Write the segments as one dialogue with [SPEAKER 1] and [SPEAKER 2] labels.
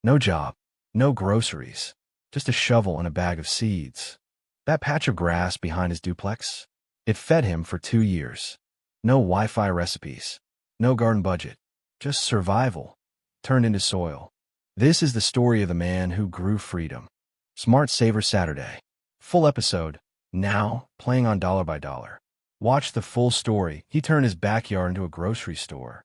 [SPEAKER 1] No job, no groceries, just a shovel and a bag of seeds. That patch of grass behind his duplex? It fed him for 2 years. No Wi-Fi recipes, no garden budget, just survival turned into soil. This is the story of the man who grew freedom. Smart Saver Saturday. Full episode, now playing on Dollar by Dollar. Watch the full story. He turned his backyard into a grocery store.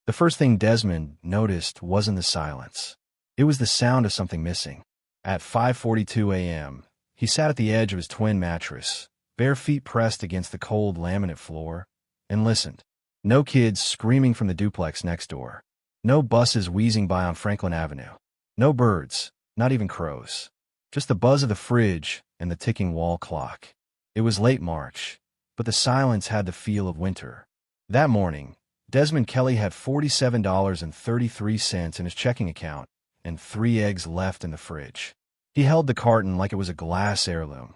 [SPEAKER 1] The first thing Desmond noticed wasn't the silence. It was the sound of something missing. At 5:42 a.m., he sat at the edge of his twin mattress, bare feet pressed against the cold laminate floor, and listened. No kids screaming from the duplex next door. No buses wheezing by on Franklin Avenue. No birds, not even crows. Just the buzz of the fridge and the ticking wall clock. It was late March, but the silence had the feel of winter. That morning, Desmond Kelley had $47.33 in his checking account and 3 eggs left in the fridge. He held the carton like it was a glass heirloom,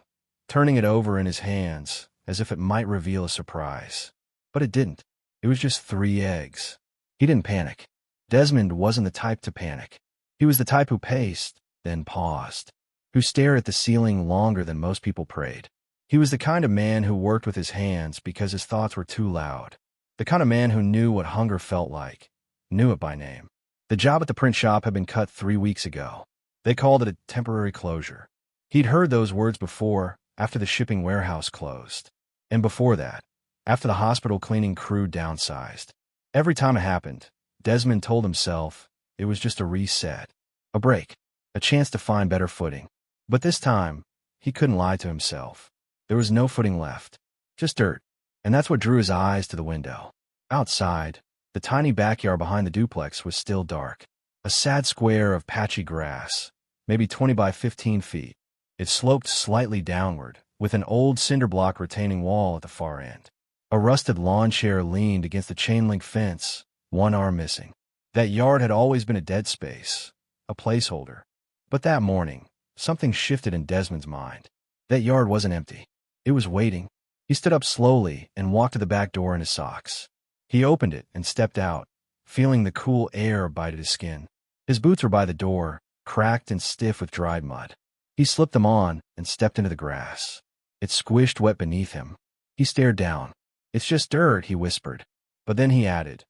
[SPEAKER 1] turning it over in his hands as if it might reveal a surprise. But it didn't. It was just 3 eggs. He didn't panic. Desmond wasn't the type to panic. He was the type who paced, then paused, who stared at the ceiling longer than most people prayed. He was the kind of man who worked with his hands because his thoughts were too loud. The kind of man who knew what hunger felt like, knew it by name. The job at the print shop had been cut 3 weeks ago. They called it a temporary closure. He'd heard those words before, after the shipping warehouse closed. And before that, after the hospital cleaning crew downsized. Every time it happened, Desmond told himself it was just a reset, a break, a chance to find better footing. But this time, he couldn't lie to himself. There was no footing left, just dirt. And that's what drew his eyes to the window. Outside, the tiny backyard behind the duplex was still dark. A sad square of patchy grass, maybe 20 by 15 feet. It sloped slightly downward, with an old cinder block retaining wall at the far end. A rusted lawn chair leaned against the chain-link fence, one arm missing. That yard had always been a dead space, a placeholder. But that morning, something shifted in Desmond's mind. That yard wasn't empty. It was waiting. He stood up slowly and walked to the back door in his socks. He opened it and stepped out, feeling the cool air bite at his skin. His boots were by the door, cracked and stiff with dried mud. He slipped them on and stepped into the grass. It squished wet beneath him. He stared down. "It's just dirt," he whispered. But then he added,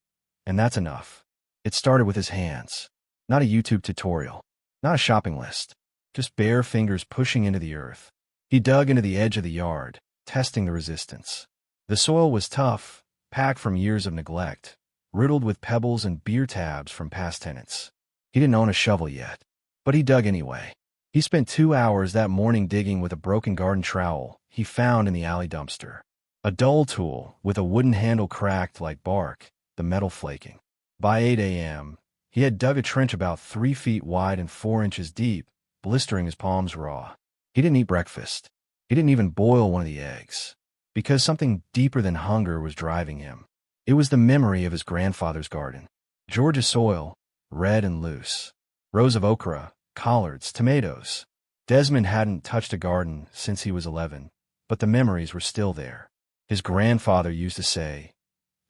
[SPEAKER 1] "And that's enough." It started with his hands. Not a YouTube tutorial. Not a shopping list. Just bare fingers pushing into the earth. He dug into the edge of the yard, testing the resistance. The soil was tough, packed from years of neglect, riddled with pebbles and beer tabs from past tenants. He didn't own a shovel yet, but he dug anyway. He spent 2 hours that morning digging with a broken garden trowel he found in the alley dumpster. A dull tool with a wooden handle cracked like bark, the metal flaking. By 8 a.m., he had dug a trench about 3 feet wide and 4 inches deep, blistering his palms raw. He didn't eat breakfast. He didn't even boil one of the eggs, because something deeper than hunger was driving him. It was the memory of his grandfather's garden. Georgia soil, red and loose. Rows of okra, collards, tomatoes. Desmond hadn't touched a garden since he was 11, but the memories were still there. His grandfather used to say,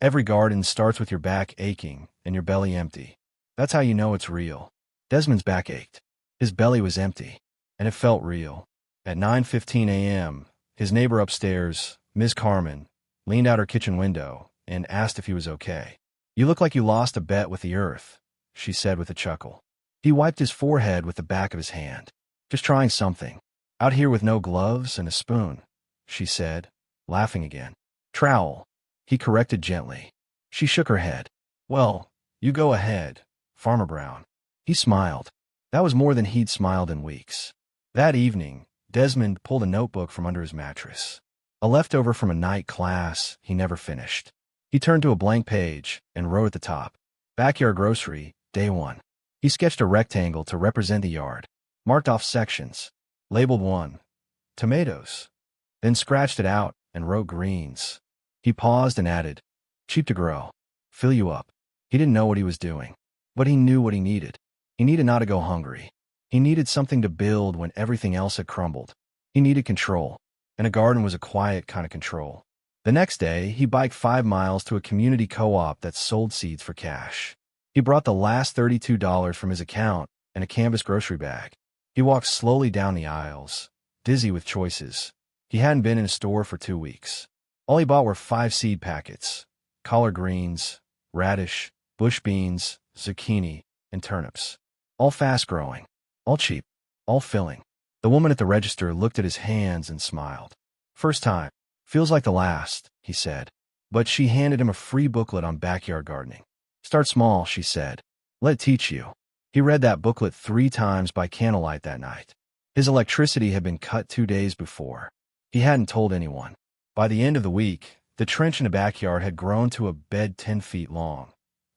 [SPEAKER 1] "Every garden starts with your back aching and your belly empty. That's how you know it's real." Desmond's back ached. His belly was empty, and it felt real. At 9:15 a.m., his neighbor upstairs, Ms. Carmen, leaned out her kitchen window and asked if he was okay. "You look like you lost a bet with the earth," she said with a chuckle. He wiped his forehead with the back of his hand. "Just trying something. Out here with no gloves and a spoon," she said, laughing again. "Trowel," he corrected gently. She shook her head. "Well, you go ahead, Farmer Brown." He smiled. That was more than he'd smiled in weeks. That evening, Desmond pulled a notebook from under his mattress. A leftover from a night class he never finished. He turned to a blank page and wrote at the top, "Backyard Grocery, Day 1. He sketched a rectangle to represent the yard, marked off sections, labeled 1, tomatoes, then scratched it out and wrote greens. He paused and added, "Cheap to grow, fill you up." He didn't know what he was doing, but he knew what he needed. He needed not to go hungry. He needed something to build when everything else had crumbled. He needed control, and a garden was a quiet kind of control. The next day, he biked 5 miles to a community co-op that sold seeds for cash. He brought the last $32 from his account and a canvas grocery bag. He walked slowly down the aisles, dizzy with choices. He hadn't been in a store for 2 weeks. All he bought were 5 seed packets: collard greens, radish, bush beans, zucchini, and turnips. All fast-growing, all cheap, all filling. The woman at the register looked at his hands and smiled. "First time. Feels like the last," he said. But she handed him a free booklet on backyard gardening. "Start small," she said. "Let it teach you." He read that booklet 3 times by candlelight that night. His electricity had been cut 2 days before. He hadn't told anyone. By the end of the week, the trench in the backyard had grown to a bed 10 feet long,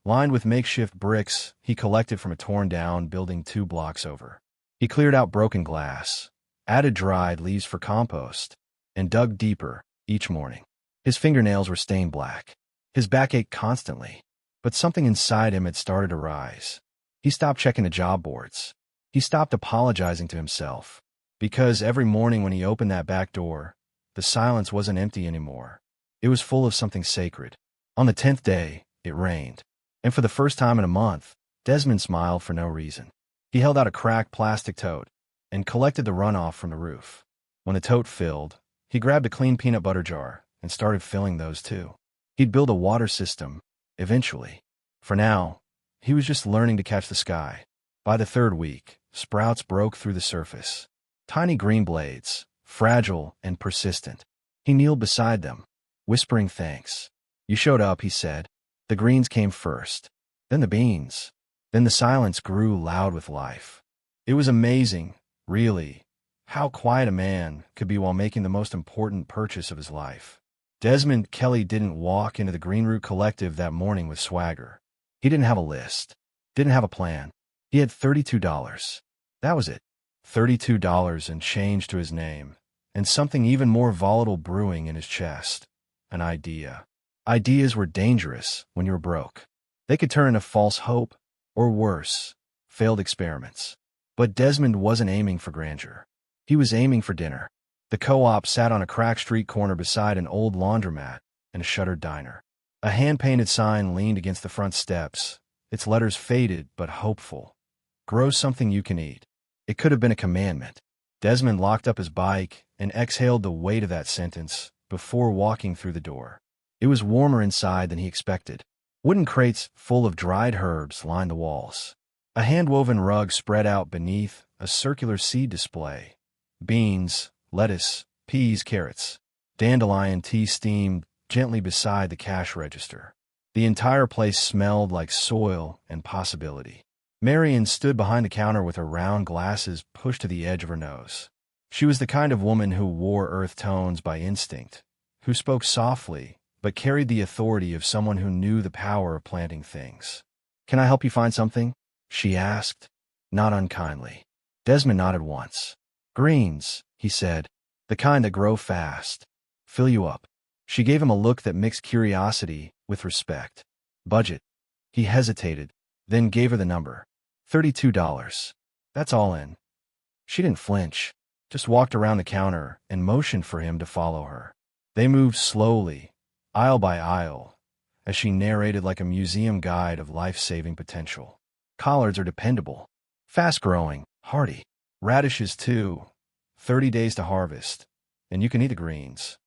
[SPEAKER 1] lined with makeshift bricks he collected from a torn-down building 2 blocks over. He cleared out broken glass, added dried leaves for compost, and dug deeper each morning. His fingernails were stained black. His back ached constantly, but something inside him had started to rise. He stopped checking the job boards. He stopped apologizing to himself, because every morning when he opened that back door, the silence wasn't empty anymore. It was full of something sacred. On the 10th day, it rained. And for the first time in a month, Desmond smiled for no reason. He held out a cracked plastic tote and collected the runoff from the roof. When the tote filled, he grabbed a clean peanut butter jar and started filling those too. He'd build a water system, eventually. For now, he was just learning to catch the sky. By the 3rd week, sprouts broke through the surface. Tiny green blades, fragile and persistent. He kneeled beside them, whispering thanks. "You showed up," he said. The greens came first, then the beans. Then the silence grew loud with life. It was amazing, really, how quiet a man could be while making the most important purchase of his life. Desmond Kelley didn't walk into the Green Root Collective that morning with swagger. He didn't have a list, didn't have a plan. He had $32. That was it. $32 and change to his name, and something even more volatile brewing in his chest. An idea. Ideas were dangerous when you were broke. They could turn into false hope, or worse, failed experiments. But Desmond wasn't aiming for grandeur. He was aiming for dinner. The co-op sat on a cracked street corner beside an old laundromat and a shuttered diner. A hand-painted sign leaned against the front steps, its letters faded but hopeful. "Grow something you can eat." It could have been a commandment. Desmond locked up his bike and exhaled the weight of that sentence before walking through the door. It was warmer inside than he expected. Wooden crates full of dried herbs lined the walls. A hand-woven rug spread out beneath a circular seed display. Beans, lettuce, peas, carrots. Dandelion tea steamed gently beside the cash register. The entire place smelled like soil and possibility. Marion stood behind the counter with her round glasses pushed to the edge of her nose. She was the kind of woman who wore earth tones by instinct, who spoke softly, but carried the authority of someone who knew the power of planting things. "Can I help you find something?" she asked, not unkindly. Desmond nodded once. "Greens," he said, "the kind that grow fast. Fill you up." She gave him a look that mixed curiosity with respect. "Budget." He hesitated, then gave her the number. $32. That's all in. She didn't flinch, just walked around the counter and motioned for him to follow her. They moved slowly, aisle by aisle, as she narrated like a museum guide of life-saving potential. Collards are dependable, fast-growing, hardy. Radishes, too. 30 days to harvest, and you can eat the greens.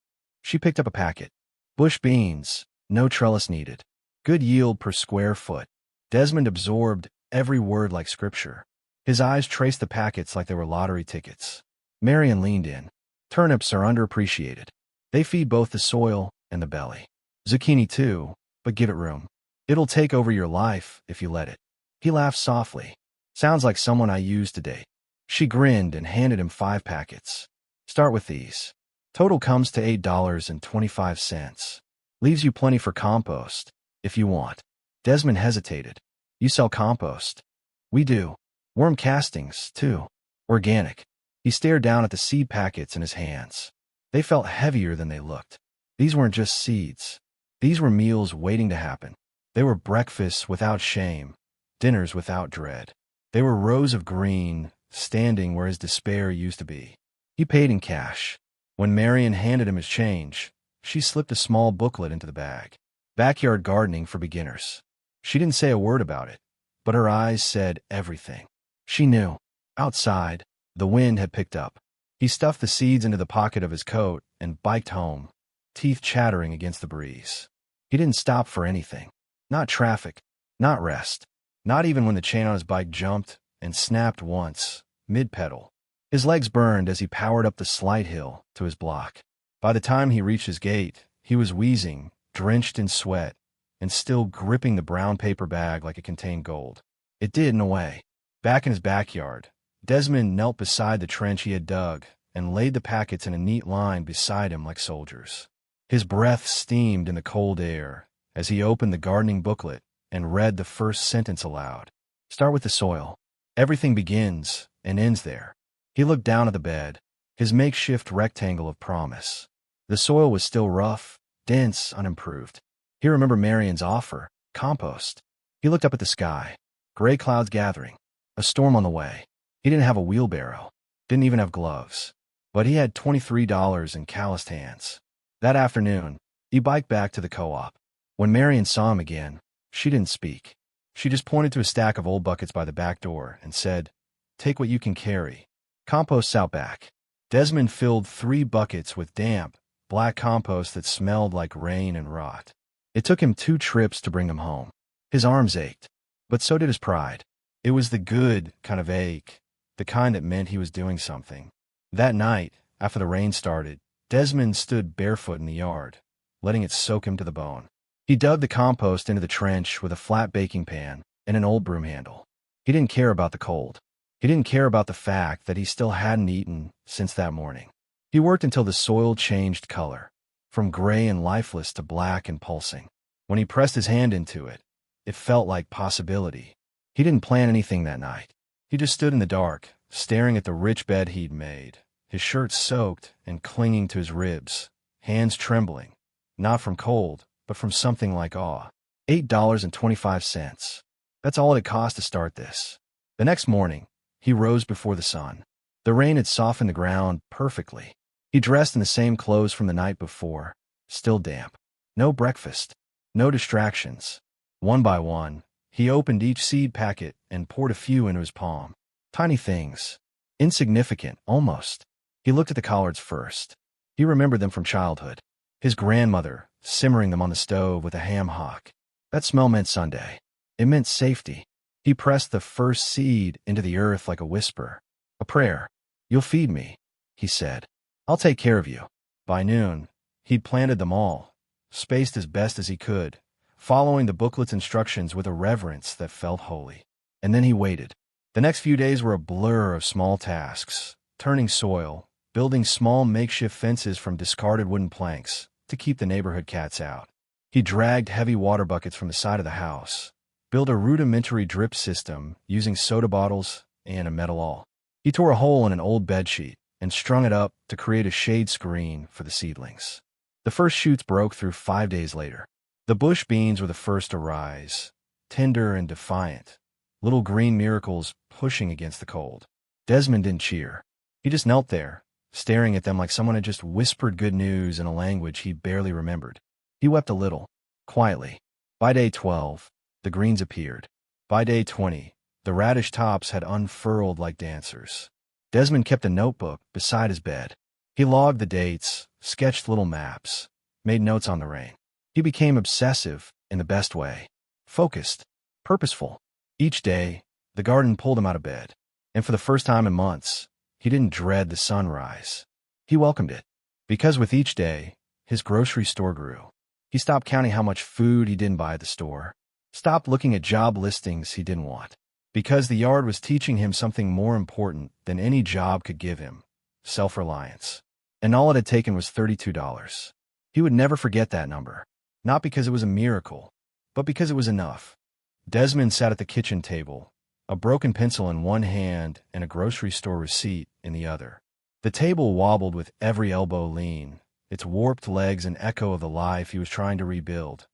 [SPEAKER 1] She picked up a packet. Bush beans, no trellis needed. Good yield per square foot. Desmond absorbed every word like scripture. His eyes traced the packets like they were lottery tickets. Marion leaned in. "Turnips are underappreciated. They feed both the soil and the belly. Zucchini too, but give it room. It'll take over your life if you let it." He laughed softly. "Sounds like someone I used today." She grinned and handed him 5 packets. "Start with these. Total comes to $8.25. Leaves you plenty for compost, if you want." Desmond hesitated. "You sell compost?" "We do. Worm castings, too. Organic." He stared down at the seed packets in his hands. They felt heavier than they looked. These weren't just seeds. These were meals waiting to happen. They were breakfasts without shame, dinners without dread. They were rows of green, standing where his despair used to be. He paid in cash. When Marion handed him his change, She slipped a small booklet into the bag. Backyard gardening for beginners. She didn't say a word about it, but her eyes said everything. She knew. Outside, the wind had picked up. He stuffed the seeds into the pocket of his coat and biked home, teeth chattering against the breeze. He didn't stop for anything. Not traffic, not rest, not even when the chain on his bike jumped and snapped once, mid-pedal. His legs burned as he powered up the slight hill to his block. By the time he reached his gate, he was wheezing, drenched in sweat, and still gripping the brown paper bag like it contained gold. It did in a way. Back in his backyard, Desmond knelt beside the trench he had dug and laid the packets in a neat line beside him like soldiers. His breath steamed in the cold air as he opened the gardening booklet and read the first sentence aloud. Start with the soil. Everything begins and ends there. He looked down at the bed, his makeshift rectangle of promise. The soil was still rough, dense, unimproved. He remembered Marion's offer, compost. He looked up at the sky. Gray clouds gathering. A storm on the way. He didn't have a wheelbarrow. Didn't even have gloves. But he had $23 in calloused hands. That afternoon, he biked back to the co-op. When Marion saw him again, she didn't speak. She just pointed to a stack of old buckets by the back door and said, "Take what you can carry. Compost's out back." Desmond filled 3 buckets with damp, black compost that smelled like rain and rot. It took him 2 trips to bring them home. His arms ached, but so did his pride. It was the good kind of ache, the kind that meant he was doing something. That night, after the rain started, Desmond stood barefoot in the yard, letting it soak him to the bone. He dug the compost into the trench with a flat baking pan and an old broom handle. He didn't care about the cold. He didn't care about the fact that he still hadn't eaten since that morning. He worked until the soil changed color, from gray and lifeless to black and pulsing. When he pressed his hand into it, it felt like possibility. He didn't plan anything that night. He just stood in the dark, staring at the rich bed he'd made, his shirt soaked and clinging to his ribs, hands trembling, not from cold, but from something like awe. $8.25. That's all it had cost to start this. The next morning, he rose before the sun. The rain had softened the ground perfectly. He dressed in the same clothes from the night before, still damp. No breakfast. No distractions. One by one, he opened each seed packet and poured a few into his palm. Tiny things. Insignificant, almost. He looked at the collards first. He remembered them from childhood. His grandmother, simmering them on the stove with a ham hock. That smell meant Sunday. It meant safety. He pressed the first seed into the earth like a whisper. A prayer. "You'll feed me," he said. "I'll take care of you." By noon, he'd planted them all, spaced as best as he could, following the booklet's instructions with a reverence that felt holy. And then he waited. The next few days were a blur of small tasks, turning soil, building small makeshift fences from discarded wooden planks to keep the neighborhood cats out. He dragged heavy water buckets from the side of the house, built a rudimentary drip system using soda bottles and a metal awl. He tore a hole in an old bedsheet and strung it up to create a shade screen for the seedlings. The first shoots broke through 5 days later. The bush beans were the first to rise, tender and defiant, little green miracles pushing against the cold. Desmond didn't cheer. He just knelt there, staring at them like someone had just whispered good news in a language he barely remembered. He wept a little, quietly. By day 12, the greens appeared. By day 20, the radish tops had unfurled like dancers. Desmond kept a notebook beside his bed. He logged the dates, sketched little maps, made notes on the rain. He became obsessive in the best way. Focused, purposeful. Each day, the garden pulled him out of bed. And for the first time in months, he didn't dread the sunrise. He welcomed it. Because with each day, his grocery store grew. He stopped counting how much food he didn't buy at the store. Stopped looking at job listings he didn't want. Because the yard was teaching him something more important than any job could give him: self-reliance. And all it had taken was $32. He would never forget that number. Not because it was a miracle, but because it was enough. Desmond sat at the kitchen table, a broken pencil in one hand and a grocery store receipt in the other. The table wobbled with every elbow lean, its warped legs an echo of the life he was trying to rebuild.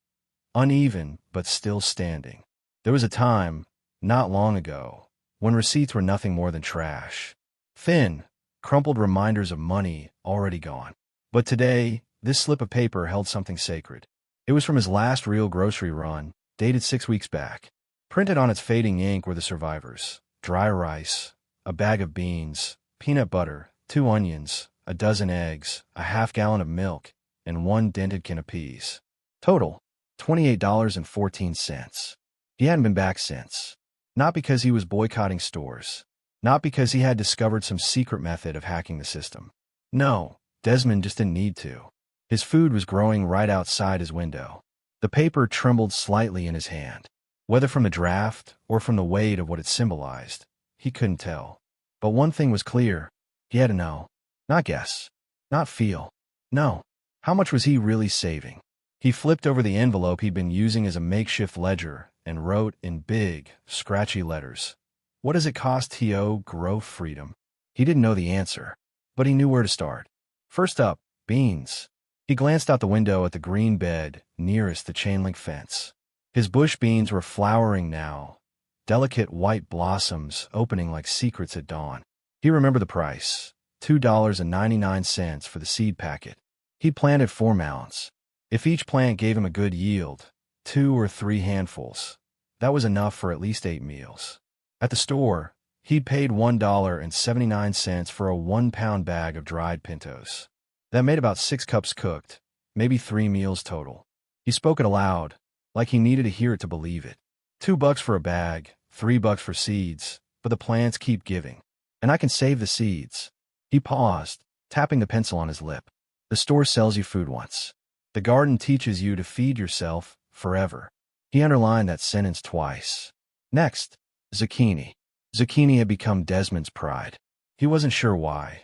[SPEAKER 1] Uneven, but still standing. There was a time, not long ago, when receipts were nothing more than trash. Thin, crumpled reminders of money already gone. But today, This slip of paper held something sacred. It was from his last real grocery run, dated 6 weeks back. Printed on its fading ink were the survivors: dry rice, a bag of beans, peanut butter, 2 onions, a dozen eggs, a half-gallon of milk, and 1 dented can of peas. Total, $28.14. He hadn't been back since. Not because he was boycotting stores. Not because he had discovered some secret method of hacking the system. No, Desmond just didn't need to. His food was growing right outside his window. The paper trembled slightly in his hand. Whether from the draft or from the weight of what it symbolized, he couldn't tell. But one thing was clear. He had to know. Not guess. Not feel. No. How much was he really saving? He flipped over the envelope he'd been using as a makeshift ledger and wrote in big, scratchy letters, "What does it cost to grow freedom?" He didn't know the answer, but he knew where to start. First up, beans. He glanced out the window at the green bed nearest the chain-link fence. His bush beans were flowering now, delicate white blossoms opening like secrets at dawn. He remembered the price, $2.99 for the seed packet. He planted 4 mounds. If each plant gave him a good yield, 2 or 3 handfuls, that was enough for at least 8 meals. At the store, he'd paid $1.79 for a 1-pound bag of dried pintos. That made about 6 cups cooked, maybe 3 meals total. He spoke it aloud, like he needed to hear it to believe it. $2 for a bag, $3 for seeds, but the plants keep giving. And I can save the seeds. He paused, tapping the pencil on his lip. The store sells you food once. The garden teaches you to feed yourself forever. He underlined that sentence twice. Next, zucchini. Zucchini had become Desmond's pride. He wasn't sure why.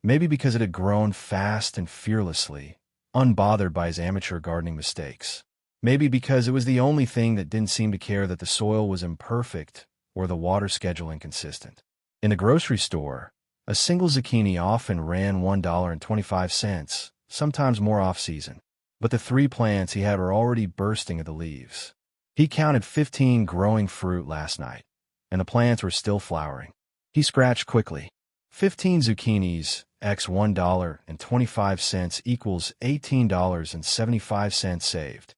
[SPEAKER 1] Maybe because it had grown fast and fearlessly, unbothered by his amateur gardening mistakes. Maybe because it was the only thing that didn't seem to care that the soil was imperfect or the water schedule inconsistent. In the grocery store, a single zucchini often ran $1.25, sometimes more off-season. But the 3 plants he had were already bursting at the leaves. He counted 15 growing fruit last night, and the plants were still flowering. He scratched quickly. 15 zucchinis x $1.25 equals $18.75 saved.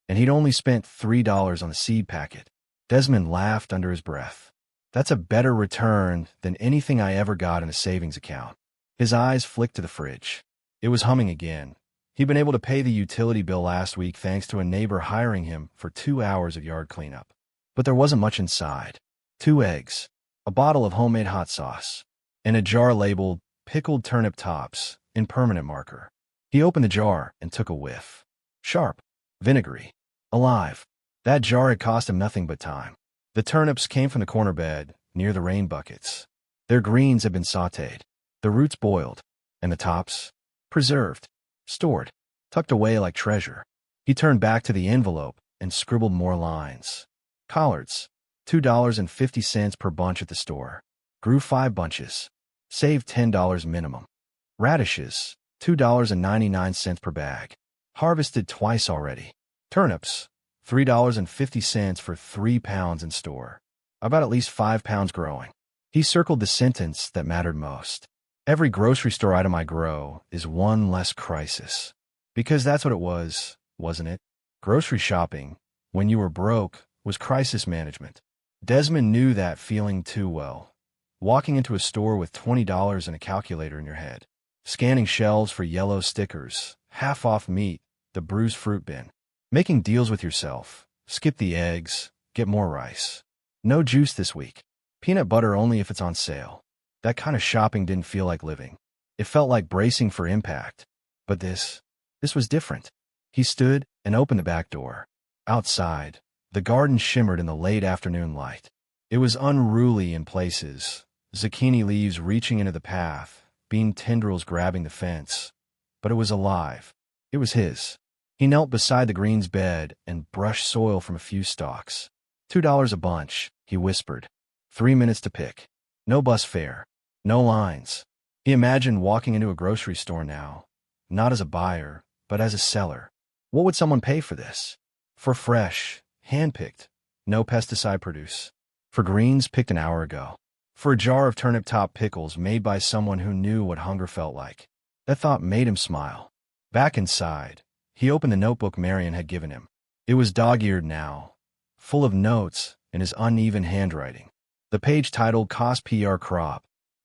[SPEAKER 1] And he'd only spent $3 on the seed packet. Desmond laughed under his breath. That's a better return than anything I ever got in a savings account. His eyes flicked to the fridge. It was humming again. He'd been able to pay the utility bill last week thanks to a neighbor hiring him for 2 hours of yard cleanup. But there wasn't much inside. 2 eggs, a bottle of homemade hot sauce, and a jar labeled pickled turnip tops in permanent marker. He opened the jar and took a whiff. Sharp, vinegary, alive. That jar had cost him nothing but time. The turnips came from the corner bed, near the rain buckets. Their greens had been sautéed, the roots boiled, and the tops preserved, stored, tucked away like treasure. He turned back to the envelope and scribbled more lines. Collards, $2.50 per bunch at the store. Grew 5 bunches. Saved $10 minimum. Radishes, $2.99 per bag. Harvested twice already. Turnips, $3.50 for 3 pounds in store. About at least 5 pounds growing. He circled the sentence that mattered most. Every grocery store item I grow is one less crisis. Because that's what it was, wasn't it? Grocery shopping, when you were broke, was crisis management. Desmond knew that feeling too well. Walking into a store with $20 and a calculator in your head. Scanning shelves for yellow stickers, half-off meat, the bruised fruit bin. Making deals with yourself. Skip the eggs, get more rice. No juice this week. Peanut butter only if it's on sale. That kind of shopping didn't feel like living. It felt like bracing for impact. But this was different. He stood and opened the back door. Outside, the garden shimmered in the late afternoon light. It was unruly in places, zucchini leaves reaching into the path, bean tendrils grabbing the fence. But it was alive. It was his. He knelt beside the greens bed and brushed soil from a few stalks. $2 a bunch, he whispered. 3 minutes to pick. No bus fare. No lines. He imagined walking into a grocery store now, not as a buyer, but as a seller. What would someone pay for this? For fresh, hand-picked, no pesticide produce. For greens picked an hour ago. For a jar of turnip-top pickles made by someone who knew what hunger felt like. That thought made him smile. Back inside, he opened the notebook Marion had given him. It was dog-eared now, full of notes in his uneven handwriting. The page titled Cost per Crop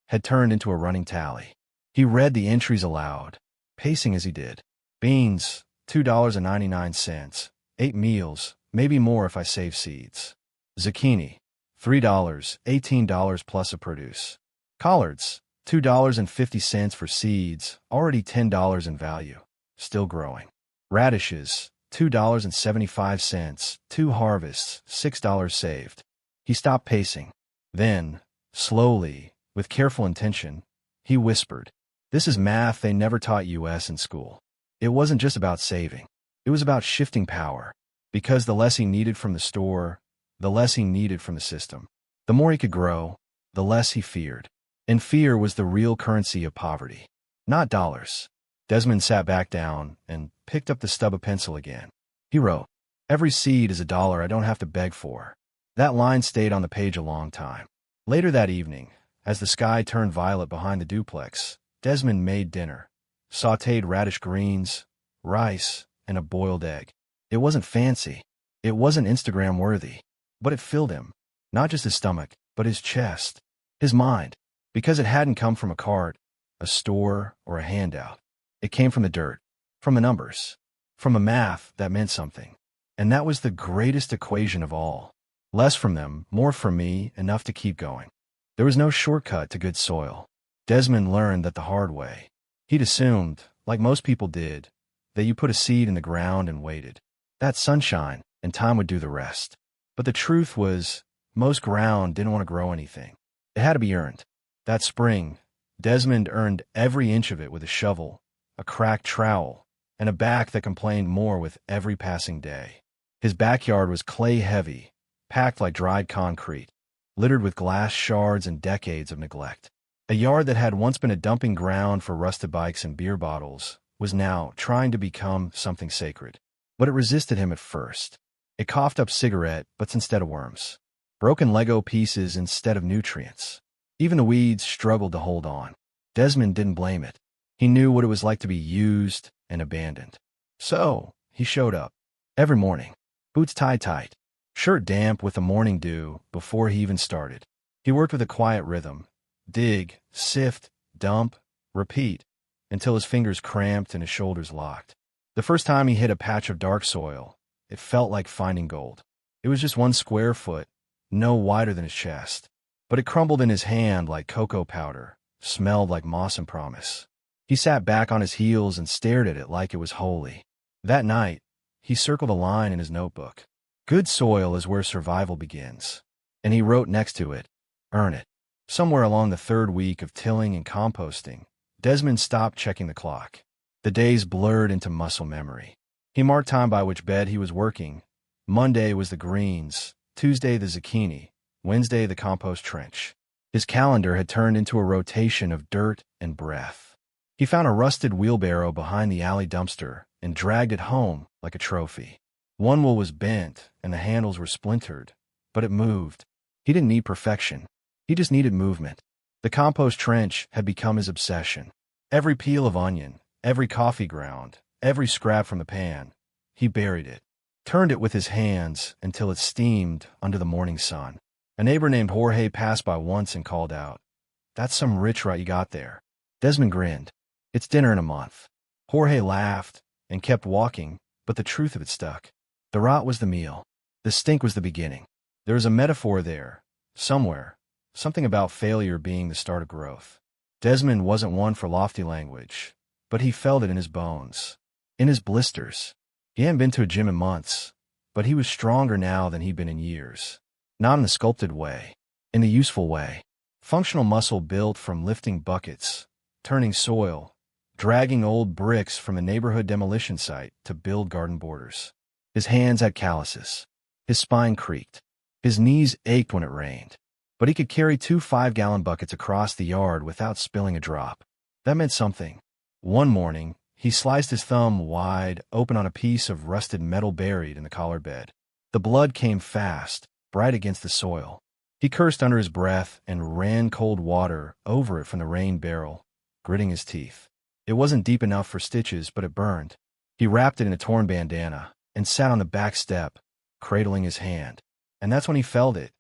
[SPEAKER 1] had turned into a running tally. He read the entries aloud, pacing as he did. Beans, $2.99, 8 meals, maybe more if I save seeds. Zucchini, $3, $18 plus a produce. Collards, $2.50 for seeds, already $10 in value, still growing. Radishes, $2.75, 2 harvests, $6 saved. He stopped pacing. Then, slowly, with careful intention, he whispered, "This is math they never taught us in school." It wasn't just about saving. It was about shifting power. Because the less he needed from the store, the less he needed from the system. The more he could grow, the less he feared. And fear was the real currency of poverty, not dollars. Desmond sat back down and picked up the stub of pencil again. He wrote, "Every seed is $1 I don't have to beg for." That line stayed on the page a long time. Later that evening, as the sky turned violet behind the duplex, Desmond made dinner. Sautéed radish greens, rice, and a boiled egg. It wasn't fancy. It wasn't Instagram-worthy. But it filled him. Not just his stomach, but his chest. His mind. Because it hadn't come from a cart, a store, or a handout. It came from the dirt. From the numbers. From a math that meant something. And that was the greatest equation of all. Less from them, more from me, enough to keep going. There was no shortcut to good soil. Desmond learned that the hard way. He'd assumed, like most people did, that you put a seed in the ground and waited. That sunshine and time would do the rest. But the truth was, most ground didn't want to grow anything. It had to be earned. That spring, Desmond earned every inch of it with a shovel, a cracked trowel, and a back that complained more with every passing day. His backyard was clay-heavy, packed like dried concrete, littered with glass shards and decades of neglect. A yard that had once been a dumping ground for rusted bikes and beer bottles was now trying to become something sacred. But it resisted him at first. It coughed up cigarette butts instead of worms, broken Lego pieces instead of nutrients. Even the weeds struggled to hold on. Desmond didn't blame it. He knew what it was like to be used and abandoned. So, he showed up. Every morning. Boots tied tight. Shirt damp with the morning dew before he even started. He worked with a quiet rhythm. Dig, sift, dump, repeat, until his fingers cramped and his shoulders locked. The first time he hit a patch of dark soil, it felt like finding gold. It was just 1 square foot, no wider than his chest. But it crumbled in his hand like cocoa powder, smelled like moss and promise. He sat back on his heels and stared at it like it was holy. That night, he circled a line in his notebook. Good soil is where survival begins. And he wrote next to it, earn it. Somewhere along the 3rd week of tilling and composting, Desmond stopped checking the clock. The days blurred into muscle memory. He marked time by which bed he was working. Monday was the greens, Tuesday the zucchini, Wednesday the compost trench. His calendar had turned into a rotation of dirt and breath. He found a rusted wheelbarrow behind the alley dumpster and dragged it home like a trophy. One wheel was bent and the handles were splintered, but it moved. He didn't need perfection. He just needed movement. The compost trench had become his obsession. Every peel of onion, every coffee ground, every scrap from the pan, he buried it, turned it with his hands until it steamed under the morning sun. A neighbor named Jorge passed by once and called out, "That's some rich rot you got there." Desmond grinned. "It's dinner in a month." Jorge laughed and kept walking, but the truth of it stuck. The rot was the meal. The stink was the beginning. There was a metaphor there, somewhere, something about failure being the start of growth. Desmond wasn't one for lofty language, but he felt it in his bones, in his blisters. He hadn't been to a gym in months, but he was stronger now than he'd been in years. Not in the sculpted way, in the useful way. Functional muscle built from lifting buckets, turning soil, dragging old bricks from a neighborhood demolition site to build garden borders. His hands had calluses. His spine creaked. His knees ached when it rained. But he could carry 2 5-gallon buckets across the yard without spilling a drop. That meant something. One morning, he sliced his thumb wide open on a piece of rusted metal buried in the collard bed. The blood came fast, bright against the soil. He cursed under his breath and ran cold water over it from the rain barrel, gritting his teeth. It wasn't deep enough for stitches, but it burned. He wrapped it in a torn bandana and sat on the back step, cradling his hand. And that's when he felt it,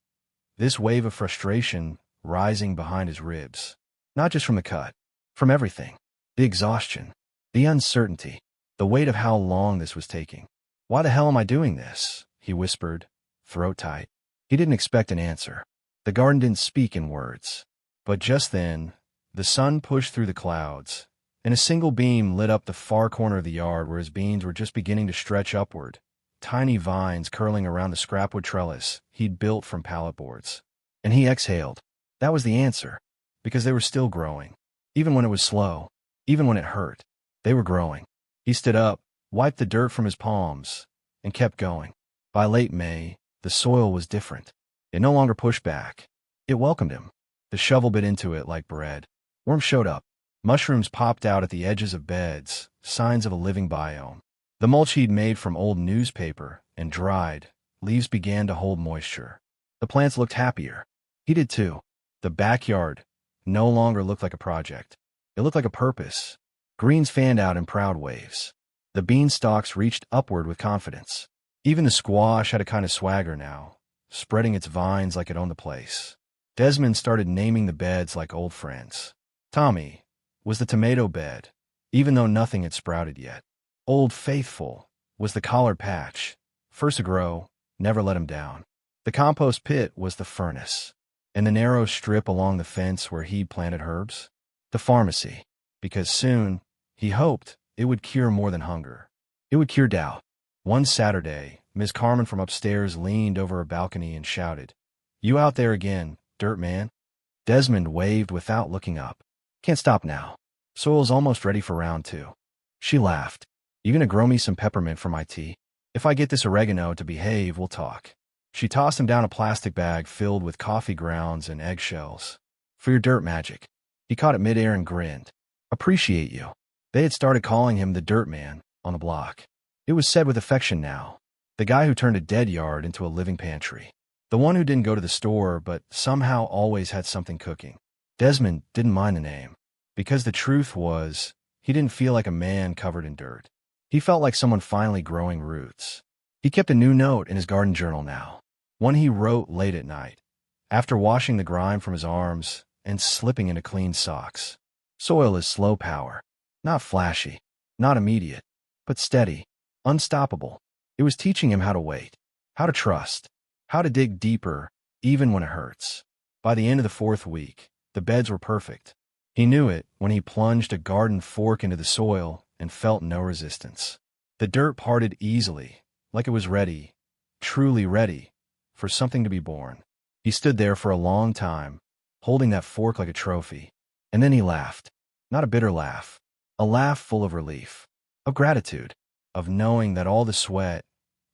[SPEAKER 1] this wave of frustration rising behind his ribs. Not just from the cut, from everything. The exhaustion, the uncertainty, the weight of how long this was taking. "Why the hell am I doing this?" he whispered, throat tight. He didn't expect an answer. The garden didn't speak in words. But just then, the sun pushed through the clouds, and a single beam lit up the far corner of the yard where his beans were just beginning to stretch upward, tiny vines curling around the scrapwood trellis he'd built from pallet boards. And he exhaled. That was the answer, because they were still growing. Even when it was slow, even when it hurt, they were growing. He stood up, wiped the dirt from his palms, and kept going. By late May, the soil was different. It no longer pushed back. It welcomed him. The shovel bit into it like bread. Worms showed up. Mushrooms popped out at the edges of beds, signs of a living biome. The mulch he'd made from old newspaper and dried leaves began to hold moisture. The plants looked happier. He did too. The backyard no longer looked like a project. It looked like a purpose. Greens fanned out in proud waves. The beanstalks reached upward with confidence. Even the squash had a kind of swagger now, spreading its vines like it owned the place. Desmond started naming the beds like old friends. Tommy was the tomato bed, even though nothing had sprouted yet. Old Faithful was the collard patch, first to grow, never let him down. The compost pit was the furnace, and the narrow strip along the fence where he'd planted herbs, the pharmacy, because soon, he hoped, it would cure more than hunger. It would cure doubt. One Saturday, Miss Carmen from upstairs leaned over a balcony and shouted, "You out there again, dirt man?" Desmond waved without looking up. "Can't stop now. Soil's almost ready for round 2. She laughed. "You gonna grow me some peppermint for my tea? If I get this oregano to behave, we'll talk." She tossed him down a plastic bag filled with coffee grounds and eggshells. "For your dirt magic." He caught it midair and grinned. "Appreciate you." They had started calling him the dirt man on the block. It was said with affection now. The guy who turned a dead yard into a living pantry. The one who didn't go to the store but somehow always had something cooking. Desmond didn't mind the name, because the truth was, he didn't feel like a man covered in dirt. He felt like someone finally growing roots. He kept a new note in his garden journal now, one he wrote late at night, after washing the grime from his arms and slipping into clean socks. Soil is slow power. Not flashy, not immediate, but steady, unstoppable. It was teaching him how to wait, how to trust, how to dig deeper, even when it hurts. By the end of the 4th week, the beds were perfect. He knew it when he plunged a garden fork into the soil and felt no resistance. The dirt parted easily, like it was ready, truly ready, for something to be born. He stood there for a long time, holding that fork like a trophy. And then he laughed. Not a bitter laugh. A laugh full of relief, of gratitude, of knowing that all the sweat,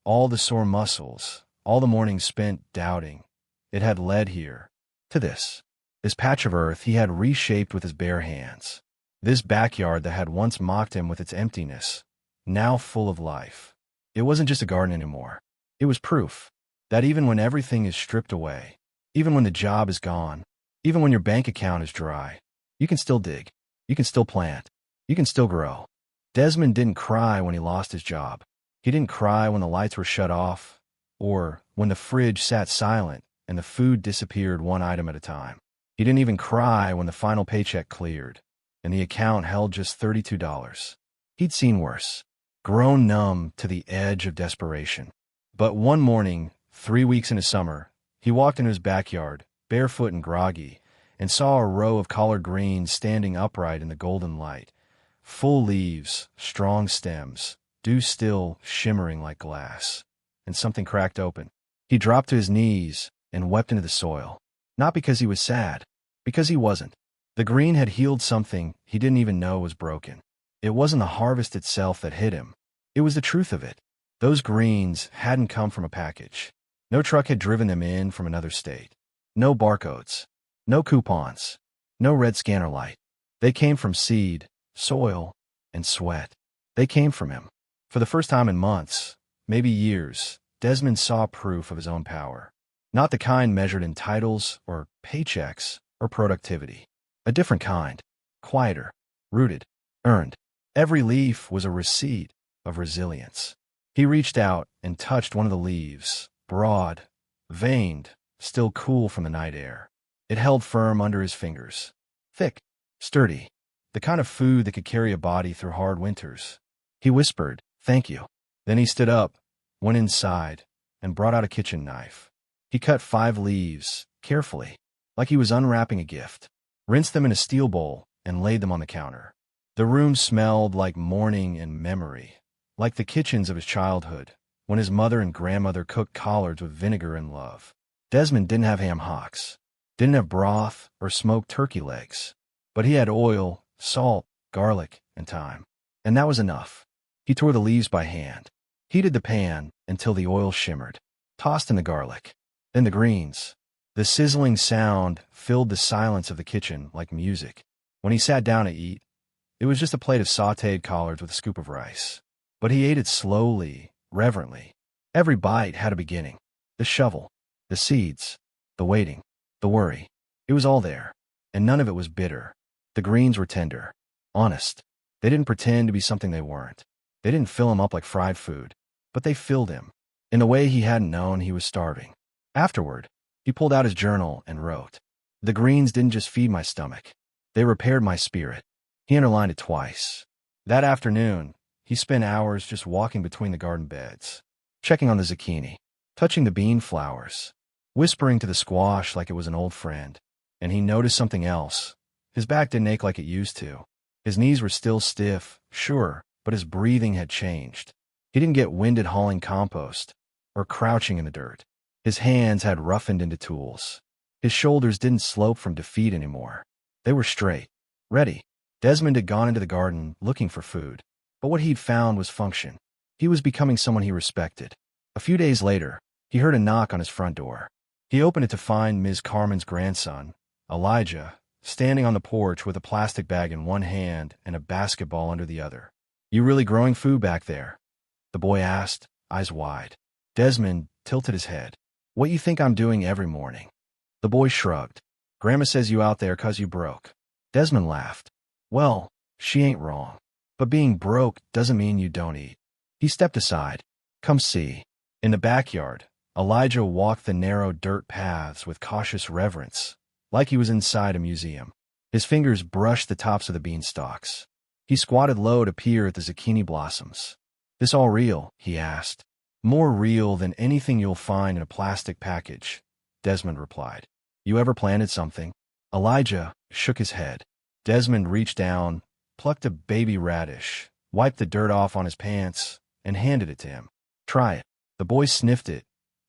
[SPEAKER 1] all the sore muscles, all the mornings spent doubting, it had led here, to this. This patch of earth he had reshaped with his bare hands. This backyard that had once mocked him with its emptiness, now full of life. It wasn't just a garden anymore. It was proof that even when everything is stripped away, even when the job is gone, even when your bank account is dry, you can still dig, you can still plant, you can still grow. Desmond didn't cry when he lost his job. He didn't cry when the lights were shut off, or when the fridge sat silent and the food disappeared one item at a time. He didn't even cry when the final paycheck cleared, and the account held just $32. He'd seen worse, grown numb to the edge of desperation. But one morning, 3 weeks into summer, he walked into his backyard, barefoot and groggy, and saw a row of collard greens standing upright in the golden light. Full leaves, strong stems, dew still shimmering like glass. And something cracked open. He dropped to his knees and wept into the soil. Not because he was sad, because he wasn't. The green had healed something he didn't even know was broken. It wasn't the harvest itself that hit him. It was the truth of it. Those greens hadn't come from a package. No truck had driven them in from another state. No barcodes. No coupons. No red scanner light. They came from seed, soil, and sweat. They came from him. For the first time in months, maybe years, Desmond saw proof of his own power. Not the kind measured in titles or paychecks or productivity. A different kind. Quieter. Rooted. earned. Every leaf was a receipt of resilience. He reached out and touched one of the leaves, broad, veined, still cool from the night air. It held firm under his fingers. Thick, sturdy, the kind of food that could carry a body through hard winters. He whispered, "Thank you." Then he stood up, went inside, and brought out a kitchen knife. He cut 5 leaves, carefully, like he was unwrapping a gift, rinsed them in a steel bowl, and laid them on the counter. The room smelled like morning and memory, like the kitchens of his childhood, when his mother and grandmother cooked collards with vinegar and love. Desmond didn't have ham hocks, didn't have broth or smoked turkey legs, but he had oil, salt, garlic, and thyme. And that was enough. He tore the leaves by hand, heated the pan until the oil shimmered, tossed in the garlic, then the greens. The sizzling sound filled the silence of the kitchen like music. When he sat down to eat, it was just a plate of sautéed collards with a scoop of rice. But he ate it slowly, reverently. Every bite had a beginning. The shovel, the seeds, the waiting, the worry. It was all there, and none of it was bitter. The greens were tender, honest. They didn't pretend to be something they weren't. They didn't fill him up like fried food, but they filled him. In a way he hadn't known he was starving. Afterward, he pulled out his journal and wrote, "The greens didn't just feed my stomach. They repaired my spirit." He underlined it twice. That afternoon, he spent hours just walking between the garden beds, checking on the zucchini, touching the bean flowers, whispering to the squash like it was an old friend. And he noticed something else. His back didn't ache like it used to. His knees were still stiff, sure, but his breathing had changed. He didn't get winded hauling compost or crouching in the dirt. His hands had roughened into tools. His shoulders didn't slope from defeat anymore. They were straight, ready. Desmond had gone into the garden looking for food, but what he'd found was function. He was becoming someone he respected. A few days later, he heard a knock on his front door. He opened it to find Ms. Carmen's grandson, Elijah, standing on the porch with a plastic bag in one hand and a basketball under the other. "You really growing food back there?" the boy asked, eyes wide. Desmond tilted his head. "What you think I'm doing every morning?" The boy shrugged. "Grandma says you out there 'cause you broke." Desmond laughed. "Well, she ain't wrong. But being broke doesn't mean you don't eat." He stepped aside. "Come see." In the backyard, Elijah walked the narrow dirt paths with cautious reverence, like he was inside a museum. His fingers brushed the tops of the beanstalks. He squatted low to peer at the zucchini blossoms. "This all real?" he asked. "More real than anything you'll find in a plastic package," Desmond replied. "You ever planted something?" Elijah shook his head. Desmond reached down, plucked a baby radish, wiped the dirt off on his pants, and handed it to him. "Try it." The boy sniffed it,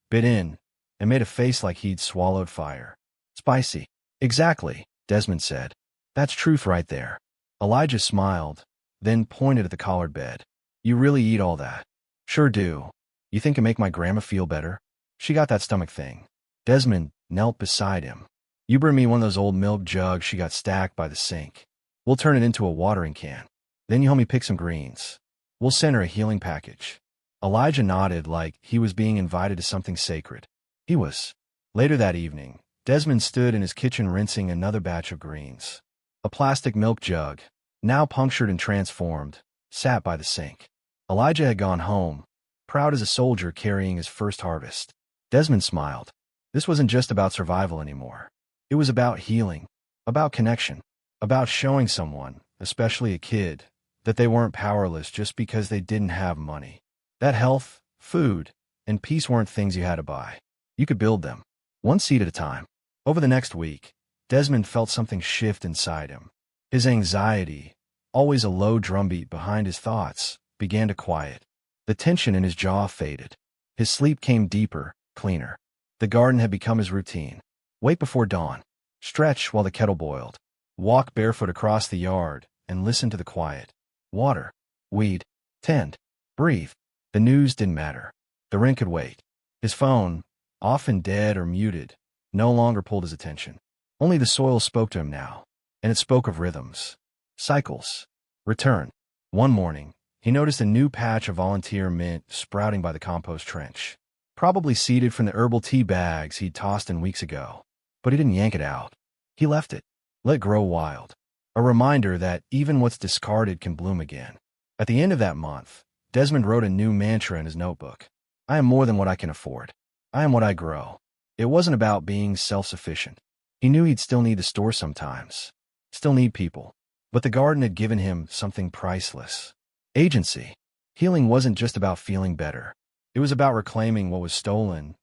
[SPEAKER 1] bit in, and made a face like he'd swallowed fire. "Spicy." "Exactly," Desmond said. "That's truth right there." Elijah smiled, then pointed at the collard bed. "You really eat all that?" "Sure do. You think it'd make my grandma feel better? She got that stomach thing." Desmond knelt beside him. "You bring me one of those old milk jugs she got stacked by the sink. We'll turn it into a watering can. Then you help me pick some greens. We'll send her a healing package." Elijah nodded like he was being invited to something sacred. He was. Later that evening, Desmond stood in his kitchen rinsing another batch of greens. A plastic milk jug, now punctured and transformed, sat by the sink. Elijah had gone home, proud as a soldier carrying his first harvest. Desmond smiled. This wasn't just about survival anymore. It was about healing, about connection, about showing someone, especially a kid, that they weren't powerless just because they didn't have money. That health, food, and peace weren't things you had to buy. You could build them, one seed at a time. Over the next week, Desmond felt something shift inside him. His anxiety, always a low drumbeat behind his thoughts, began to quiet. The tension in his jaw faded. His sleep came deeper, cleaner. The garden had become his routine. Wait before dawn, stretch while the kettle boiled, walk barefoot across the yard, and listen to the quiet. Water, weed, tend, breathe. The news didn't matter. The rent could wait. His phone, often dead or muted, no longer pulled his attention. Only the soil spoke to him now, and it spoke of rhythms, cycles, return. One morning, he noticed a new patch of volunteer mint sprouting by the compost trench, probably seeded from the herbal tea bags he'd tossed in weeks ago. But he didn't yank it out. He left it, let it grow wild. A reminder that even what's discarded can bloom again. At the end of that month, Desmond wrote a new mantra in his notebook. I am more than what I can afford. I am what I grow. It wasn't about being self-sufficient. He knew he'd still need the store sometimes. Still need people. But the garden had given him something priceless. Agency. Healing wasn't just about feeling better. It was about reclaiming what was stolen.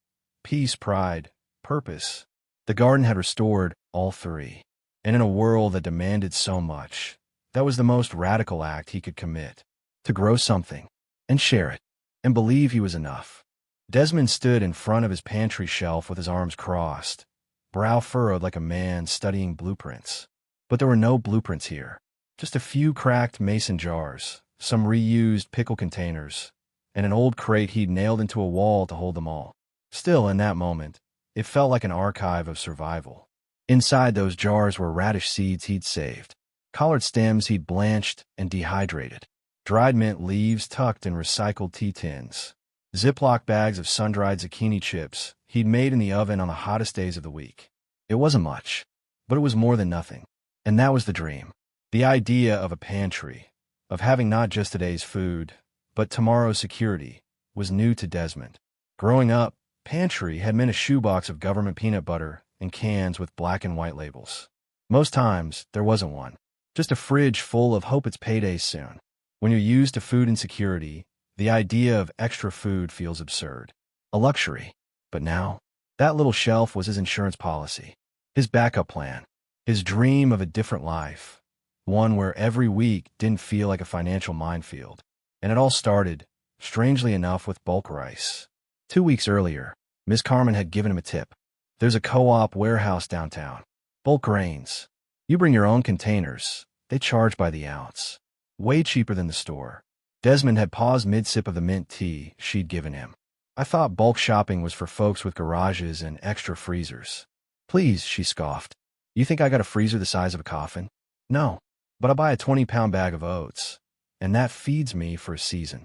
[SPEAKER 1] Peace, pride, purpose. The garden had restored all three. And in a world that demanded so much, that was the most radical act he could commit. To grow something, and share it, and believe he was enough. Desmond stood in front of his pantry shelf with his arms crossed, brow furrowed like a man studying blueprints. But there were no blueprints here. Just a few cracked mason jars, some reused pickle containers, and an old crate he'd nailed into a wall to hold them all. Still, in that moment, it felt like an archive of survival. Inside those jars were radish seeds he'd saved, collard stems he'd blanched and dehydrated, dried mint leaves tucked in recycled tea tins, Ziploc bags of sun-dried zucchini chips he'd made in the oven on the hottest days of the week. It wasn't much, but it was more than nothing. And that was the dream. The idea of a pantry, of having not just today's food, but tomorrow's security, was new to Desmond. Growing up, pantry had meant a shoebox of government peanut butter and cans with black and white labels. Most times, there wasn't one. Just a fridge full of hope it's payday soon. When you're used to food insecurity, the idea of extra food feels absurd. A luxury. But now, that little shelf was his insurance policy. His backup plan. His dream of a different life. One where every week didn't feel like a financial minefield. And it all started, strangely enough, with bulk rice. 2 weeks earlier, Miss Carmen had given him a tip. There's a co-op warehouse downtown. Bulk grains. You bring your own containers. They charge by the ounce. Way cheaper than the store. Desmond had paused mid-sip of the mint tea she'd given him. I thought bulk shopping was for folks with garages and extra freezers. Please, she scoffed. You think I got a freezer the size of a coffin? No, but I buy a 20-pound bag of oats, and that feeds me for a season.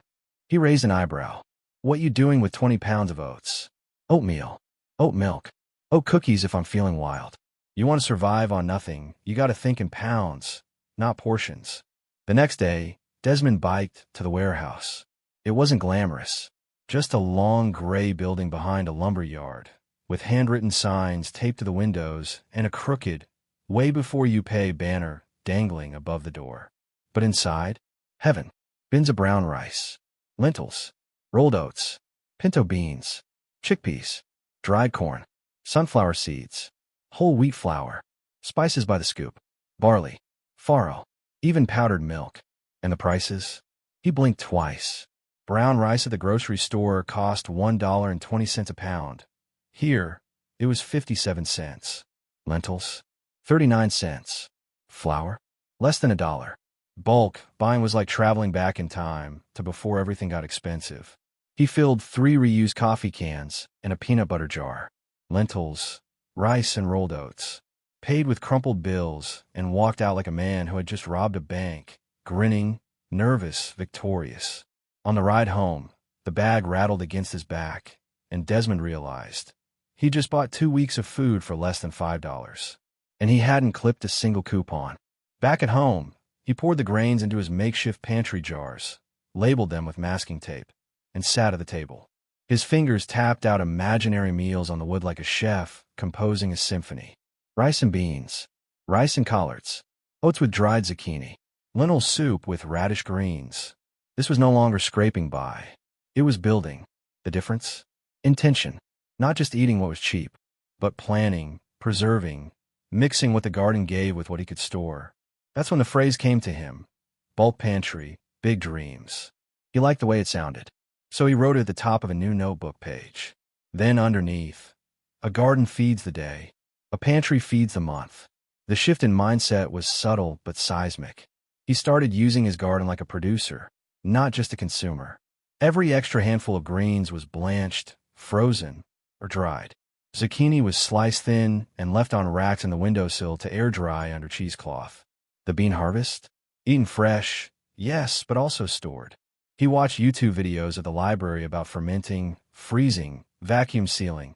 [SPEAKER 1] He raised an eyebrow. What you doing with 20 pounds of oats? Oatmeal. Oat milk. Oat cookies if I'm feeling wild. You want to survive on nothing, you got to think in pounds, not portions. The next day, Desmond biked to the warehouse. It wasn't glamorous. Just a long gray building behind a lumber yard, with handwritten signs taped to the windows and a crooked, way before you pay banner dangling above the door. But inside, heaven. Bins of brown rice, lentils, rolled oats, pinto beans, chickpeas, dried corn, sunflower seeds, whole wheat flour, spices by the scoop, barley, farro, even powdered milk. And the prices? He blinked twice. Brown rice at the grocery store cost $1.20 a pound. Here, it was 57 cents. Lentils, 39 cents. Flour, less than $1. Bulk buying was like traveling back in time to before everything got expensive. He filled 3 reused coffee cans and a peanut butter jar. Lentils, rice, and rolled oats. Paid with crumpled bills and walked out like a man who had just robbed a bank, grinning, nervous, victorious. On the ride home, the bag rattled against his back, and Desmond realized he just bought 2 weeks of food for less than $5. And he hadn't clipped a single coupon. Back at home, he poured the grains into his makeshift pantry jars, labeled them with masking tape, and sat at the table. His fingers tapped out imaginary meals on the wood like a chef composing a symphony. Rice and beans, rice and collards, oats with dried zucchini, lentil soup with radish greens. This was no longer scraping by. It was building. The difference? Intention. Not just eating what was cheap, but planning, preserving, mixing what the garden gave with what he could store. That's when the phrase came to him. Bulk pantry, big dreams. He liked the way it sounded, so he wrote it at the top of a new notebook page. Then underneath, a garden feeds the day, a pantry feeds the month. The shift in mindset was subtle but seismic. He started using his garden like a producer, not just a consumer. Every extra handful of greens was blanched, frozen, or dried. Zucchini was sliced thin and left on racks in the windowsill to air dry under cheesecloth. The bean harvest? Eaten fresh, yes, but also stored. He watched YouTube videos at the library about fermenting, freezing, vacuum sealing.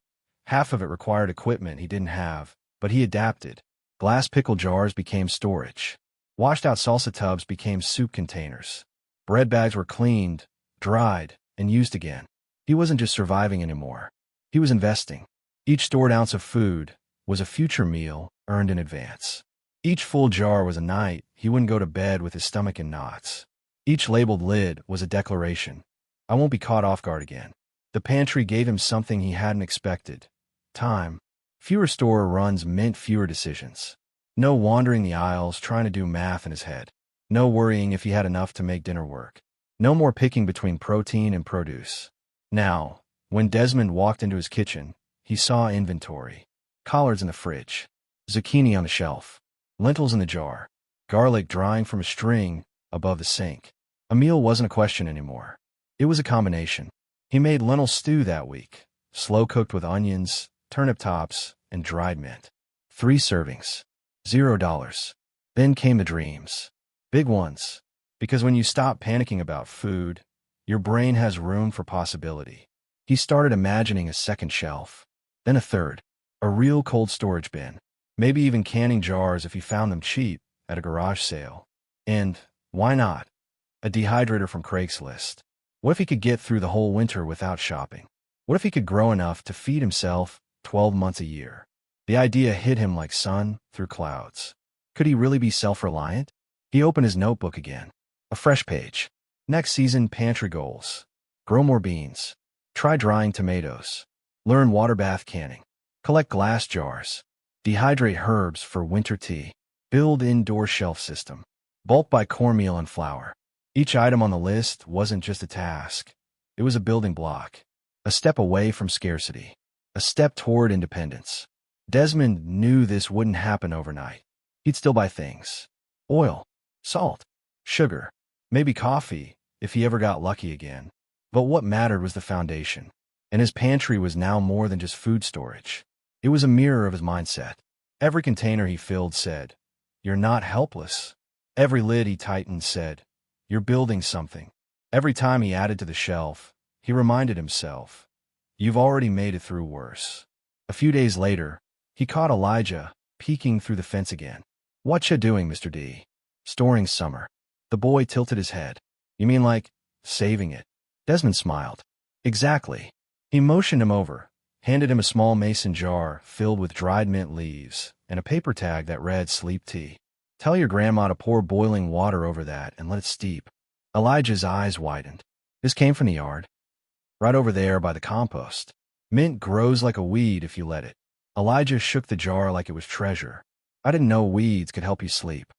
[SPEAKER 1] Half of it required equipment he didn't have, but he adapted. Glass pickle jars became storage. Washed-out salsa tubs became soup containers. Bread bags were cleaned, dried, and used again. He wasn't just surviving anymore. He was investing. Each stored ounce of food was a future meal earned in advance. Each full jar was a night he wouldn't go to bed with his stomach in knots. Each labeled lid was a declaration. I won't be caught off guard again. The pantry gave him something he hadn't expected. Time. Fewer store runs meant fewer decisions. No wandering the aisles trying to do math in his head. No worrying if he had enough to make dinner work. No more picking between protein and produce. Now, when Desmond walked into his kitchen, he saw inventory. Collards in the fridge. Zucchini on the shelf. Lentils in the jar. Garlic drying from a string above the sink. A meal wasn't a question anymore. It was a combination. He made lentil stew that week, slow-cooked with onions, turnip tops, and dried mint. 3 servings. $0. Then came the dreams. Big ones. Because when you stop panicking about food, your brain has room for possibility. He started imagining a second shelf, then a third, a real cold storage bin, maybe even canning jars if he found them cheap at a garage sale. And, why not, a dehydrator from Craigslist. What if he could get through the whole winter without shopping? What if he could grow enough to feed himself 12 months a year? The idea hit him like sun through clouds. Could he really be self-reliant? He opened his notebook again. A fresh page. Next season pantry goals. Grow more beans. Try drying tomatoes. Learn water bath canning. Collect glass jars. Dehydrate herbs for winter tea. Build indoor shelf system. Bulk buy cornmeal and flour. Each item on the list wasn't just a task. It was a building block. A step away from scarcity. A step toward independence. Desmond knew this wouldn't happen overnight. He'd still buy things. Oil. Salt. Sugar. Maybe coffee, if he ever got lucky again. But what mattered was the foundation. And his pantry was now more than just food storage. It was a mirror of his mindset. Every container he filled said, "You're not helpless." Every lid he tightened said, "You're building something." Every time he added to the shelf, he reminded himself, "You've already made it through worse." A few days later, he caught Elijah peeking through the fence again. "Whatcha doing, Mr. D?" "Storing summer." The boy tilted his head. "You mean like saving it?" Desmond smiled. "Exactly." He motioned him over, handed him a small mason jar filled with dried mint leaves and a paper tag that read "Sleep Tea." "Tell your grandma to pour boiling water over that and let it steep." Elijah's eyes widened. "This came from the yard. Right over there by the compost. Mint grows like a weed if you let it." Elijah shook the jar like it was treasure. "I didn't know weeds could help you sleep."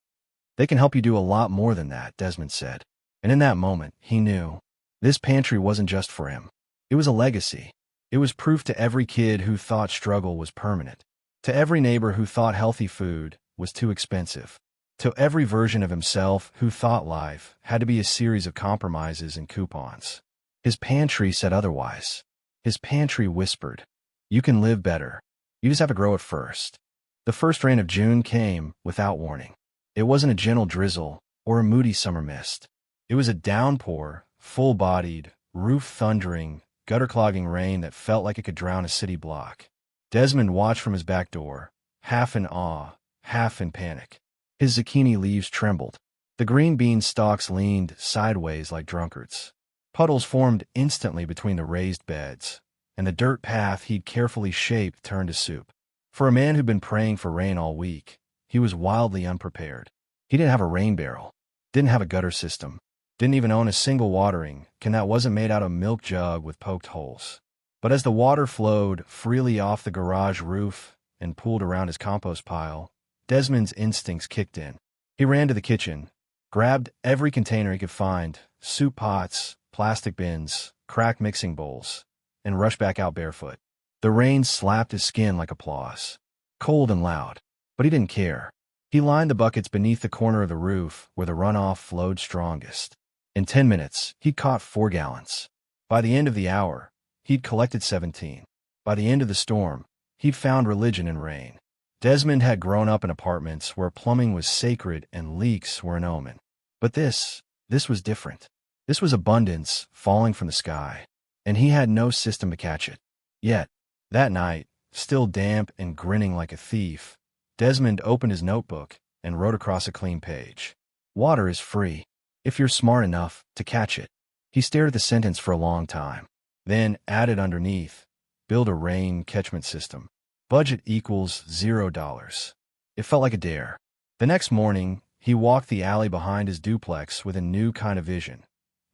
[SPEAKER 1] "They can help you do a lot more than that," Desmond said. And in that moment, he knew. This pantry wasn't just for him. It was a legacy. It was proof to every kid who thought struggle was permanent. To every neighbor who thought healthy food was too expensive. To every version of himself who thought life had to be a series of compromises and coupons. His pantry said otherwise. His pantry whispered, "You can live better. You just have to grow it first." The first rain of June came without warning. It wasn't a gentle drizzle or a moody summer mist. It was a downpour, full-bodied, roof-thundering, gutter-clogging rain that felt like it could drown a city block. Desmond watched from his back door, half in awe, half in panic. His zucchini leaves trembled. The green bean stalks leaned sideways like drunkards. Puddles formed instantly between the raised beds, and the dirt path he'd carefully shaped turned to soup. For a man who'd been praying for rain all week, he was wildly unprepared. He didn't have a rain barrel, didn't have a gutter system, didn't even own a single watering can that wasn't made out of a milk jug with poked holes. But as the water flowed freely off the garage roof and pooled around his compost pile, Desmond's instincts kicked in. He ran to the kitchen, grabbed every container he could find, soup pots, plastic bins, cracked mixing bowls, and rushed back out barefoot. The rain slapped his skin like applause. Cold and loud, but he didn't care. He lined the buckets beneath the corner of the roof where the runoff flowed strongest. In 10 minutes, he'd caught 4 gallons. By the end of the hour, he'd collected 17. By the end of the storm, he'd found religion in rain. Desmond had grown up in apartments where plumbing was sacred and leaks were an omen. But this was different. This was abundance falling from the sky, and he had no system to catch it. Yet, that night, still damp and grinning like a thief, Desmond opened his notebook and wrote across a clean page. Water is free, if you're smart enough to catch it. He stared at the sentence for a long time, then added underneath, build a rain catchment system. Budget equals $0. It felt like a dare. The next morning, he walked the alley behind his duplex with a new kind of vision,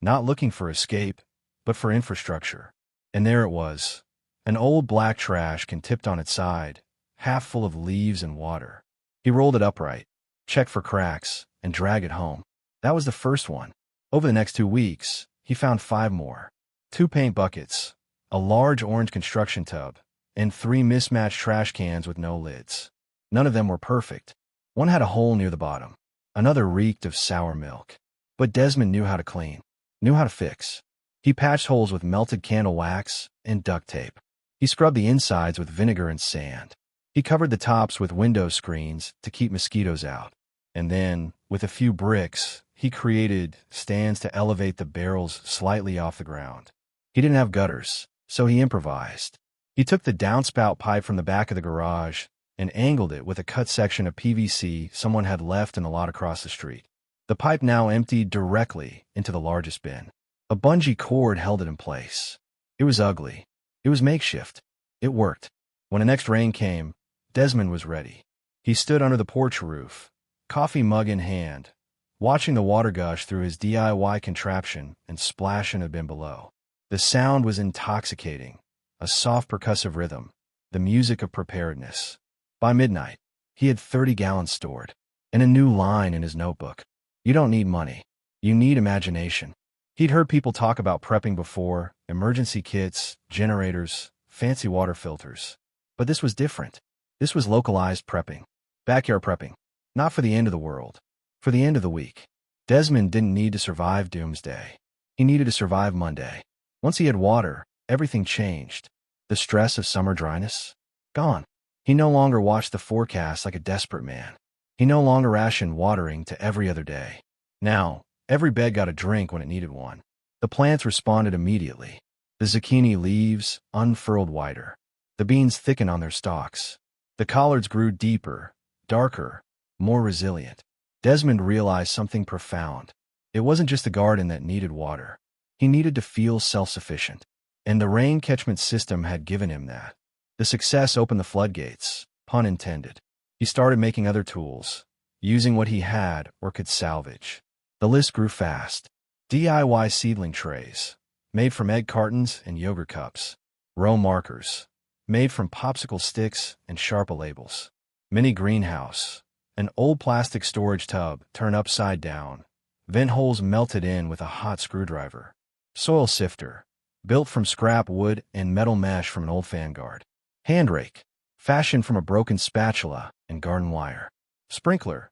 [SPEAKER 1] not looking for escape, but for infrastructure. And there it was, an old black trash can tipped on its side, half full of leaves and water. He rolled it upright, checked for cracks, and dragged it home. That was the first one. Over the next 2 weeks, he found 5 more. 2 paint buckets, a large orange construction tub, and 3 mismatched trash cans with no lids. None of them were perfect. One had a hole near the bottom. Another reeked of sour milk. But Desmond knew how to clean, knew how to fix. He patched holes with melted candle wax and duct tape. He scrubbed the insides with vinegar and sand. He covered the tops with window screens to keep mosquitoes out. And then, with a few bricks, he created stands to elevate the barrels slightly off the ground. He didn't have gutters, so he improvised. He took the downspout pipe from the back of the garage and angled it with a cut section of PVC someone had left in the lot across the street. The pipe now emptied directly into the largest bin. A bungee cord held it in place. It was ugly. It was makeshift. It worked. When the next rain came, Desmond was ready. He stood under the porch roof, coffee mug in hand, watching the water gush through his DIY contraption and splash in a bin below. The sound was intoxicating, a soft percussive rhythm, the music of preparedness. By midnight, he had 30 gallons stored, and a new line in his notebook. You don't need money. You need imagination. He'd heard people talk about prepping before, emergency kits, generators, fancy water filters. But this was different. This was localized prepping. Backyard prepping. Not for the end of the world. For the end of the week. Desmond didn't need to survive doomsday. He needed to survive Monday. Once he had water, everything changed. The stress of summer dryness? Gone. He no longer watched the forecast like a desperate man. He no longer rationed watering to every other day. Now, every bed got a drink when it needed one. The plants responded immediately. The zucchini leaves unfurled wider. The beans thickened on their stalks. The collards grew deeper, darker, more resilient. Desmond realized something profound. It wasn't just the garden that needed water. He needed to feel self-sufficient. And the rain catchment system had given him that. The success opened the floodgates, pun intended. He started making other tools, using what he had or could salvage. The list grew fast. DIY seedling trays, made from egg cartons and yogurt cups. Row markers, made from popsicle sticks and Sharpa labels. Mini greenhouse, an old plastic storage tub turned upside down, vent holes melted in with a hot screwdriver. Soil sifter, built from scrap wood and metal mesh from an old fan guard. Hand rake, fashioned from a broken spatula and garden wire. Sprinkler,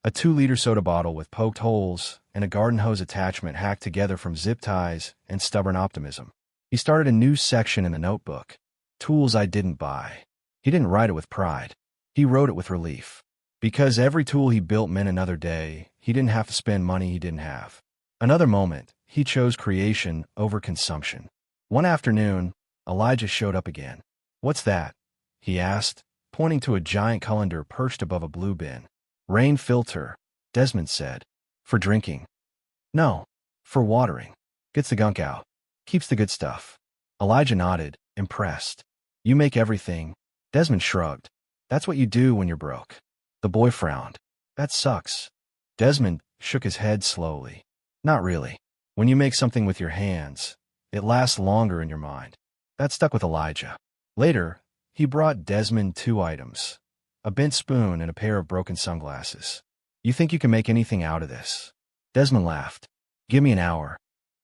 [SPEAKER 1] a 2-liter soda bottle with poked holes and a garden hose attachment hacked together from zip ties and stubborn optimism. He started a new section in the notebook. Tools I didn't buy. He didn't write it with pride. He wrote it with relief. Because every tool he built meant another day, he didn't have to spend money he didn't have. Another moment, he chose creation over consumption. One afternoon, Elijah showed up again. "What's that?" he asked, pointing to a giant colander perched above a blue bin. "Rain filter," Desmond said. "For drinking." "No, for watering. Gets the gunk out. Keeps the good stuff." Elijah nodded, impressed. "You make everything." Desmond shrugged. "That's what you do when you're broke." The boy frowned. "That sucks." Desmond shook his head slowly. "Not really. When you make something with your hands, it lasts longer in your mind." That stuck with Elijah. Later, he brought Desmond 2 items, a bent spoon and a pair of broken sunglasses. "You think you can make anything out of this?" Desmond laughed. "Give me an hour."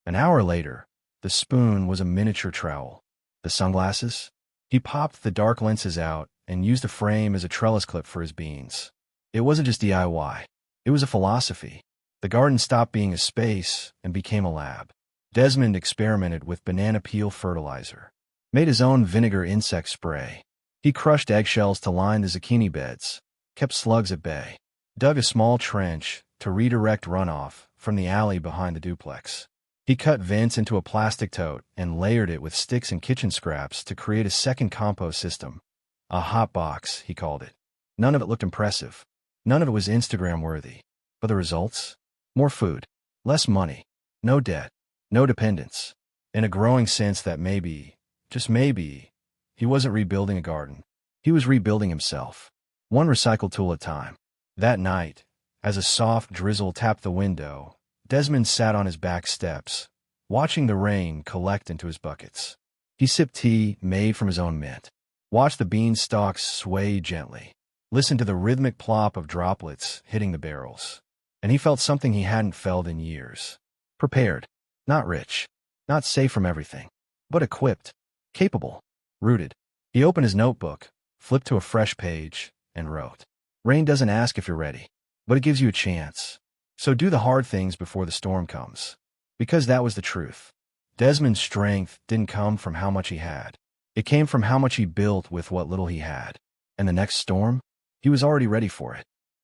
[SPEAKER 1] An hour later, the spoon was a miniature trowel. The sunglasses? He popped the dark lenses out and used a frame as a trellis clip for his beans. It wasn't just DIY. It was a philosophy. The garden stopped being a space and became a lab. Desmond experimented with banana peel fertilizer, made his own vinegar insect spray. He crushed eggshells to line the zucchini beds, kept slugs at bay, dug a small trench to redirect runoff from the alley behind the duplex. He cut vents into a plastic tote and layered it with sticks and kitchen scraps to create a second compost system. A hot box, he called it. None of it looked impressive. None of it was Instagram-worthy. But the results? More food, less money, no debt, no dependence, and a growing sense that maybe, just maybe, he wasn't rebuilding a garden. He was rebuilding himself, one recycled tool at a time. That night, as a soft drizzle tapped the window, Desmond sat on his back steps, watching the rain collect into his buckets. He sipped tea made from his own mint, watched the bean stalks sway gently, listened to the rhythmic plop of droplets hitting the barrels, and he felt something he hadn't felt in years. Prepared, not rich, not safe from everything, but equipped, capable, rooted. He opened his notebook, flipped to a fresh page, and wrote, "Rain doesn't ask if you're ready, but it gives you a chance. So do the hard things before the storm comes." Because that was the truth. Desmond's strength didn't come from how much he had. It came from how much he built with what little he had. And the next storm? He was already ready for it.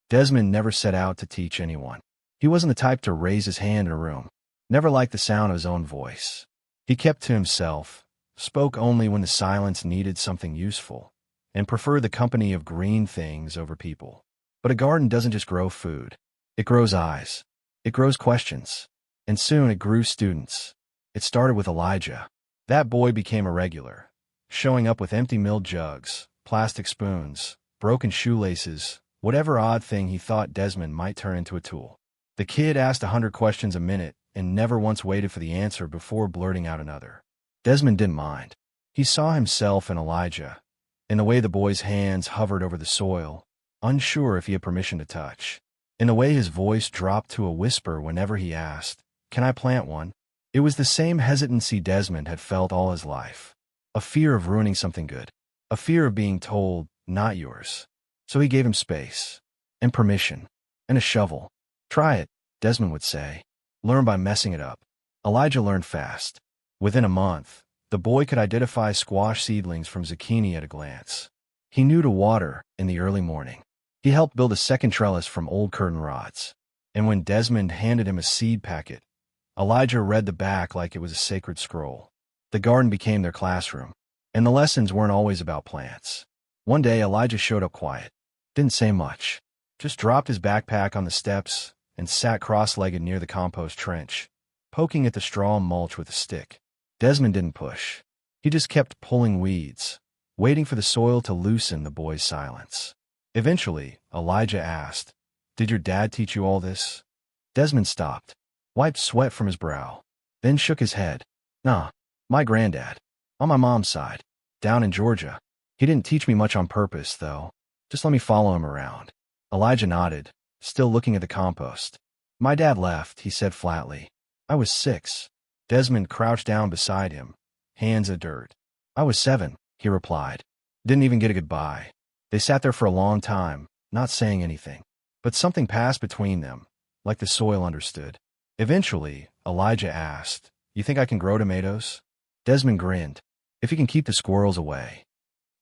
[SPEAKER 1] Desmond never set out to teach anyone. He wasn't the type to raise his hand in a room. Never liked the sound of his own voice. He kept to himself, spoke only when the silence needed something useful, and preferred the company of green things over people. But a garden doesn't just grow food. It grows eyes. It grows questions. And soon it grew students. It started with Elijah. That boy became a regular, showing up with empty milled jugs, plastic spoons, broken shoelaces, whatever odd thing he thought Desmond might turn into a tool. The kid asked 100 questions a minute and never once waited for the answer before blurting out another. Desmond didn't mind. He saw himself in Elijah, in the way the boy's hands hovered over the soil, unsure if he had permission to touch, in the way his voice dropped to a whisper whenever he asked, "Can I plant one?" It was the same hesitancy Desmond had felt all his life. A fear of ruining something good. A fear of being told, "Not yours." So he gave him space, and permission, and a shovel. "Try it," Desmond would say. "Learn by messing it up." Elijah learned fast. Within a month, the boy could identify squash seedlings from zucchini at a glance. He knew to water in the early morning. He helped build a second trellis from old curtain rods. And when Desmond handed him a seed packet, Elijah read the back like it was a sacred scroll. The garden became their classroom, and the lessons weren't always about plants. One day, Elijah showed up quiet. Didn't say much. Just dropped his backpack on the steps and sat cross-legged near the compost trench, poking at the straw mulch with a stick. Desmond didn't push. He just kept pulling weeds, waiting for the soil to loosen the boy's silence. Eventually, Elijah asked, "Did your dad teach you all this?" Desmond stopped, wiped sweat from his brow, then shook his head. "Nah, my granddad. On my mom's side. Down in Georgia. He didn't teach me much on purpose, though. Just let me follow him around." Elijah nodded, still looking at the compost. "My dad left," he said flatly. "I was 6. Desmond crouched down beside him, hands in dirt. "I was 7, he replied. Didn't even get a goodbye. They sat there for a long time, not saying anything. But something passed between them, like the soil understood. Eventually, Elijah asked, "You think I can grow tomatoes?" Desmond grinned. "If you can keep the squirrels away."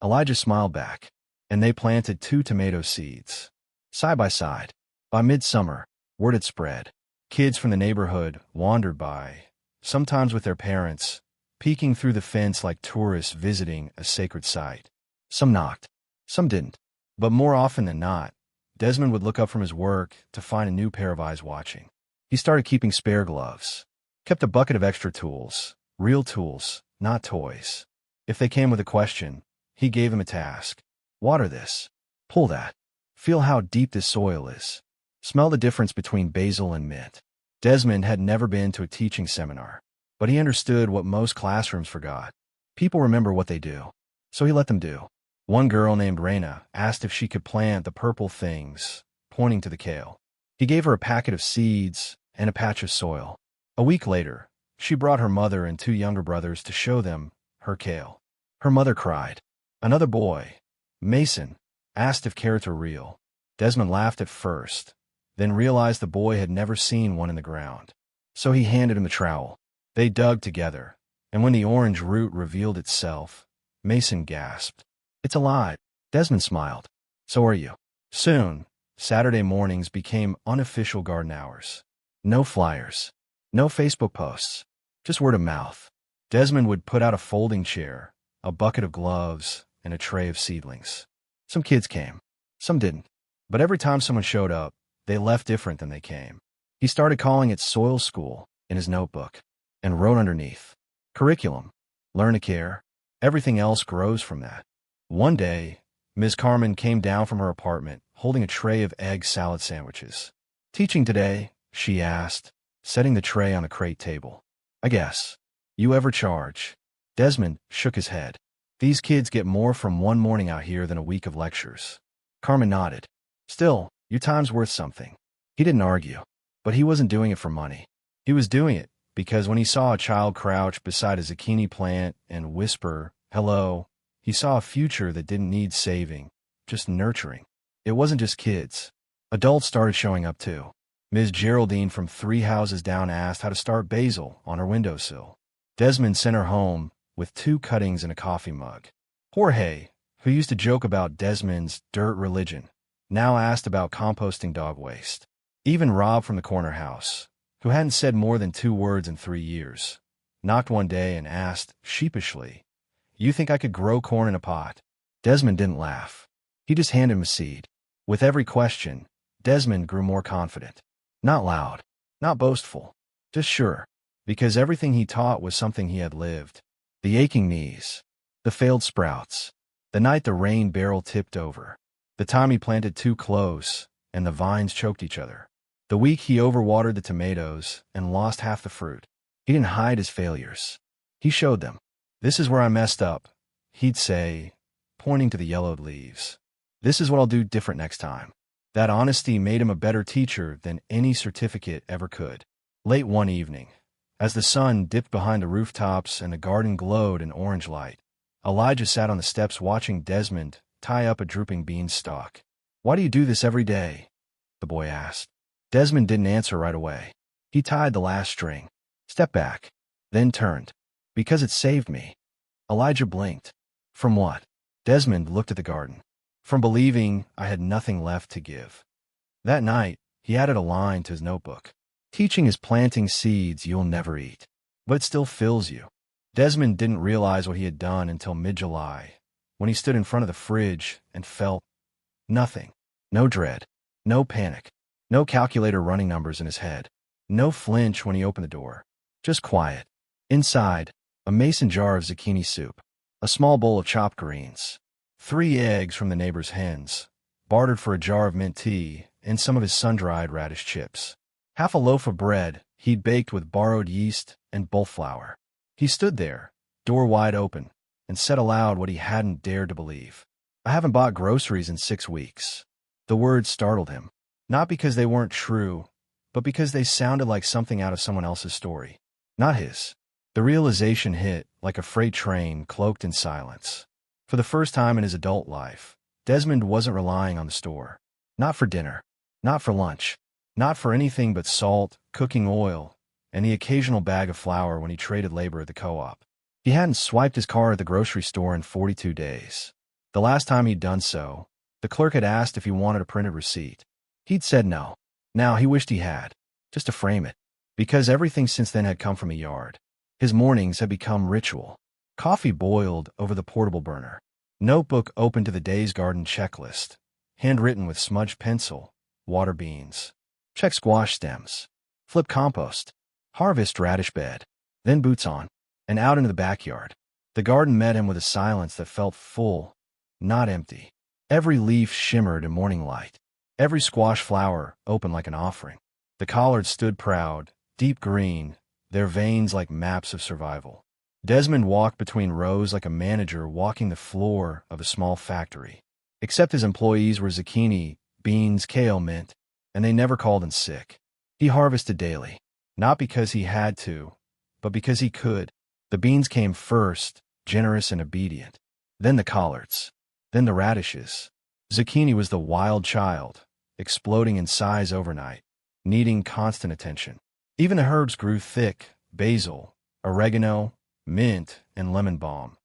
[SPEAKER 1] Elijah smiled back, and they planted 2 tomato seeds. Side by side. By midsummer, word had spread. Kids from the neighborhood wandered by, sometimes with their parents, peeking through the fence like tourists visiting a sacred site. Some knocked. Some didn't. But more often than not, Desmond would look up from his work to find a new pair of eyes watching. He started keeping spare gloves, kept a bucket of extra tools, real tools, not toys. If they came with a question, he gave them a task. "Water this. Pull that. Feel how deep this soil is. Smell the difference between basil and mint." Desmond had never been to a teaching seminar, but he understood what most classrooms forgot. People remember what they do, so he let them do. One girl named Raina asked if she could plant the purple things, pointing to the kale. He gave her a packet of seeds and a patch of soil. A week later, she brought her mother and 2 younger brothers to show them her kale. Her mother cried. Another boy, Mason, asked if carrots were real. Desmond laughed at first, then realized the boy had never seen one in the ground. So he handed him the trowel. They dug together, and when the orange root revealed itself, Mason gasped. "It's alive." Desmond smiled. "So are you." Soon, Saturday mornings became unofficial garden hours. No flyers. No Facebook posts. Just word of mouth. Desmond would put out a folding chair, a bucket of gloves, and a tray of seedlings. Some kids came. Some didn't. But every time someone showed up, they left different than they came. He started calling it Soil School in his notebook and wrote underneath, "Curriculum. Learn to care. Everything else grows from that." One day, Ms. Carmen came down from her apartment holding a tray of egg salad sandwiches. "Teaching today?" she asked, setting the tray on the crate table. "I guess. You ever charge?" Desmond shook his head. "These kids get more from one morning out here than a week of lectures." Carmen nodded. "Still, your time's worth something." He didn't argue, but he wasn't doing it for money. He was doing it because when he saw a child crouch beside a zucchini plant and whisper, "Hello," he saw a future that didn't need saving, just nurturing. It wasn't just kids. Adults started showing up too. Ms. Geraldine from 3 houses down asked how to start basil on her windowsill. Desmond sent her home with 2 cuttings and a coffee mug. Jorge, who used to joke about Desmond's dirt religion, now asked about composting dog waste. Even Rob from the corner house, who hadn't said more than 2 words in 3 years, knocked one day and asked, sheepishly, "You think I could grow corn in a pot?" Desmond didn't laugh. He just handed him a seed. With every question, Desmond grew more confident. Not loud, not boastful, just sure, because everything he taught was something he had lived. The aching knees, the failed sprouts, the night the rain barrel tipped over, the time he planted too close and the vines choked each other, the week he overwatered the tomatoes and lost half the fruit. He didn't hide his failures. He showed them. "This is where I messed up," he'd say, pointing to the yellowed leaves. "This is what I'll do different next time." That honesty made him a better teacher than any certificate ever could. Late one evening, as the sun dipped behind the rooftops and the garden glowed in orange light, Elijah sat on the steps watching Desmond tie up a drooping beanstalk. "Why do you do this every day?" the boy asked. Desmond didn't answer right away. He tied the last string, stepped back, then turned. "Because it saved me." Elijah blinked. "From what?" Desmond looked at the garden. "From believing I had nothing left to give." That night, he added a line to his notebook. "Teaching is planting seeds you'll never eat, but it still fills you." Desmond didn't realize what he had done until mid-July, when he stood in front of the fridge and felt nothing. No dread, no panic, no calculator running numbers in his head, no flinch when he opened the door. Just quiet. Inside, a mason jar of zucchini soup, a small bowl of chopped greens, 3 eggs from the neighbor's hens, bartered for a jar of mint tea and some of his sun-dried radish chips, half a loaf of bread he'd baked with borrowed yeast and bulk flour. He stood there, door wide open, and said aloud what he hadn't dared to believe. "I haven't bought groceries in 6 weeks." The words startled him, not because they weren't true, but because they sounded like something out of someone else's story, not his. The realization hit like a freight train cloaked in silence. For the first time in his adult life, Desmond wasn't relying on the store. Not for dinner, not for lunch, not for anything but salt, cooking oil, and the occasional bag of flour when he traded labor at the co-op. He hadn't swiped his car at the grocery store in 42 days. The last time he'd done so, the clerk had asked if he wanted a printed receipt. He'd said no. Now he wished he had, just to frame it, because everything since then had come from a yard. His mornings had become ritual. Coffee boiled over the portable burner. Notebook open to the day's garden checklist, handwritten with smudged pencil, water beans, check squash stems, flip compost, harvest radish bed, then boots on, and out into the backyard. The garden met him with a silence that felt full, not empty. Every leaf shimmered in morning light. Every squash flower opened like an offering. The collards stood proud, deep green, their veins like maps of survival. Desmond walked between rows like a manager walking the floor of a small factory. Except his employees were zucchini, beans, kale, mint, and they never called in sick. He harvested daily, not because he had to, but because he could. The beans came first, generous and obedient. Then the collards. Then the radishes. Zucchini was the wild child, exploding in size overnight, needing constant attention. Even the herbs grew thick: basil, oregano, mint, and lemon balm,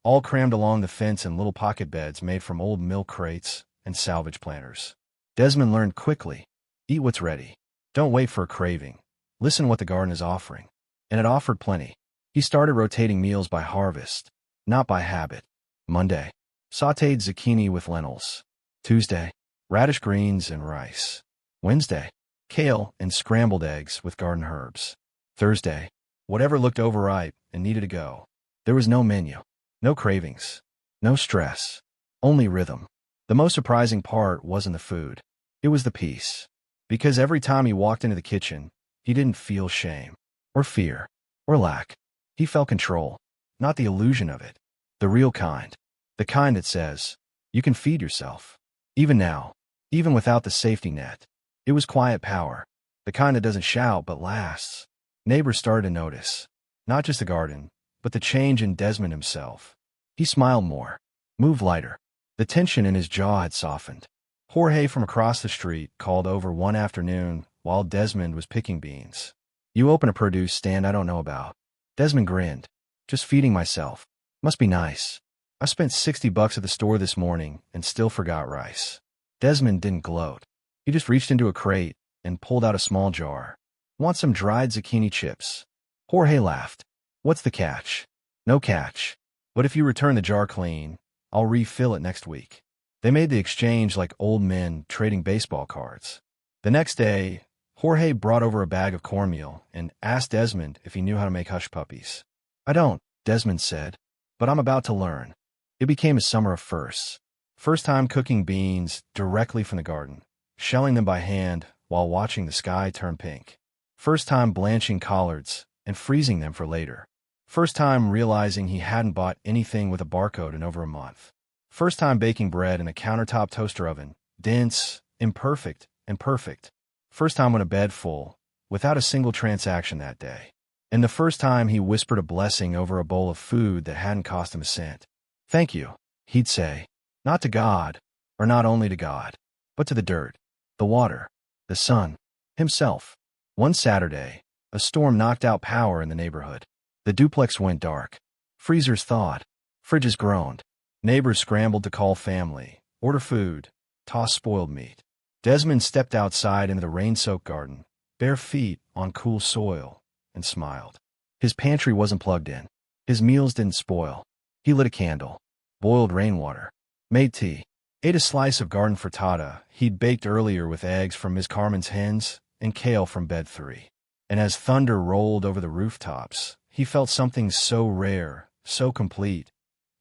[SPEAKER 1] all crammed along the fence in little pocket beds made from old milk crates and salvage planters. Desmond learned quickly: eat what's ready. Don't wait for a craving. Listen what the garden is offering. And it offered plenty. He started rotating meals by harvest, not by habit. Monday, sautéed zucchini with lentils. Tuesday, radish greens and rice. Wednesday, kale and scrambled eggs with garden herbs. Thursday, whatever looked overripe and needed to go. There was no menu, no cravings, no stress, only rhythm. The most surprising part wasn't the food. It was the peace. Because every time he walked into the kitchen, he didn't feel shame, or fear, or lack. He felt control, not the illusion of it. The real kind. The kind that says, you can feed yourself. Even now, even without the safety net. It was quiet power. The kind that doesn't shout but lasts. Neighbors started to notice. Not just the garden, but the change in Desmond himself. He smiled more, moved lighter. The tension in his jaw had softened. Jorge from across the street called over one afternoon while Desmond was picking beans. You open a produce stand I don't know about. Desmond grinned. Just feeding myself. Must be nice. I spent $60 at the store this morning and still forgot rice. Desmond didn't gloat. He just reached into a crate and pulled out a small jar. Want some dried zucchini chips? Jorge laughed. What's the catch? No catch. But if you return the jar clean, I'll refill it next week. They made the exchange like old men trading baseball cards. The next day, Jorge brought over a bag of cornmeal and asked Desmond if he knew how to make hush puppies. I don't, Desmond said, but I'm about to learn. It became a summer of firsts. First time cooking beans directly from the garden, shelling them by hand while watching the sky turn pink. First time blanching collards and freezing them for later. First time realizing he hadn't bought anything with a barcode in over a month. First time baking bread in a countertop toaster oven, dense, imperfect, and perfect. First time on a bed full, without a single transaction that day. And the first time he whispered a blessing over a bowl of food that hadn't cost him a cent. Thank you, he'd say, not to God, or not only to God, but to the dirt, the water, the sun, himself. One Saturday, a storm knocked out power in the neighborhood. The duplex went dark. Freezers thawed. Fridges groaned. Neighbors scrambled to call family, order food, toss spoiled meat. Desmond stepped outside into the rain-soaked garden, bare feet on cool soil, and smiled. His pantry wasn't plugged in. His meals didn't spoil. He lit a candle, boiled rainwater, made tea, ate a slice of garden frittata he'd baked earlier with eggs from Miss Carmen's hens and kale from bed 3. And as thunder rolled over the rooftops, he felt something so rare, so complete,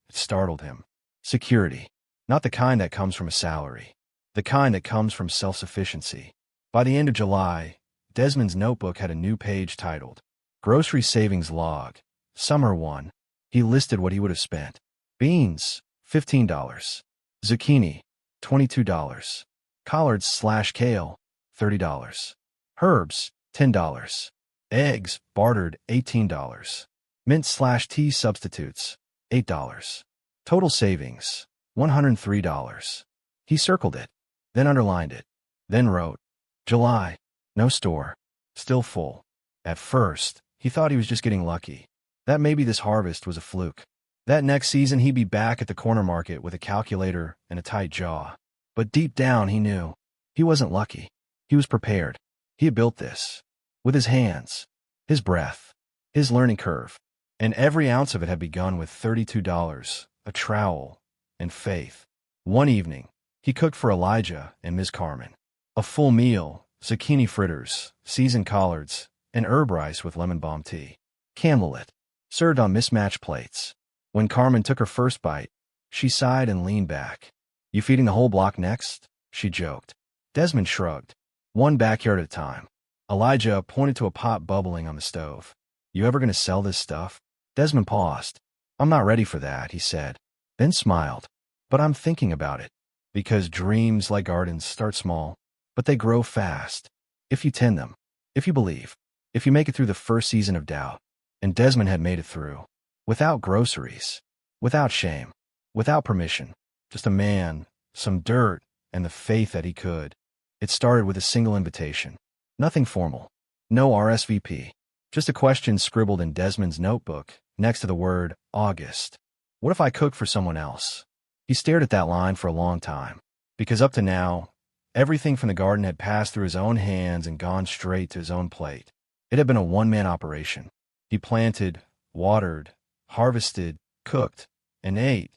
[SPEAKER 1] it startled him. Security. Not the kind that comes from a salary. The kind that comes from self-sufficiency. By the end of July, Desmond's notebook had a new page titled, Grocery Savings Log, Summer 1. He listed what he would have spent. Beans, $15. Zucchini, $22. Collards/kale, $30. Herbs, $10. Eggs, bartered, $18. Mint/tea substitutes, $8. Total savings, $103. He circled it, then underlined it, then wrote, July, no store, still full. At first, he thought he was just getting lucky. That maybe this harvest was a fluke. That next season he'd be back at the corner market with a calculator and a tight jaw. But deep down he knew. He wasn't lucky. He was prepared. He had built this. With his hands. His breath. His learning curve. And every ounce of it had begun with $32, a trowel, and faith. One evening, he cooked for Elijah and Miss Carmen. A full meal, zucchini fritters, seasoned collards, and herb rice with lemon balm tea. Candlelit. Served on mismatched plates. When Carmen took her first bite, she sighed and leaned back. You feeding the whole block next? She joked. Desmond shrugged. One backyard at a time. Elijah pointed to a pot bubbling on the stove. You ever gonna sell this stuff? Desmond paused. I'm not ready for that, he said, then smiled. But I'm thinking about it. Because dreams like gardens start small, but they grow fast. If you tend them. If you believe. If you make it through the first season of doubt. And Desmond had made it through. Without groceries. Without shame. Without permission. Just a man, some dirt, and the faith that he could. It started with a single invitation. Nothing formal. No RSVP. Just a question scribbled in Desmond's notebook next to the word August. What if I cook for someone else? He stared at that line for a long time. Because up to now, everything from the garden had passed through his own hands and gone straight to his own plate. It had been a one-man operation. He planted, watered, harvested, cooked, and ate,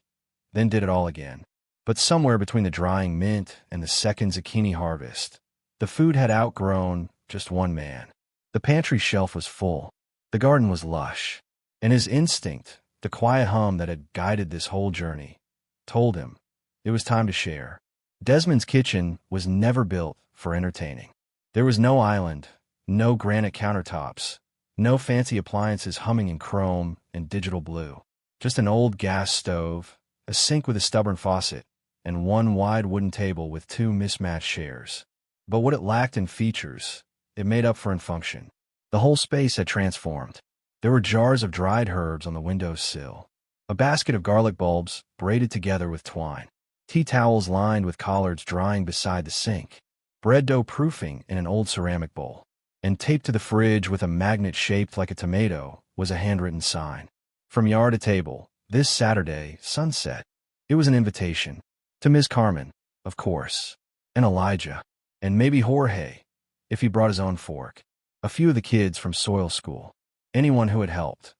[SPEAKER 1] then did it all again. But somewhere between the drying mint and the second zucchini harvest, the food had outgrown just one man. The pantry shelf was full. The garden was lush. And his instinct, the quiet hum that had guided this whole journey, told him it was time to share. Desmond's kitchen was never built for entertaining. There was no island, no granite countertops, no fancy appliances humming in chrome and digital blue. Just an old gas stove, a sink with a stubborn faucet, and one wide wooden table with two mismatched chairs. But what it lacked in features, it made up for in function. The whole space had transformed. There were jars of dried herbs on the windowsill, a basket of garlic bulbs braided together with twine, tea towels lined with collards drying beside the sink, bread dough proofing in an old ceramic bowl, and taped to the fridge with a magnet shaped like a tomato was a handwritten sign. From yard to table, this Saturday, sunset. It was an invitation. To Ms. Carmen, of course, and Elijah, and maybe Jorge, if he brought his own fork. A few of the kids from soil school. Anyone who had helped,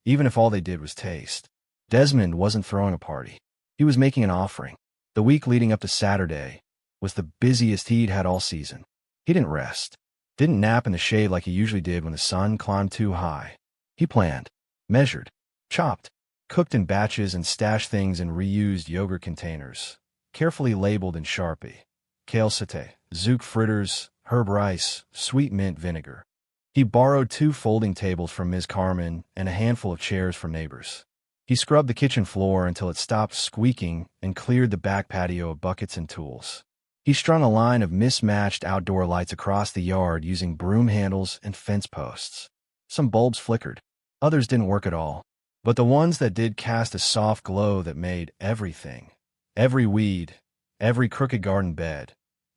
[SPEAKER 1] even if all they did was taste. Desmond wasn't throwing a party. He was making an offering. The week leading up to Saturday was the busiest he'd had all season. He didn't rest. Didn't nap in the shade like he usually did when the sun climbed too high. He planned, measured, chopped, cooked in batches and stashed things in reused yogurt containers, carefully labeled in Sharpie. Kale satay, zook fritters, herb rice, sweet mint vinegar. He borrowed 2 folding tables from Ms. Carmen and a handful of chairs from neighbors. He scrubbed the kitchen floor until it stopped squeaking and cleared the back patio of buckets and tools. He strung a line of mismatched outdoor lights across the yard using broom handles and fence posts. Some bulbs flickered. Others didn't work at all. But the ones that did cast a soft glow that made everything, every weed, every crooked garden bed,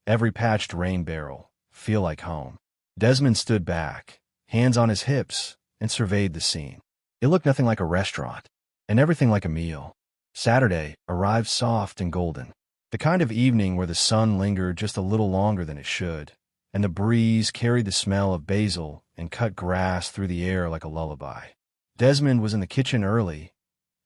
[SPEAKER 1] every patched rain barrel, feel like home. Desmond stood back, hands on his hips, and surveyed the scene. It looked nothing like a restaurant, and everything like a meal. Saturday arrived soft and golden, the kind of evening where the sun lingered just a little longer than it should, and the breeze carried the smell of basil and cut grass through the air like a lullaby. Desmond was in the kitchen early,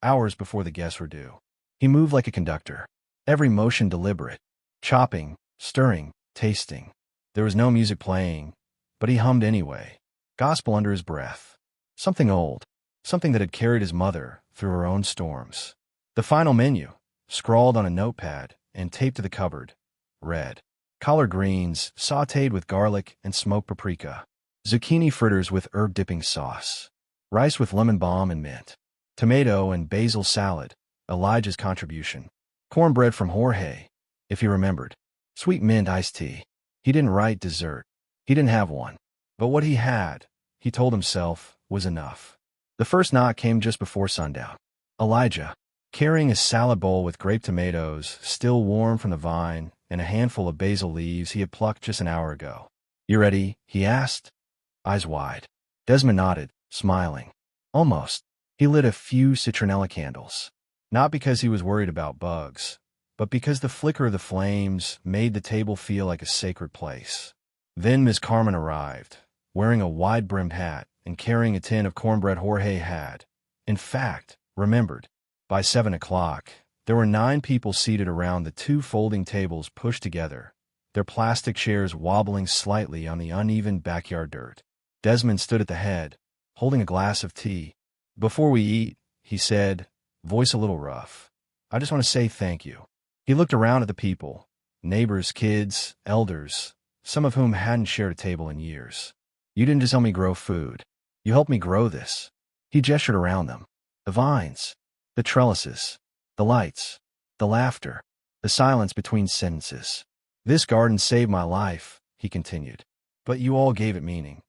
[SPEAKER 1] hours before the guests were due. He moved like a conductor, every motion deliberate, chopping, stirring, tasting. There was no music playing, but he hummed anyway, gospel under his breath. Something old, something that had carried his mother through her own storms. The final menu, scrawled on a notepad and taped to the cupboard, read: collard greens sautéed with garlic and smoked paprika, zucchini fritters with herb-dipping sauce, rice with lemon balm and mint, tomato and basil salad, Elijah's contribution, cornbread from Jorge, if he remembered, sweet mint iced tea. He didn't write dessert. He didn't have one. But what he had, he told himself, was enough. The first knock came just before sundown. Elijah, carrying a salad bowl with grape tomatoes, still warm from the vine, and a handful of basil leaves he had plucked just an hour ago. "You ready?" he asked, eyes wide. Desmond nodded, smiling. Almost. He lit a few citronella candles. Not because he was worried about bugs, but because the flicker of the flames made the table feel like a sacred place. Then Miss Carmen arrived, wearing a wide-brimmed hat and carrying a tin of cornbread Jorge had, in fact, remembered. By 7 o'clock, there were 9 people seated around the 2 folding tables pushed together, their plastic chairs wobbling slightly on the uneven backyard dirt. Desmond stood at the head, holding a glass of tea. "Before we eat," he said, voice a little rough, "I just want to say thank you." He looked around at the people, neighbors, kids, elders, some of whom hadn't shared a table in years. "You didn't just help me grow food. You helped me grow this." He gestured around them. The vines, the trellises, the lights, the laughter, the silence between sentences. "This garden saved my life," he continued. "But you all gave it meaning."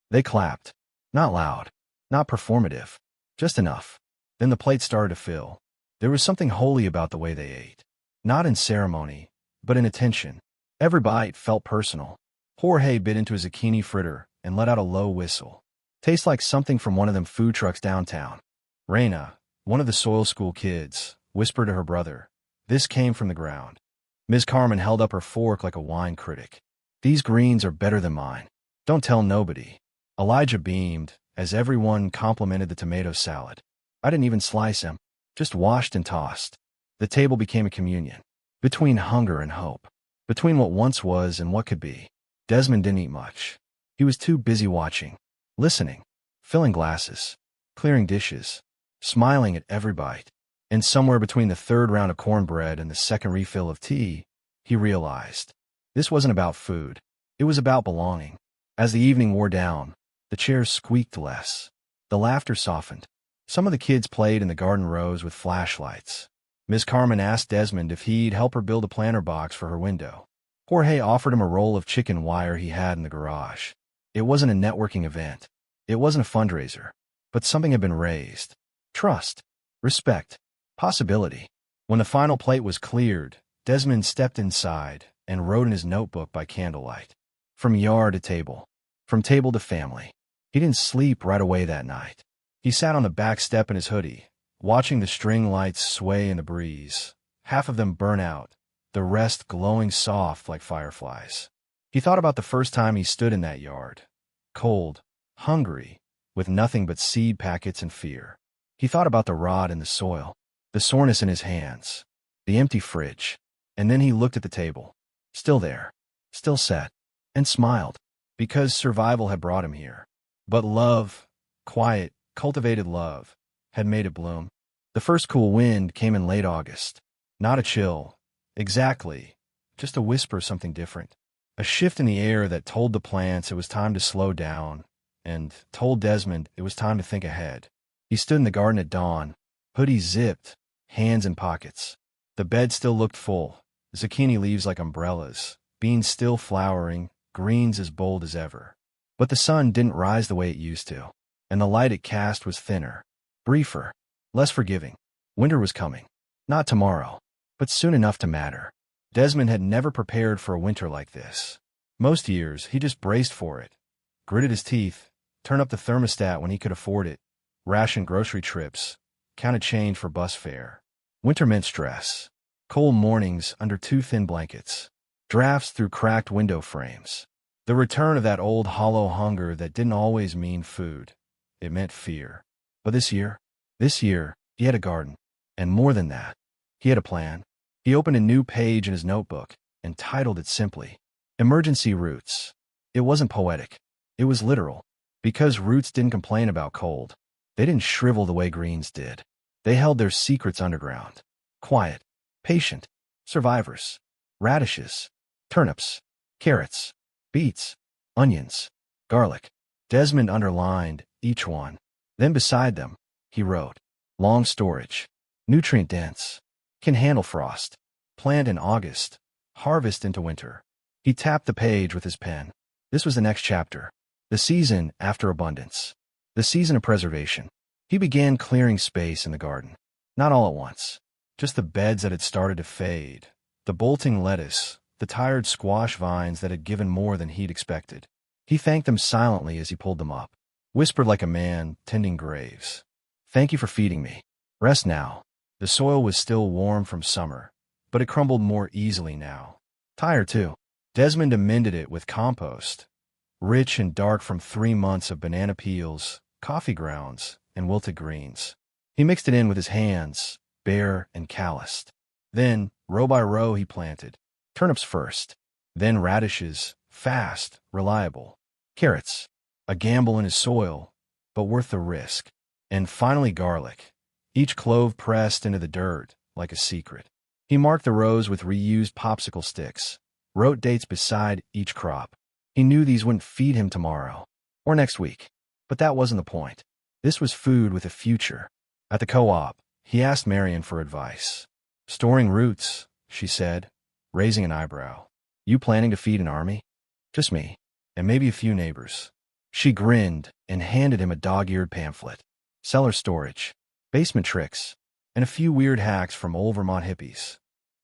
[SPEAKER 1] They clapped. Not loud, not performative, just enough. Then the plate started to fill. There was something holy about the way they ate. Not in ceremony, but in attention. Every bite felt personal. Jorge bit into a zucchini fritter and let out a low whistle. "Tastes like something from one of them food trucks downtown." Reina, one of the soil school kids, whispered to her brother, "This came from the ground." Ms. Carmen held up her fork like a wine critic. "These greens are better than mine. Don't tell nobody." Elijah beamed as everyone complimented the tomato salad. "I didn't even slice him, just washed and tossed." The table became a communion. between hunger and hope, between what once was and what could be. Desmond didn't eat much. He was too busy watching, listening, filling glasses, clearing dishes, smiling at every bite. And somewhere between the third round of cornbread and the second refill of tea, he realized this wasn't about food. It was about belonging. As the evening wore down, the chairs squeaked less. The laughter softened. Some of the kids played in the garden rows with flashlights. Miss Carmen asked Desmond if he'd help her build a planter box for her window. Jorge offered him a roll of chicken wire he had in the garage. It wasn't a networking event. It wasn't a fundraiser. But something had been raised. Trust, respect, possibility. When the final plate was cleared, Desmond stepped inside and wrote in his notebook by candlelight. From yard to table. From table to family. He didn't sleep right away that night. He sat on the back step in his hoodie, watching the string lights sway in the breeze. Half of them burn out, the rest glowing soft like fireflies. He thought about the first time he stood in that yard. Cold, hungry, with nothing but seed packets and fear. He thought about the rot in the soil, the soreness in his hands, the empty fridge. And then he looked at the table. Still there, still set, and smiled, because survival had brought him here. But love, quiet, cultivated love, had made it bloom. The first cool wind came in late August. Not a chill, exactly, just a whisper of something different. A shift in the air that told the plants it was time to slow down, and told Desmond it was time to think ahead. He stood in the garden at dawn, hoodie zipped, hands in pockets. The bed still looked full, zucchini leaves like umbrellas, beans still flowering, greens as bold as ever. But the sun didn't rise the way it used to, and the light it cast was thinner, briefer, less forgiving. Winter was coming. Not tomorrow, but soon enough to matter. Desmond had never prepared for a winter like this. Most years, he just braced for it, gritted his teeth, turned up the thermostat when he could afford it, rationed grocery trips, counted change for bus fare. Winter meant stress. Cold mornings under too thin blankets. Drafts through cracked window frames. The return of that old hollow hunger that didn't always mean food. It meant fear. But this year, he had a garden. And more than that, he had a plan. He opened a new page in his notebook and titled it simply, Emergency Roots. It wasn't poetic. It was literal. Because roots didn't complain about cold. They didn't shrivel the way greens did. They held their secrets underground. Quiet, patient, survivors. Radishes, turnips, carrots, beets, onions, garlic. Desmond underlined each one. Then beside them, he wrote, long storage, nutrient-dense, can handle frost, plant in August, harvest into winter. He tapped the page with his pen. This was the next chapter. The season after abundance. The season of preservation. He began clearing space in the garden. Not all at once. Just the beds that had started to fade. The bolting lettuce. The tired squash vines that had given more than he'd expected. He thanked them silently as he pulled them up. Whispered like a man tending graves. Thank you for feeding me. Rest now. The soil was still warm from summer, but it crumbled more easily now. Tired, too. Desmond amended it with compost. Rich and dark from 3 months of banana peels, coffee grounds, and wilted greens. He mixed it in with his hands, bare and calloused. Then, row by row, he planted. Turnips first. Then radishes, fast, reliable. Carrots, a gamble in his soil, but worth the risk. And finally garlic. Each clove pressed into the dirt like a secret. He marked the rows with reused popsicle sticks, wrote dates beside each crop. He knew these wouldn't feed him tomorrow, or next week. But that wasn't the point. This was food with a future. At the co-op, he asked Marion for advice. Storing roots, she said, raising an eyebrow. You planning to feed an army? Just me, and maybe a few neighbors. She grinned and handed him a dog-eared pamphlet. Cellar storage, basement tricks, and a few weird hacks from old Vermont hippies.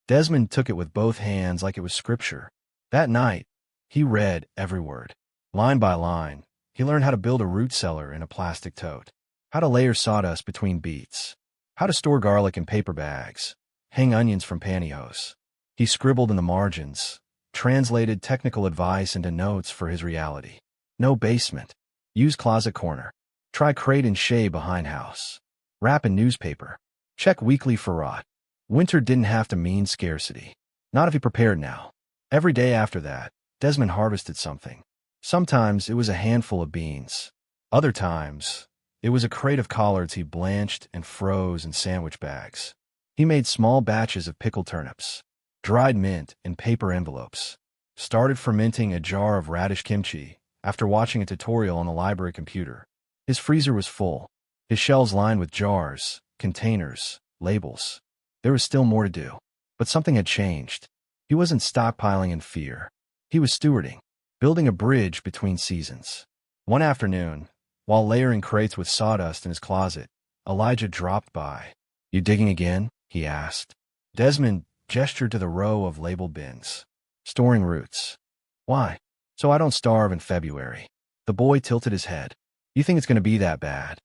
[SPEAKER 1] Desmond took it with both hands like it was scripture. That night, he read every word. Line by line, he learned how to build a root cellar in a plastic tote, how to layer sawdust between beets, how to store garlic in paper bags, hang onions from pantyhose. He scribbled in the margins, translated technical advice into notes for his reality. No basement. Use closet corner. Try crate and shade behind house. Wrap in newspaper. Check weekly for rot. Winter didn't have to mean scarcity. Not if he prepared now. Every day after that, Desmond harvested something. Sometimes it was a handful of beans. Other times, it was a crate of collards he blanched and froze in sandwich bags. He made small batches of pickled turnips, dried mint in paper envelopes, started fermenting a jar of radish kimchi after watching a tutorial on the library computer. His freezer was full, his shelves lined with jars, containers, labels. There was still more to do. But something had changed. He wasn't stockpiling in fear. He was stewarding, building a bridge between seasons. One afternoon, while layering crates with sawdust in his closet, Elijah dropped by. "You digging again?" he asked. Desmond gestured to the row of labeled bins. "Storing roots." "Why?" "So I don't starve in February." The boy tilted his head. "You think it's going to be that bad?"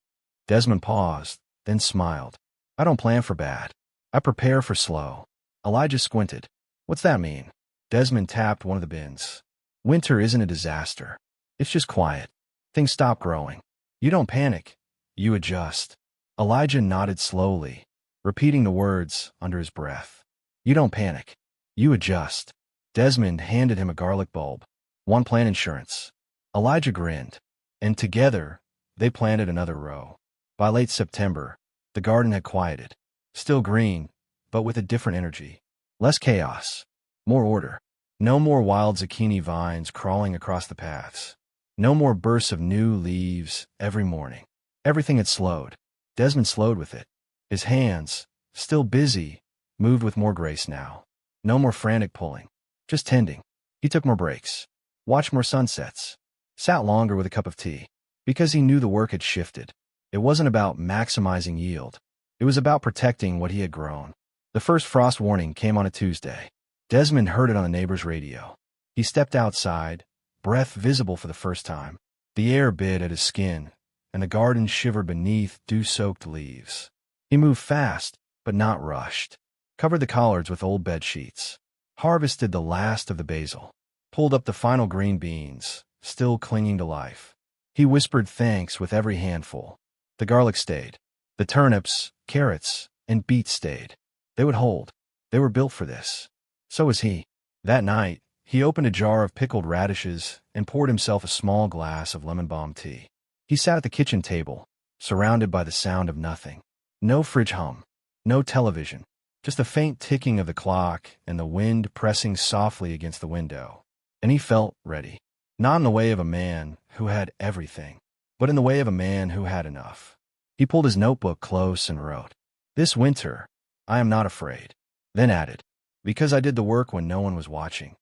[SPEAKER 1] Desmond paused, then smiled. "I don't plan for bad. I prepare for slow." Elijah squinted. "What's that mean?" Desmond tapped one of the bins. "Winter isn't a disaster. It's just quiet. Things stop growing. You don't panic. You adjust." Elijah nodded slowly, repeating the words under his breath. "You don't panic. You adjust." Desmond handed him a garlic bulb. "One plant insurance." Elijah grinned, and together they planted another row. By late September, the garden had quieted. Still green, but with a different energy. Less chaos. More order. No more wild zucchini vines crawling across the paths. No more bursts of new leaves every morning. Everything had slowed. Desmond slowed with it. His hands, still busy, moved with more grace now. No more frantic pulling. Just tending. He took more breaks. Watched more sunsets. Sat longer with a cup of tea. Because he knew the work had shifted. It wasn't about maximizing yield. It was about protecting what he had grown. The first frost warning came on a Tuesday. Desmond heard it on the neighbor's radio. He stepped outside, breath visible for the first time. The air bit at his skin, and the garden shivered beneath dew-soaked leaves. He moved fast, but not rushed. Covered the collards with old bed sheets. Harvested the last of the basil. Pulled up the final green beans, still clinging to life. He whispered thanks with every handful. The garlic stayed. The turnips, carrots, and beets stayed. They would hold. They were built for this. So was he. That night, he opened a jar of pickled radishes and poured himself a small glass of lemon balm tea. He sat at the kitchen table, surrounded by the sound of nothing. No fridge hum. No television. Just the faint ticking of the clock and the wind pressing softly against the window. And he felt ready. Not in the way of a man who had everything, but in the way of a man who had enough. He pulled his notebook close and wrote, "This winter, I am not afraid." Then added, "Because I did the work when no one was watching."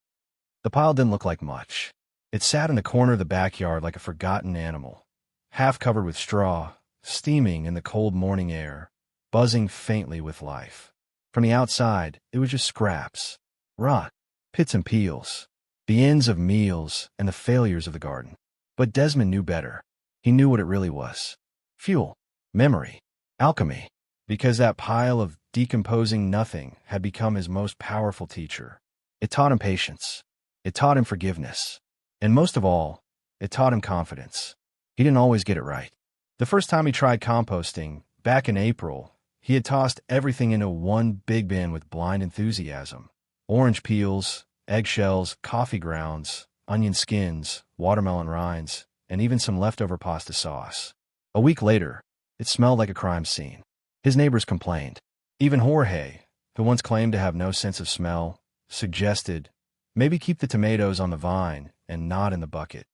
[SPEAKER 1] The pile didn't look like much. It sat in the corner of the backyard like a forgotten animal, half covered with straw, steaming in the cold morning air, buzzing faintly with life. From the outside, it was just scraps, rot, pits and peels, the ends of meals and the failures of the garden. But Desmond knew better. He knew what it really was. Fuel, memory, alchemy, because that pile of decomposing nothing had become his most powerful teacher. It taught him patience. It taught him forgiveness. And most of all, it taught him confidence. He didn't always get it right. The first time he tried composting, back in April, he had tossed everything into one big bin with blind enthusiasm. Orange peels, eggshells, coffee grounds, onion skins, watermelon rinds, and even some leftover pasta sauce. A week later, it smelled like a crime scene. His neighbors complained. Even Jorge, who once claimed to have no sense of smell, suggested, maybe keep the tomatoes on the vine and not in the bucket.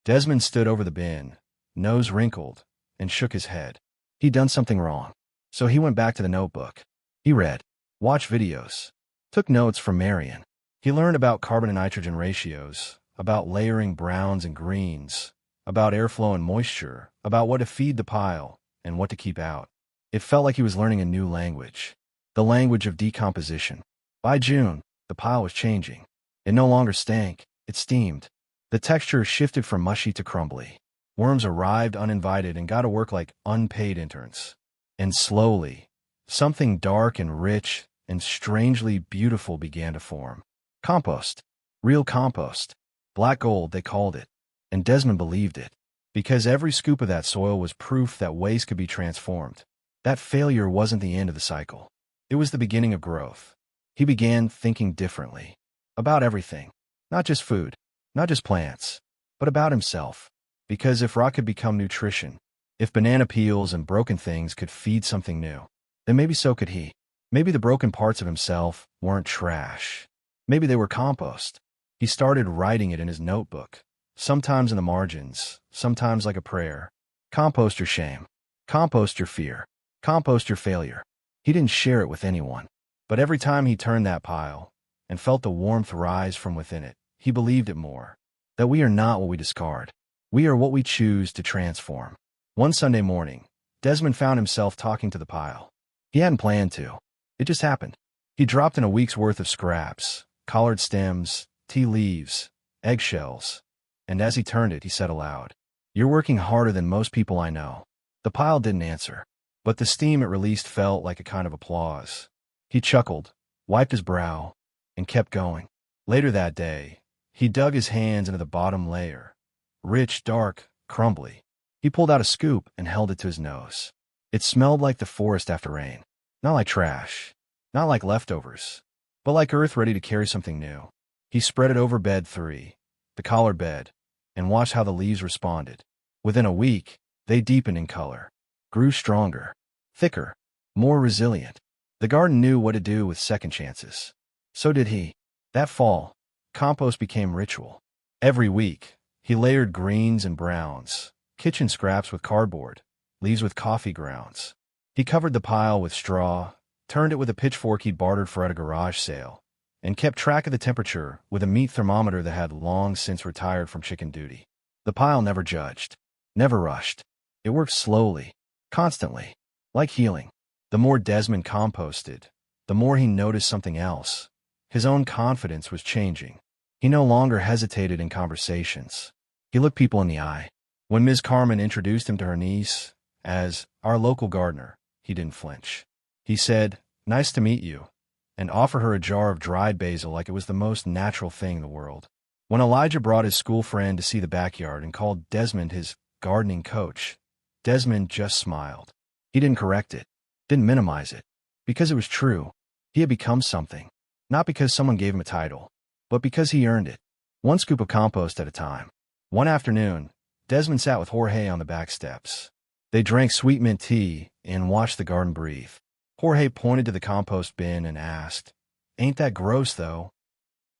[SPEAKER 1] Desmond stood over the bin, nose wrinkled, and shook his head. He'd done something wrong. So he went back to the notebook. He read, watched videos, took notes from Marion. He learned about carbon and nitrogen ratios, about layering browns and greens, about airflow and moisture, about what to feed the pile and what to keep out. It felt like he was learning a new language, the language of decomposition. By June, the pile was changing. It no longer stank, it steamed. The texture shifted from mushy to crumbly. Worms arrived uninvited and got to work like unpaid interns. And slowly, something dark and rich and strangely beautiful began to form. Compost. Real compost. Black gold, they called it. And Desmond believed it. Because every scoop of that soil was proof that waste could be transformed. That failure wasn't the end of the cycle. It was the beginning of growth. He began thinking differently. About everything. Not just food. Not just plants. But about himself. Because if rock could become nutrition, if banana peels and broken things could feed something new, then maybe so could he. Maybe the broken parts of himself weren't trash. Maybe they were compost. He started writing it in his notebook, sometimes in the margins, sometimes like a prayer. Compost your shame. Compost your fear. Compost your failure. He didn't share it with anyone. But every time he turned that pile and felt the warmth rise from within it, he believed it more. That we are not what we discard. We are what we choose to transform. One Sunday morning, Desmond found himself talking to the pile. He hadn't planned to. It just happened. He dropped in a week's worth of scraps, collared stems, tea leaves, eggshells, and as he turned it, he said aloud, "You're working harder than most people I know." The pile didn't answer, but the steam it released felt like a kind of applause. He chuckled, wiped his brow, and kept going. Later that day, he dug his hands into the bottom layer. Rich, dark, crumbly. He pulled out a scoop and held it to his nose. It smelled like the forest after rain. Not like trash. Not like leftovers. But like earth ready to carry something new. He spread it over bed 3, the collared bed, and watched how the leaves responded. Within a week, they deepened in color, grew stronger, thicker, more resilient. The garden knew what to do with second chances. So did he. That fall, compost became ritual. Every week, he layered greens and browns, kitchen scraps with cardboard, leaves with coffee grounds. He covered the pile with straw, turned it with a pitchfork he'd bartered for at a garage sale, and kept track of the temperature with a meat thermometer that had long since retired from chicken duty. The pile never judged, never rushed. It worked slowly, constantly, like healing. The more Desmond composted, the more he noticed something else. His own confidence was changing. He no longer hesitated in conversations. He looked people in the eye. When Ms. Carmen introduced him to her niece as our local gardener, he didn't flinch. He said, "Nice to meet you," and offered her a jar of dried basil like it was the most natural thing in the world. When Elijah brought his school friend to see the backyard and called Desmond his gardening coach, Desmond just smiled. He didn't correct it, didn't minimize it, because it was true. He had become something, not because someone gave him a title, but because he earned it, one scoop of compost at a time. One afternoon, Desmond sat with Jorge on the back steps. They drank sweet mint tea and watched the garden breathe. Jorge pointed to the compost bin and asked, "Ain't that gross, though?"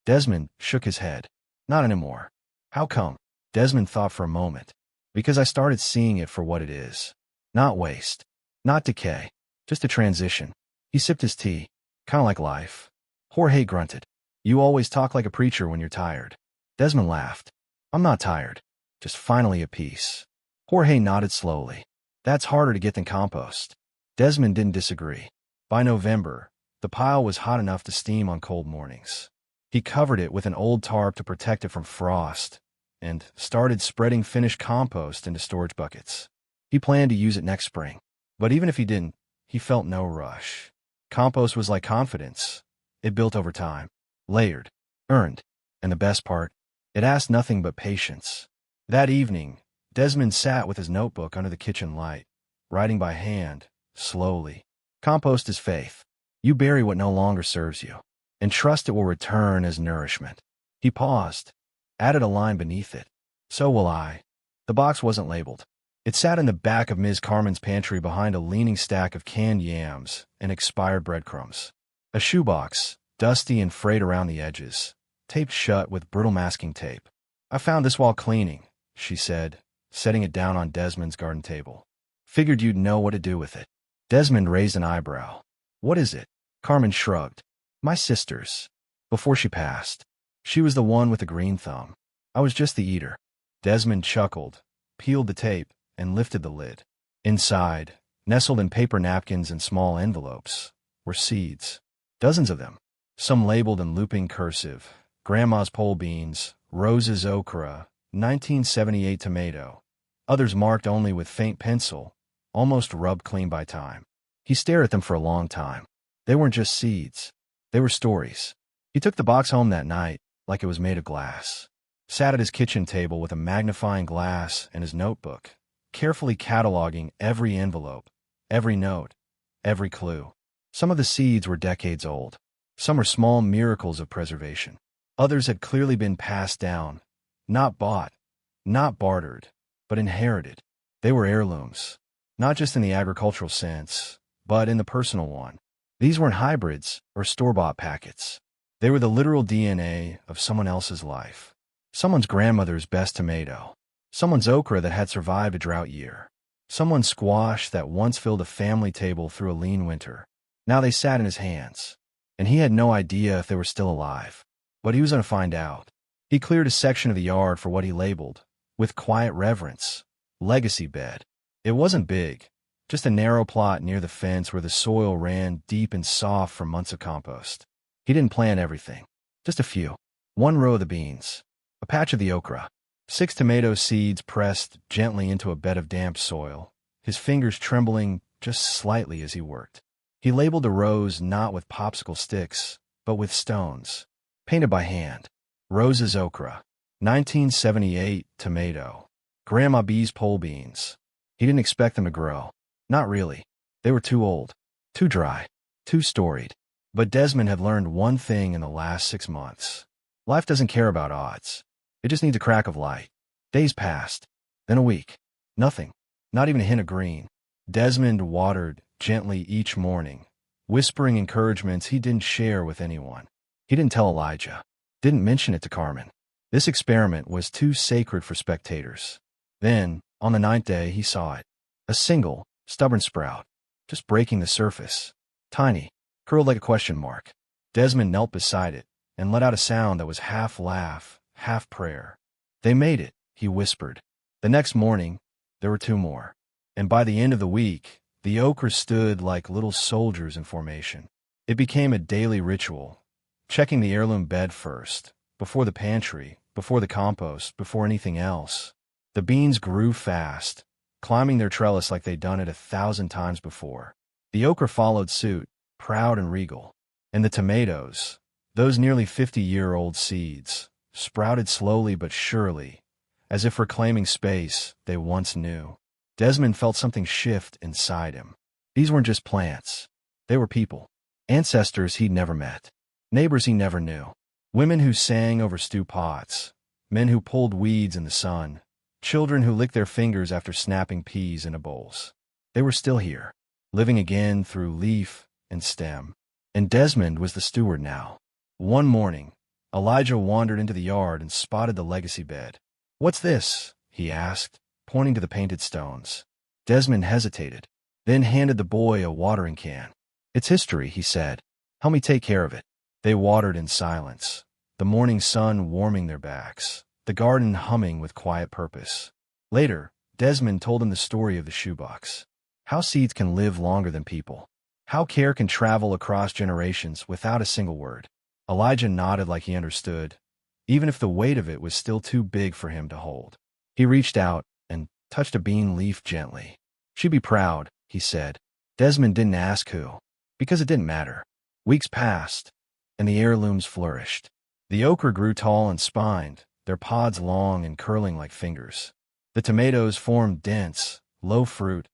[SPEAKER 1] Desmond shook his head. "Not anymore." "How come?" Desmond thought for a moment. "Because I started seeing it for what it is. Not waste. Not decay. Just a transition." He sipped his tea. "Kind of like life." Jorge grunted. "You always talk like a preacher when you're tired." Desmond laughed. "I'm not tired. Just finally at peace." Jorge nodded slowly. "That's harder to get than compost." Desmond didn't disagree. By November, the pile was hot enough to steam on cold mornings. He covered it with an old tarp to protect it from frost and started spreading finished compost into storage buckets. He planned to use it next spring. But even if he didn't, he felt no rush. Compost was like confidence. It built over time, layered, earned, and the best part, it asked nothing but patience. That evening, Desmond sat with his notebook under the kitchen light, writing by hand, slowly. Compost is faith. You bury what no longer serves you, and trust it will return as nourishment. He paused, added a line beneath it. So will I. The box wasn't labeled. It sat in the back of Ms. Carmen's pantry behind a leaning stack of canned yams and expired breadcrumbs. A shoebox, dusty and frayed around the edges, taped shut with brittle masking tape. "I found this while cleaning," she said, setting it down on Desmond's garden table. "Figured you'd know what to do with it." Desmond raised an eyebrow. "What is it?" Carmen shrugged. "My sister's. Before she passed. She was the one with the green thumb. I was just the eater." Desmond chuckled, peeled the tape, and lifted the lid. Inside, nestled in paper napkins and small envelopes, were seeds. Dozens of them. Some labeled in looping cursive. Grandma's pole beans, Rose's okra, 1978 tomato. Others marked only with faint pencil, almost rubbed clean by time. He stared at them for a long time. They weren't just seeds. They were stories. He took the box home that night, like it was made of glass. Sat at his kitchen table with a magnifying glass and his notebook, carefully cataloging every envelope, every note, every clue. Some of the seeds were decades old. Some were small miracles of preservation. Others had clearly been passed down, not bought, not bartered, but inherited. They were heirlooms, not just in the agricultural sense, but in the personal one. These weren't hybrids or store-bought packets. They were the literal DNA of someone else's life. Someone's grandmother's best tomato. Someone's okra that had survived a drought year. Someone's squash that once filled a family table through a lean winter. Now they sat in his hands, and he had no idea if they were still alive. But he was going to find out. He cleared a section of the yard for what he labeled, with quiet reverence, legacy bed. It wasn't big, just a narrow plot near the fence where the soil ran deep and soft from months of compost. He didn't plant everything, just a few. One row of the beans, a patch of the okra, 6 tomato seeds pressed gently into a bed of damp soil, his fingers trembling just slightly as he worked. He labeled the rows not with popsicle sticks, but with stones, painted by hand. Rose's okra, 1978 tomato, Grandma B's pole beans. He didn't expect them to grow. Not really. They were too old, too dry, too storied. But Desmond had learned one thing in the last 6 months. Life doesn't care about odds. It just needs a crack of light. Days passed. Then a week. Nothing. Not even a hint of green. Desmond watered gently each morning, whispering encouragements he didn't share with anyone. He didn't tell Elijah. Didn't mention it to Carmen. This experiment was too sacred for spectators. Then, on the 9th day, he saw it. A single, stubborn sprout, just breaking the surface. Tiny, curled like a question mark. Desmond knelt beside it and let out a sound that was half laugh, half prayer. They made it, he whispered. The next morning, there were 2 more. And by the end of the week, the okra stood like little soldiers in formation. It became a daily ritual, checking the heirloom bed first, before the pantry, before the compost, before anything else. The beans grew fast, climbing their trellis like they'd done it 1,000 times before. The okra followed suit, proud and regal. And the tomatoes, those nearly 50-year-old seeds, sprouted slowly but surely, as if reclaiming space they once knew. Desmond felt something shift inside him. These weren't just plants. They were people. Ancestors he'd never met. Neighbors he never knew. Women who sang over stew pots. Men who pulled weeds in the sun. Children who licked their fingers after snapping peas into bowls. They were still here, living again through leaf and stem. And Desmond was the steward now. One morning, Elijah wandered into the yard and spotted the legacy bed. "What's this?" he asked, pointing to the painted stones. Desmond hesitated, then handed the boy a watering can. "It's history," he said. "Help me take care of it." They watered in silence, the morning sun warming their backs, the garden humming with quiet purpose. Later, Desmond told him the story of the shoebox. How seeds can live longer than people. How care can travel across generations without a single word. Elijah nodded like he understood, even if the weight of it was still too big for him to hold. He reached out and touched a bean leaf gently. "She'd be proud," he said. Desmond didn't ask who, because it didn't matter. Weeks passed, and the heirlooms flourished. The okra grew tall and spined, their pods long and curling like fingers. The tomatoes formed dense, low fruit,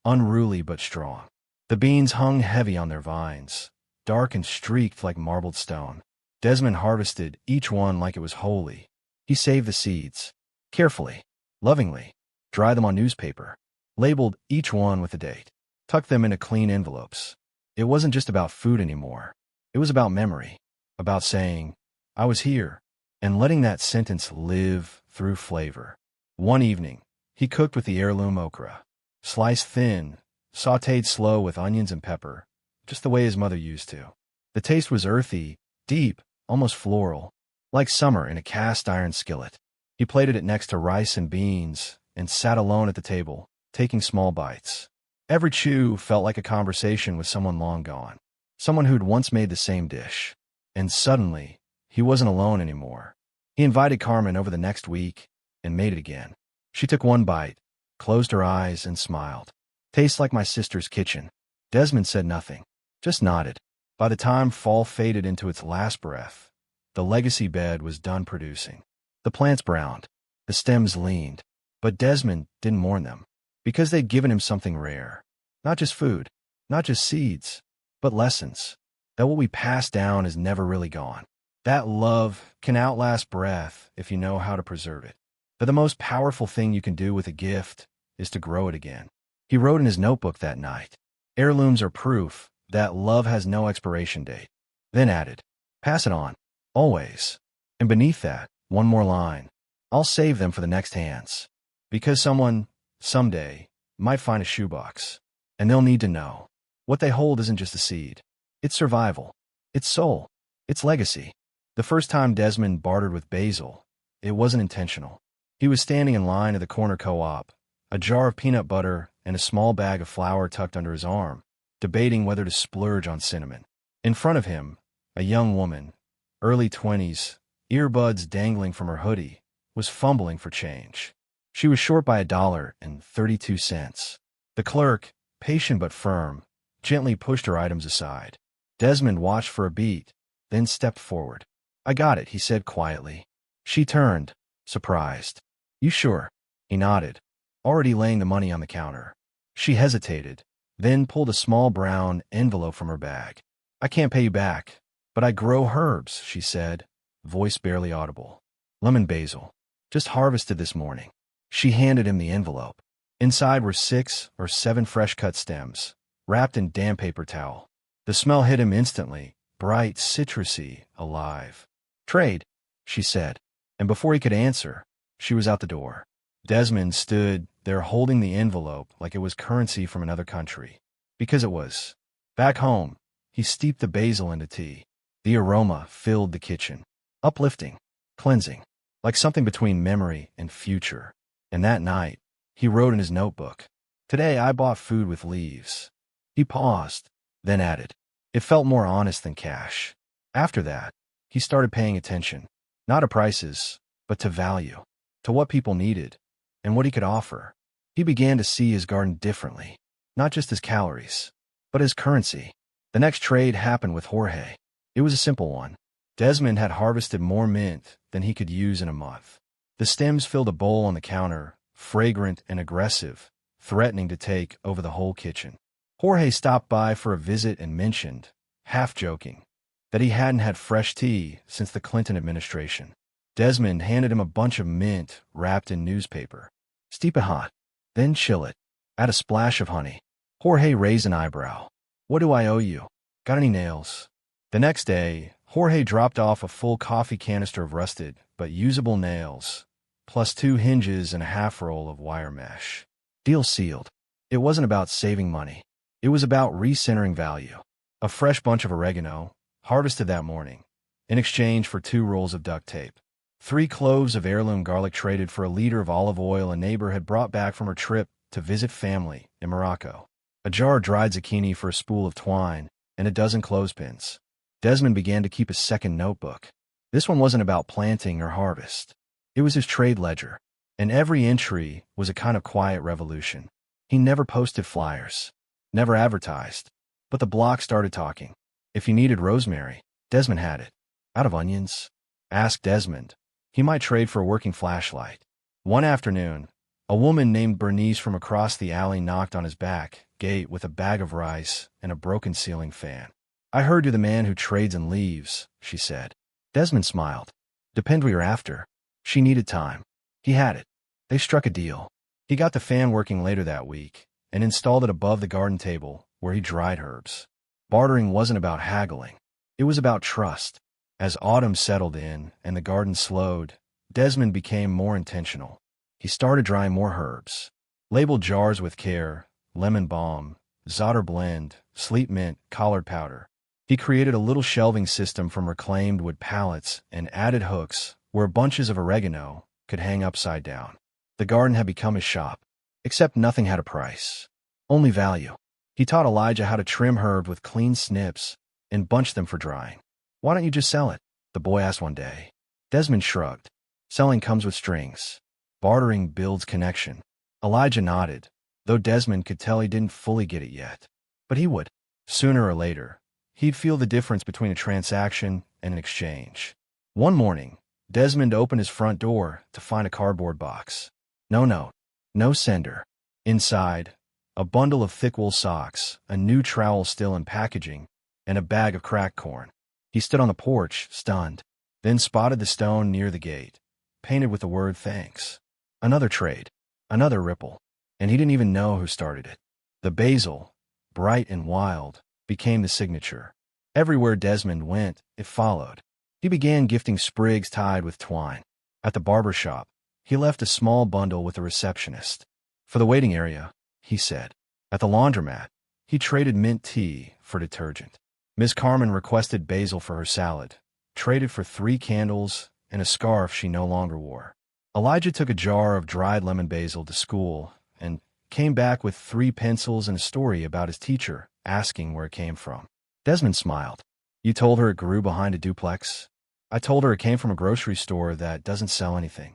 [SPEAKER 1] unruly but strong. The beans hung heavy on their vines, dark and streaked like marbled stone. Desmond harvested each one like it was holy. He saved the seeds, carefully, lovingly, dried them on newspaper, labeled each one with a date, tucked them into clean envelopes. It wasn't just about food anymore. It was about memory, about saying, "I was here," and letting that sentence live through flavor. One evening, he cooked with the heirloom okra, sliced thin, sautéed slow with onions and pepper, just the way his mother used to. The taste was earthy, deep, almost floral, like summer in a cast-iron skillet. He plated it next to rice and beans and sat alone at the table, taking small bites. Every chew felt like a conversation with someone long gone, someone who'd once made the same dish. And suddenly, he wasn't alone anymore. He invited Carmen over the next week and made it again. She took one bite, closed her eyes, and smiled. "Tastes like my sister's kitchen." Desmond said nothing, just nodded. By the time fall faded into its last breath, the legacy bed was done producing. The plants browned, the stems leaned, but Desmond didn't mourn them, because they'd given him something rare. Not just food, not just seeds, but lessons. that what we pass down is never really gone. That love can outlast breath if you know how to preserve it. But the most powerful thing you can do with a gift is to grow it again. He wrote in his notebook that night, "Heirlooms are proof that love has no expiration date." Then added, "Pass it on, always." And beneath that, one more line, "I'll save them for the next hands. Because someone, someday, might find a shoebox, and they'll need to know. What they hold isn't just a seed. It's survival. It's soul. It's legacy." The first time Desmond bartered with Basil, it wasn't intentional. He was standing in line at the corner co-op, a jar of peanut butter and a small bag of flour tucked under his arm, debating whether to splurge on cinnamon. In front of him, a young woman, early 20s, earbuds dangling from her hoodie, was fumbling for change. She was short by $1.32. The clerk, patient but firm, gently pushed her items aside. Desmond watched for a beat, then stepped forward. "I got it," he said quietly. She turned, surprised. "You sure?" He nodded, already laying the money on the counter. She hesitated, then pulled a small brown envelope from her bag. "I can't pay you back, but I grow herbs," she said, voice barely audible. "Lemon basil. Just harvested this morning." She handed him the envelope. Inside were 6 or 7 fresh-cut stems, wrapped in damp paper towel. The smell hit him instantly, bright, citrusy, alive. "Trade," she said, and before he could answer, she was out the door. Desmond stood there holding the envelope like it was currency from another country. Because it was. Back home, he steeped the basil into tea. The aroma filled the kitchen. Uplifting, cleansing, like something between memory and future. And that night, he wrote in his notebook, "Today I bought food with leaves." He paused, then added, "It felt more honest than cash." After that, he started paying attention, not to prices, but to value, to what people needed, and what he could offer. He began to see his garden differently, not just as calories, but as currency. The next trade happened with Jorge. It was a simple one. Desmond had harvested more mint than he could use in a month. The stems filled a bowl on the counter, fragrant and aggressive, threatening to take over the whole kitchen. Jorge stopped by for a visit and mentioned, half joking, that he hadn't had fresh tea since the Clinton administration. Desmond handed him a bunch of mint wrapped in newspaper. "Steep it hot, then chill it. Add a splash of honey." Jorge raised an eyebrow. "What do I owe you? Got any nails?" The next day, Jorge dropped off a full coffee canister of rusted but usable nails, plus 2 hinges and a half roll of wire mesh. Deal sealed. It wasn't about saving money. It was about recentering value. A fresh bunch of oregano, harvested that morning, in exchange for 2 rolls of duct tape. 3 cloves of heirloom garlic traded for a liter of olive oil a neighbor had brought back from her trip to visit family in Morocco. A jar of dried zucchini for a spool of twine, and a dozen clothespins. Desmond began to keep a second notebook. This one wasn't about planting or harvest. It was his trade ledger, and every entry was a kind of quiet revolution. He never posted flyers, never advertised, but the block started talking. If he needed rosemary, Desmond had it. Out of onions? Ask Desmond. He might trade for a working flashlight. One afternoon, a woman named Bernice from across the alley knocked on his back gate with a bag of rice and a broken ceiling fan. "I heard you're the man who trades in leaves," she said. Desmond smiled. "Depend what you're after." She needed time. He had it. They struck a deal. He got the fan working later that week and installed it above the garden table where he dried herbs. Bartering wasn't about haggling. It was about trust. As autumn settled in and the garden slowed, Desmond became more intentional. He started drying more herbs. Labeled jars with care, lemon balm, Zotter blend, sleep mint, collard powder. He created a little shelving system from reclaimed wood pallets and added hooks where bunches of oregano could hang upside down. The garden had become his shop, except nothing had a price. Only value. He taught Elijah how to trim herbs with clean snips and bunch them for drying. "Why don't you just sell it?" the boy asked one day. Desmond shrugged. "Selling comes with strings. Bartering builds connection." Elijah nodded, though Desmond could tell he didn't fully get it yet. But he would. Sooner or later, he'd feel the difference between a transaction and an exchange. One morning, Desmond opened his front door to find a cardboard box. No note. No sender. Inside, a bundle of thick wool socks, a new trowel still in packaging, and a bag of cracked corn. He stood on the porch, stunned, then spotted the stone near the gate, painted with the word thanks. Another trade, another ripple, and he didn't even know who started it. The basil, bright and wild, became the signature. Everywhere Desmond went, it followed. He began gifting sprigs tied with twine. At the barber shop, he left a small bundle with the receptionist. For the waiting area, he said. At the laundromat, he traded mint tea for detergent. Miss Carmen requested basil for her salad, traded for 3 candles and a scarf she no longer wore. Elijah took a jar of dried lemon basil to school and came back with 3 pencils and a story about his teacher, asking where it came from. Desmond smiled. You told her it grew behind a duplex? I told her it came from a grocery store that doesn't sell anything.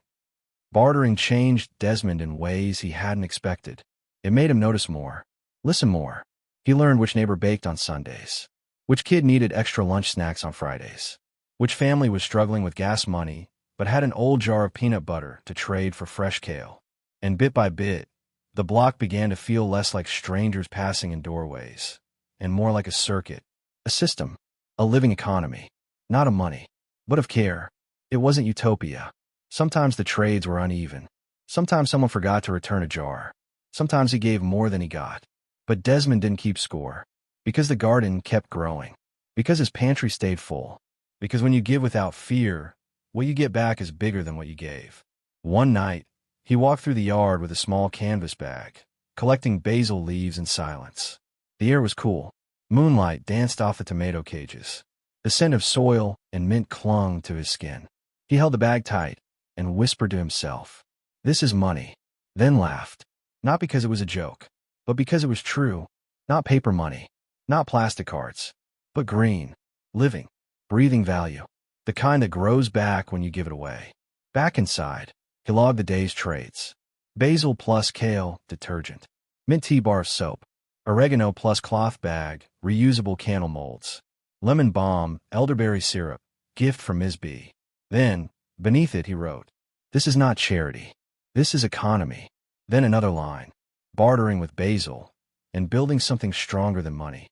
[SPEAKER 1] Bartering changed Desmond in ways he hadn't expected. It made him notice more, listen more. He learned which neighbor baked on Sundays, which kid needed extra lunch snacks on Fridays, which family was struggling with gas money but had an old jar of peanut butter to trade for fresh kale. And bit by bit, the block began to feel less like strangers passing in doorways, and more like a circuit, a system, a living economy, not of money, but of care. It wasn't utopia. Sometimes the trades were uneven. Sometimes someone forgot to return a jar. Sometimes he gave more than he got. But Desmond didn't keep score, because the garden kept growing, because his pantry stayed full, because when you give without fear, what you get back is bigger than what you gave. One night, he walked through the yard with a small canvas bag, collecting basil leaves in silence. The air was cool. Moonlight danced off the tomato cages. The scent of soil and mint clung to his skin. He held the bag tight and whispered to himself, "This is money," then laughed, not because it was a joke, but because it was true. Not paper money, not plastic cards, but green, living, breathing value, the kind that grows back when you give it away. Back inside, he logged the day's trades. Basil plus kale, detergent. Mint tea bar of soap. Oregano plus cloth bag, reusable candle molds. Lemon balm, elderberry syrup, gift from Ms. B. Then, beneath it he wrote, "This is not charity. This is economy." Then another line, bartering with basil, and building something stronger than money.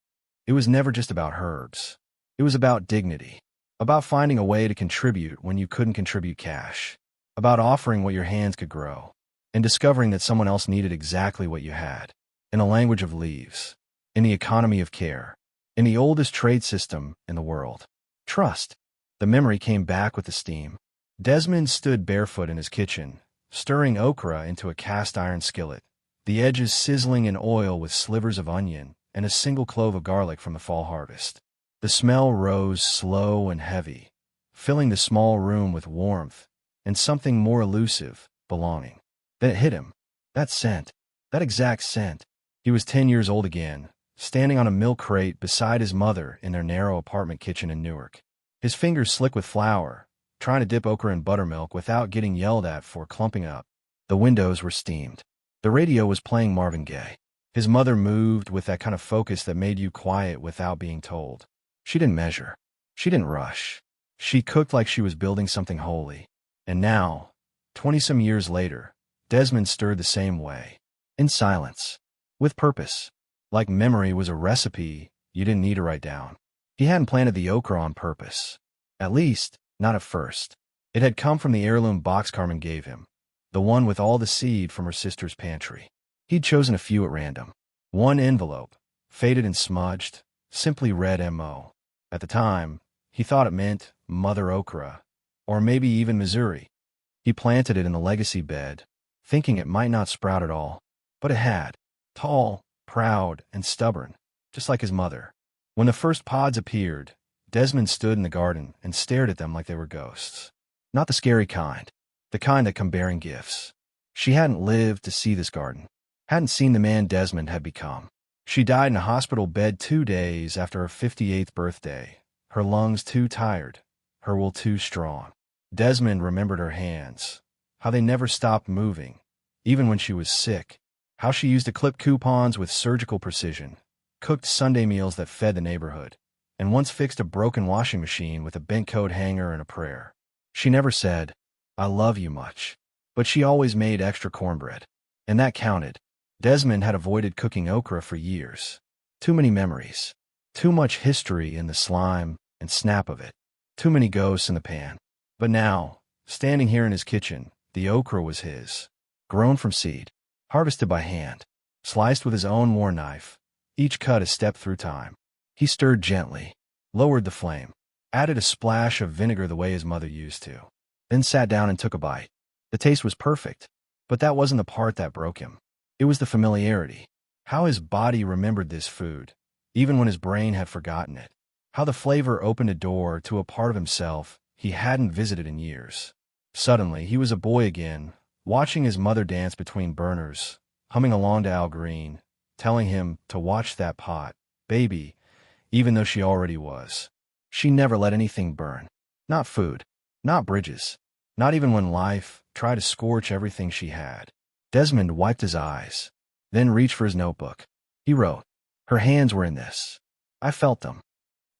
[SPEAKER 1] It was never just about herbs. It was about dignity, about finding a way to contribute when you couldn't contribute cash, about offering what your hands could grow, and discovering that someone else needed exactly what you had. In a language of leaves, in the economy of care, in the oldest trade system in the world. Trust. The memory came back with the steam. Desmond stood barefoot in his kitchen, stirring okra into a cast-iron skillet, the edges sizzling in oil with slivers of onion and a single clove of garlic from the fall harvest. The smell rose slow and heavy, filling the small room with warmth and something more elusive, belonging. Then it hit him. That scent, that exact scent. He was 10 years old again, standing on a milk crate beside his mother in their narrow apartment kitchen in Newark. His fingers slick with flour, trying to dip okra in buttermilk without getting yelled at for clumping up. The windows were steamed. The radio was playing Marvin Gaye. His mother moved with that kind of focus that made you quiet without being told. She didn't measure. She didn't rush. She cooked like she was building something holy. And now, 20-some years later, Desmond stirred the same way. In silence. With purpose. Like memory was a recipe you didn't need to write down. He hadn't planted the okra on purpose. At least, not at first. It had come from the heirloom box Carmen gave him, the one with all the seed from her sister's pantry. He'd chosen a few at random. One envelope, faded and smudged, simply read M.O. At the time, he thought it meant Mother Okra, or maybe even Missouri. He planted it in the legacy bed, thinking it might not sprout at all, but it had. Tall, proud, and stubborn, just like his mother. When the first pods appeared, Desmond stood in the garden and stared at them like they were ghosts. Not the scary kind, the kind that come bearing gifts. She hadn't lived to see this garden, hadn't seen the man Desmond had become. She died in a hospital bed 2 days after her 58th birthday, her lungs too tired, her will too strong. Desmond remembered her hands, how they never stopped moving, even when she was sick, how she used to clip coupons with surgical precision, cooked Sunday meals that fed the neighborhood, and once fixed a broken washing machine with a bent coat hanger and a prayer. She never said, "I love you" much, but she always made extra cornbread, and that counted. Desmond had avoided cooking okra for years. Too many memories. Too much history in the slime and snap of it. Too many ghosts in the pan. But now, standing here in his kitchen, the okra was his. Grown from seed. Harvested by hand. Sliced with his own war knife. Each cut a step through time. He stirred gently. Lowered the flame. Added a splash of vinegar the way his mother used to. Then sat down and took a bite. The taste was perfect. But that wasn't the part that broke him. It was the familiarity. How his body remembered this food, even when his brain had forgotten it. How the flavor opened a door to a part of himself he hadn't visited in years. Suddenly, he was a boy again, watching his mother dance between burners, humming along to Al Green, telling him to watch that pot, baby, even though she already was. She never let anything burn. Not food. Not bridges. Not even when life tried to scorch everything she had. Desmond wiped his eyes, then reached for his notebook. He wrote, "Her hands were in this. I felt them."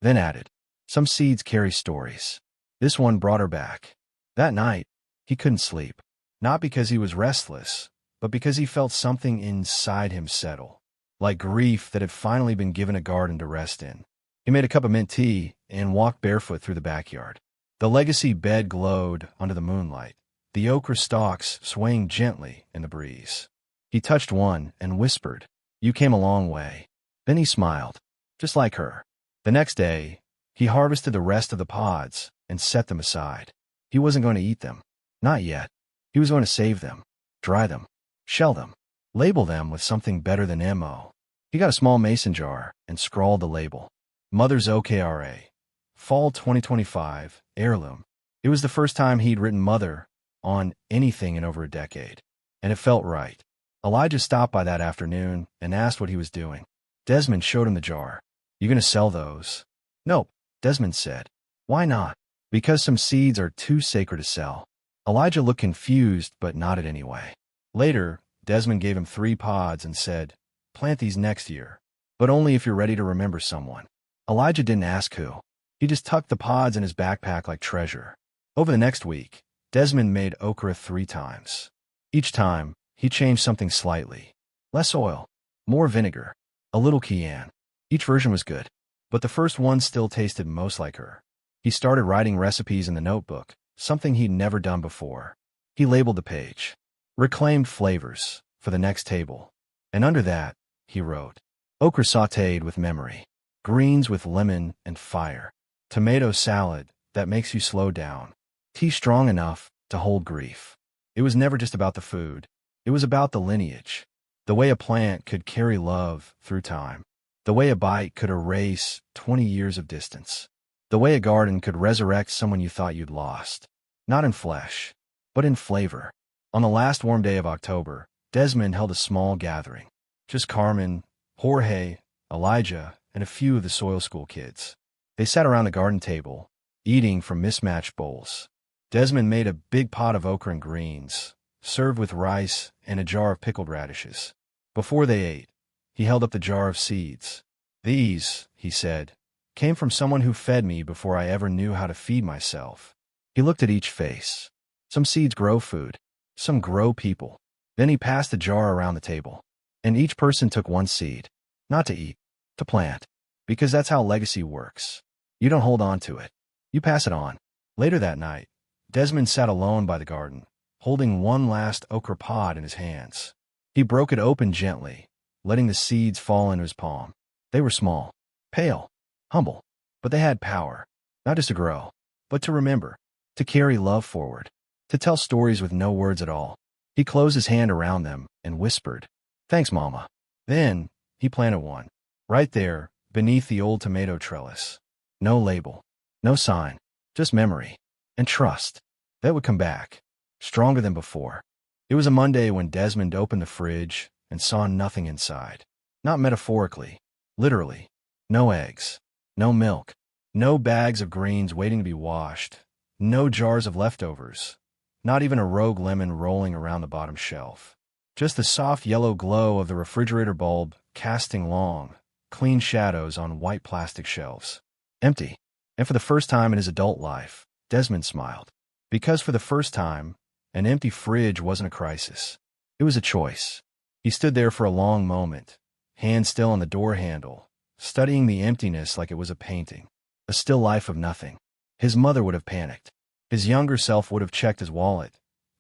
[SPEAKER 1] Then added, "Some seeds carry stories. This one brought her back." That night, he couldn't sleep. Not because he was restless, but because he felt something inside him settle. Like grief that had finally been given a garden to rest in. He made a cup of mint tea and walked barefoot through the backyard. The legacy bed glowed under the moonlight, the okra stalks swaying gently in the breeze. He touched one and whispered, "You came a long way." Then he smiled, just like her. The next day, he harvested the rest of the pods and set them aside. He wasn't going to eat them. Not yet. He was going to save them, dry them, shell them, label them with something better than MO. He got a small mason jar and scrawled the label. Mother's OKRA. Fall 2025, heirloom. It was the first time he'd written Mother on anything in over a decade, and it felt right. Elijah stopped by that afternoon and asked what he was doing. Desmond showed him the jar. "You gonna sell those?" "Nope," Desmond said. "Why not?" "Because some seeds are too sacred to sell." Elijah looked confused but nodded anyway. Later, Desmond gave him 3 pods and said, "Plant these next year, but only if you're ready to remember someone." Elijah didn't ask who. He just tucked the pods in his backpack like treasure. Over the next week, Desmond made okra 3 times. Each time, he changed something slightly. Less oil, more vinegar, a little cayenne. Each version was good, but the first one still tasted most like her. He started writing recipes in the notebook, something he'd never done before. He labeled the page, "Reclaimed flavors for the next table." And under that, he wrote, "Okra sautéed with memory, greens with lemon and fire, tomato salad that makes you slow down, tea strong enough to hold grief." It was never just about the food. It was about the lineage, the way a plant could carry love through time, the way a bite could erase 20 years of distance, the way a garden could resurrect someone you thought you'd lost, not in flesh, but in flavor. On the last warm day of October, Desmond held a small gathering. Just Carmen, Jorge, Elijah, and a few of the soil school kids. They sat around the garden table, eating from mismatched bowls. Desmond made a big pot of okra and greens, served with rice and a jar of pickled radishes. Before they ate, he held up the jar of seeds. "These," he said, "came from someone who fed me before I ever knew how to feed myself." He looked at each face. Some seeds grow food. Some grow people. Then he passed the jar around the table. And each person took one seed. Not to eat, to plant. Because that's how legacy works. You don't hold on to it. You pass it on. Later that night, Desmond sat alone by the garden, holding one last okra pod in his hands. He broke it open gently, letting the seeds fall into his palm. They were small, pale, humble, but they had power. Not just to grow, but to remember, to carry love forward, to tell stories with no words at all. He closed his hand around them and whispered, "Thanks, Mama." Then, he planted one. Right there, beneath the old tomato trellis. No label, no sign, just memory and trust. That would come back, stronger than before. It was a Monday when Desmond opened the fridge and saw nothing inside. Not metaphorically, literally. No eggs, no milk, no bags of greens waiting to be washed, no jars of leftovers, not even a rogue lemon rolling around the bottom shelf. Just the soft yellow glow of the refrigerator bulb casting long, clean shadows on white plastic shelves. Empty. And for the first time in his adult life, Desmond smiled. Because for the first time, an empty fridge wasn't a crisis. It was a choice. He stood there for a long moment, hand still on the door handle, studying the emptiness like it was a painting, a still life of nothing. His mother would have panicked. His younger self would have checked his wallet,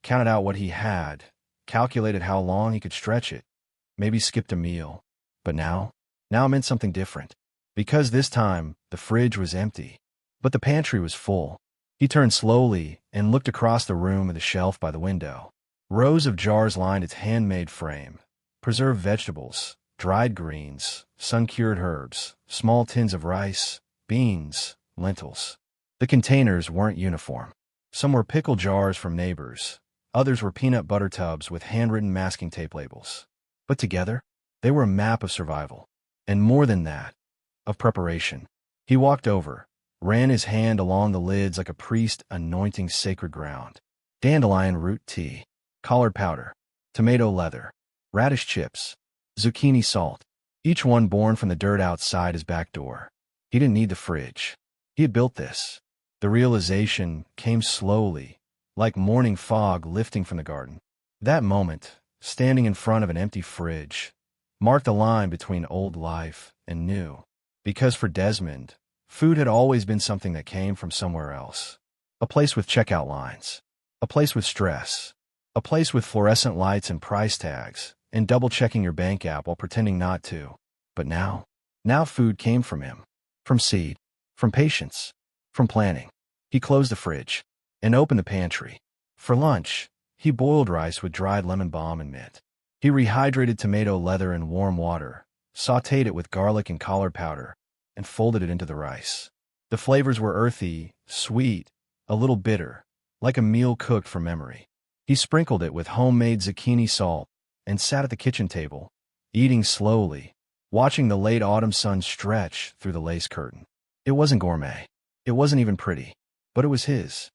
[SPEAKER 1] counted out what he had, calculated how long he could stretch it, maybe skipped a meal. But now it meant something different. Because this time, the fridge was empty, but the pantry was full. He turned slowly and looked across the room at the shelf by the window. Rows of jars lined its handmade frame. Preserved vegetables, dried greens, sun-cured herbs, small tins of rice, beans, lentils. The containers weren't uniform. Some were pickle jars from neighbors. Others were peanut butter tubs with handwritten masking tape labels. But together, they were a map of survival. And more than that, of preparation. He walked over, ran his hand along the lids like a priest anointing sacred ground. Dandelion root tea, collard powder, tomato leather, radish chips, zucchini salt, each one born from the dirt outside his back door. He didn't need the fridge. He had built this. The realization came slowly, like morning fog lifting from the garden. That moment, standing in front of an empty fridge, marked the line between old life and new. Because for Desmond, food had always been something that came from somewhere else. A place with checkout lines. A place with stress. A place with fluorescent lights and price tags, and double-checking your bank app while pretending not to. But now food came from him. From seed. From patience. From planning. He closed the fridge and opened the pantry. For lunch, he boiled rice with dried lemon balm and mint. He rehydrated tomato leather in warm water, sautéed it with garlic and collard powder, and folded it into the rice. The flavors were earthy, sweet, a little bitter, like a meal cooked from memory. He sprinkled it with homemade zucchini salt and sat at the kitchen table, eating slowly, watching the late autumn sun stretch through the lace curtain. It wasn't gourmet. It wasn't even pretty. But it was his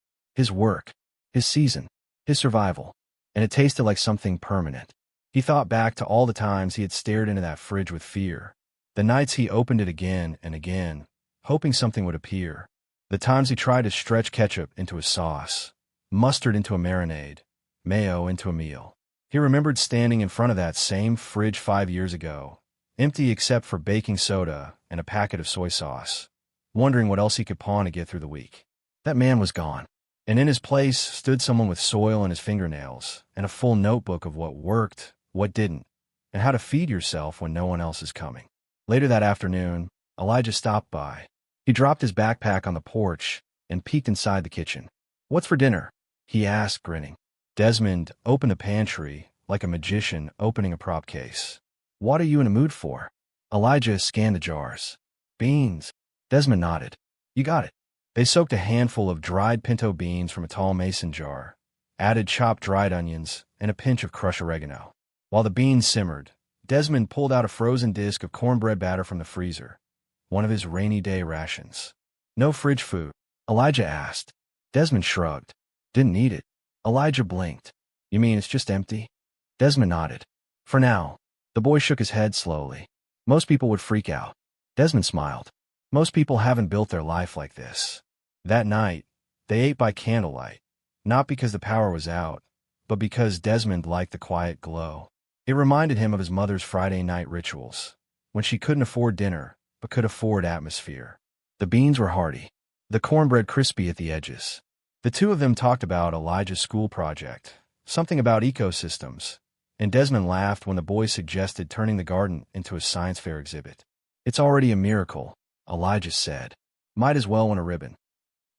[SPEAKER 1] work, his season, his survival, and it tasted like something permanent. He thought back to all the times he had stared into that fridge with fear, the nights he opened it again and again, hoping something would appear, the times he tried to stretch ketchup into a sauce, mustard into a marinade, mayo into a meal. He remembered standing in front of that same fridge 5 years ago, empty except for baking soda and a packet of soy sauce, wondering what else he could pawn to get through the week. That man was gone, and in his place stood someone with soil in his fingernails and a full notebook of what worked, what didn't, and how to feed yourself when no one else is coming. Later that afternoon, Elijah stopped by. He dropped his backpack on the porch and peeked inside the kitchen. "What's for dinner?" he asked, grinning. Desmond opened the pantry like a magician opening a prop case. "What are you in a mood for?" Elijah scanned the jars. "Beans." Desmond nodded. "You got it." They soaked a handful of dried pinto beans from a tall mason jar, added chopped dried onions, and a pinch of crushed oregano. While the beans simmered, Desmond pulled out a frozen disc of cornbread batter from the freezer, one of his rainy day rations. "No fridge food?" Elijah asked. Desmond shrugged. "Didn't need it." Elijah blinked. "You mean it's just empty?" Desmond nodded. "For now." The boy shook his head slowly. "Most people would freak out." Desmond smiled. "Most people haven't built their life like this." That night, they ate by candlelight, not because the power was out, but because Desmond liked the quiet glow. It reminded him of his mother's Friday night rituals, when she couldn't afford dinner, but could afford atmosphere. The beans were hearty, the cornbread crispy at the edges. The two of them talked about Elijah's school project, something about ecosystems, and Desmond laughed when the boy suggested turning the garden into a science fair exhibit. "It's already a miracle," Elijah said. "Might as well win a ribbon."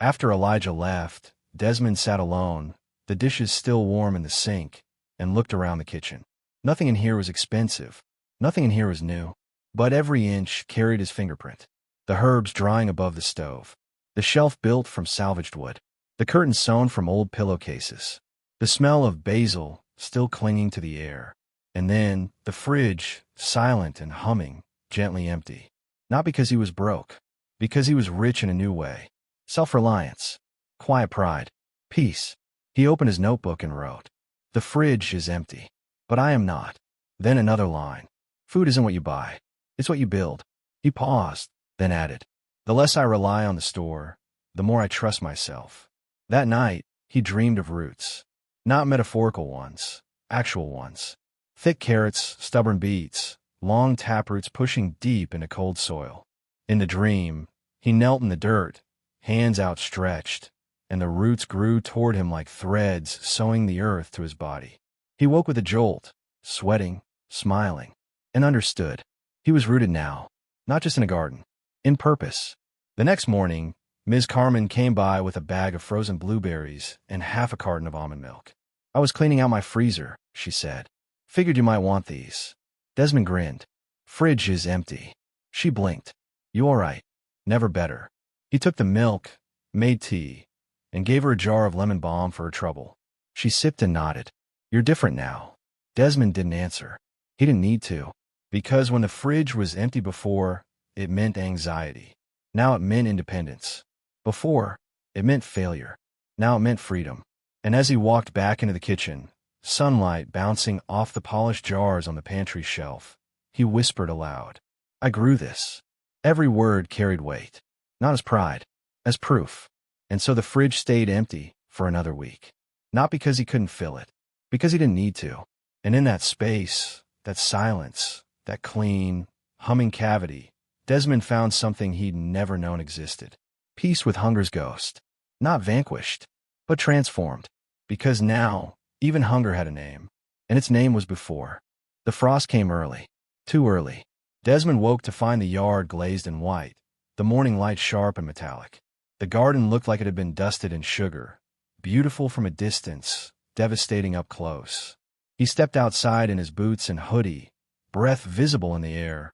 [SPEAKER 1] After Elijah left, Desmond sat alone, the dishes still warm in the sink, and looked around the kitchen. Nothing in here was expensive. Nothing in here was new. But every inch carried his fingerprint. The herbs drying above the stove. The shelf built from salvaged wood. The curtains sewn from old pillowcases. The smell of basil still clinging to the air. And then the fridge, silent and humming, gently empty. Not because he was broke. Because he was rich in a new way. Self-reliance. Quiet pride. Peace. He opened his notebook and wrote, "The fridge is empty. But I am not." Then another line. "Food isn't what you buy. It's what you build." He paused, then added, "The less I rely on the store, the more I trust myself." That night, he dreamed of roots. Not metaphorical ones, actual ones. Thick carrots, stubborn beets, long taproots pushing deep into cold soil. In the dream, he knelt in the dirt, hands outstretched, and the roots grew toward him like threads sewing the earth to his body. He woke with a jolt, sweating, smiling, and understood. He was rooted now, not just in a garden, in purpose. The next morning, Ms. Carmen came by with a bag of frozen blueberries and half a carton of almond milk. "I was cleaning out my freezer," she said. "Figured you might want these." Desmond grinned. "Fridge is empty." She blinked. "You all right?" "Never better." He took the milk, made tea, and gave her a jar of lemon balm for her trouble. She sipped and nodded. "You're different now." Desmond didn't answer. He didn't need to. Because when the fridge was empty before, it meant anxiety. Now it meant independence. Before, it meant failure. Now it meant freedom. And as he walked back into the kitchen, sunlight bouncing off the polished jars on the pantry shelf, he whispered aloud, "I grew this." Every word carried weight. Not as pride, as proof. And so the fridge stayed empty for another week. Not because he couldn't fill it, because he didn't need to. And in that space, that silence, that clean, humming cavity, Desmond found something he'd never known existed. Peace with hunger's ghost. Not vanquished, but transformed. Because now, even hunger had a name. And its name was before. The frost came early. Too early. Desmond woke to find the yard glazed in white, the morning light sharp and metallic. The garden looked like it had been dusted in sugar, beautiful from a distance, devastating up close. He stepped outside in his boots and hoodie, breath visible in the air,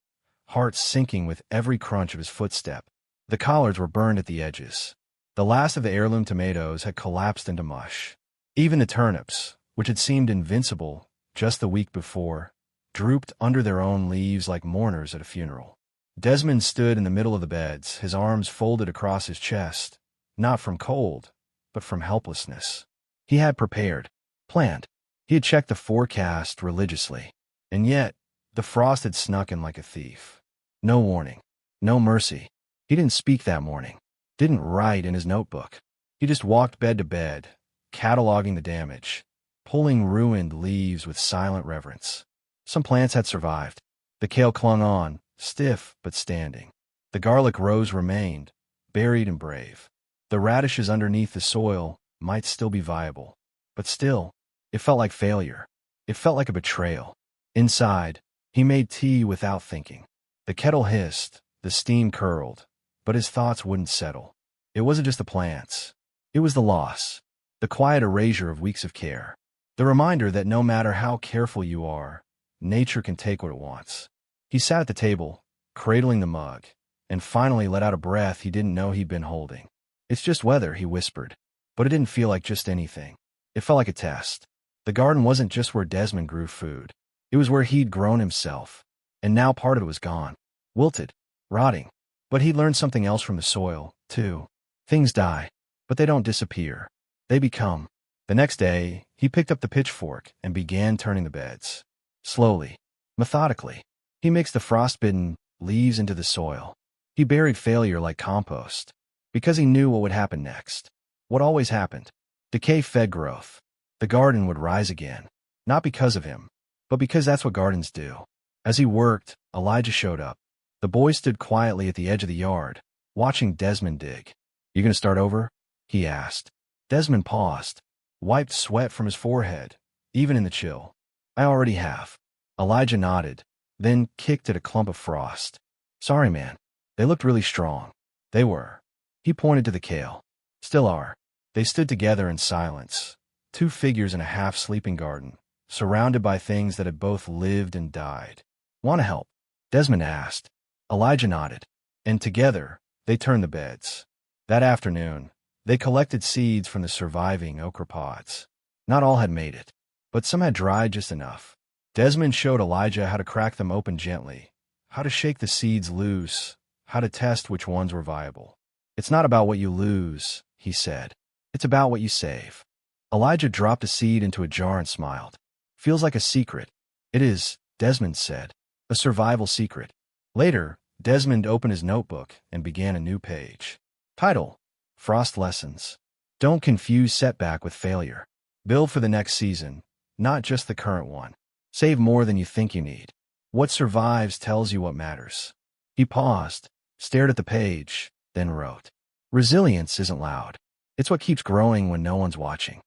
[SPEAKER 1] heart sinking with every crunch of his footstep. The collards were burned at the edges. The last of the heirloom tomatoes had collapsed into mush. Even the turnips, which had seemed invincible just the week before, drooped under their own leaves like mourners at a funeral. Desmond stood in the middle of the beds, his arms folded across his chest, not from cold, but from helplessness. He had prepared, planned. He had checked the forecast religiously. And yet, the frost had snuck in like a thief. No warning, no mercy. He didn't speak that morning, didn't write in his notebook. He just walked bed to bed, cataloging the damage, pulling ruined leaves with silent reverence. Some plants had survived. The kale clung on, stiff but standing. The garlic rose remained, buried and brave. The radishes underneath the soil might still be viable. But still, it felt like failure. It felt like a betrayal. Inside, he made tea without thinking. The kettle hissed, the steam curled, but his thoughts wouldn't settle. It wasn't just the plants. It was the loss, the quiet erasure of weeks of care. The reminder that no matter how careful you are, nature can take what it wants. He sat at the table, cradling the mug, and finally let out a breath he didn't know he'd been holding. "It's just weather," he whispered. But it didn't feel like just anything. It felt like a test. The garden wasn't just where Desmond grew food. It was where he'd grown himself. And now part of it was gone. Wilted. Rotting. But he'd learned something else from the soil, too. Things die. But they don't disappear. They become. The next day, he picked up the pitchfork and began turning the beds. Slowly. Methodically. He mixed the frostbitten leaves into the soil. He buried failure like compost. Because he knew what would happen next. What always happened. Decay fed growth. The garden would rise again. Not because of him, but because that's what gardens do. As he worked, Elijah showed up. The boy stood quietly at the edge of the yard, watching Desmond dig. "You gonna start over?" he asked. Desmond paused, wiped sweat from his forehead, even in the chill. "I already have." Elijah nodded, then kicked at a clump of frost. "Sorry, man. They looked really strong." They were. He pointed to the kale. "Still are." They stood together in silence, two figures in a half-sleeping garden, surrounded by things that had both lived and died. "Want to help?" Desmond asked. Elijah nodded, and together, they turned the beds. That afternoon, they collected seeds from the surviving okra pods. Not all had made it, but some had dried just enough. Desmond showed Elijah how to crack them open gently, how to shake the seeds loose, how to test which ones were viable. "It's not about what you lose," he said. "It's about what you save." Elijah dropped a seed into a jar and smiled. "Feels like a secret." "It is," Desmond said. "A survival secret." Later, Desmond opened his notebook and began a new page. Title: Frost Lessons. Don't confuse setback with failure. Build for the next season, not just the current one. Save more than you think you need. What survives tells you what matters. He paused, stared at the page, then wrote. Resilience isn't loud. It's what keeps growing when no one's watching.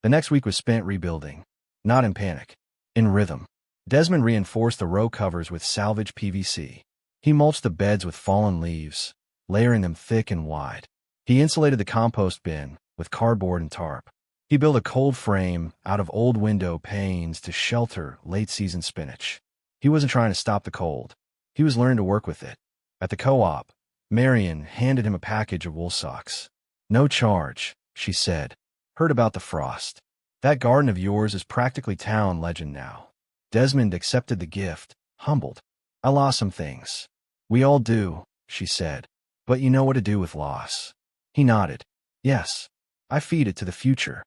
[SPEAKER 1] The next week was spent rebuilding, not in panic, in rhythm. Desmond reinforced the row covers with salvaged PVC. He mulched the beds with fallen leaves, layering them thick and wide. He insulated the compost bin with cardboard and tarp. He built a cold frame out of old window panes to shelter late-season spinach. He wasn't trying to stop the cold. He was learning to work with it. At the co-op, Marion handed him a package of wool socks. No charge, she said. Heard about the frost. That garden of yours is practically town legend now. Desmond accepted the gift, humbled. I lost some things. We all do, she said. But you know what to do with loss. He nodded. Yes. I feed it to the future.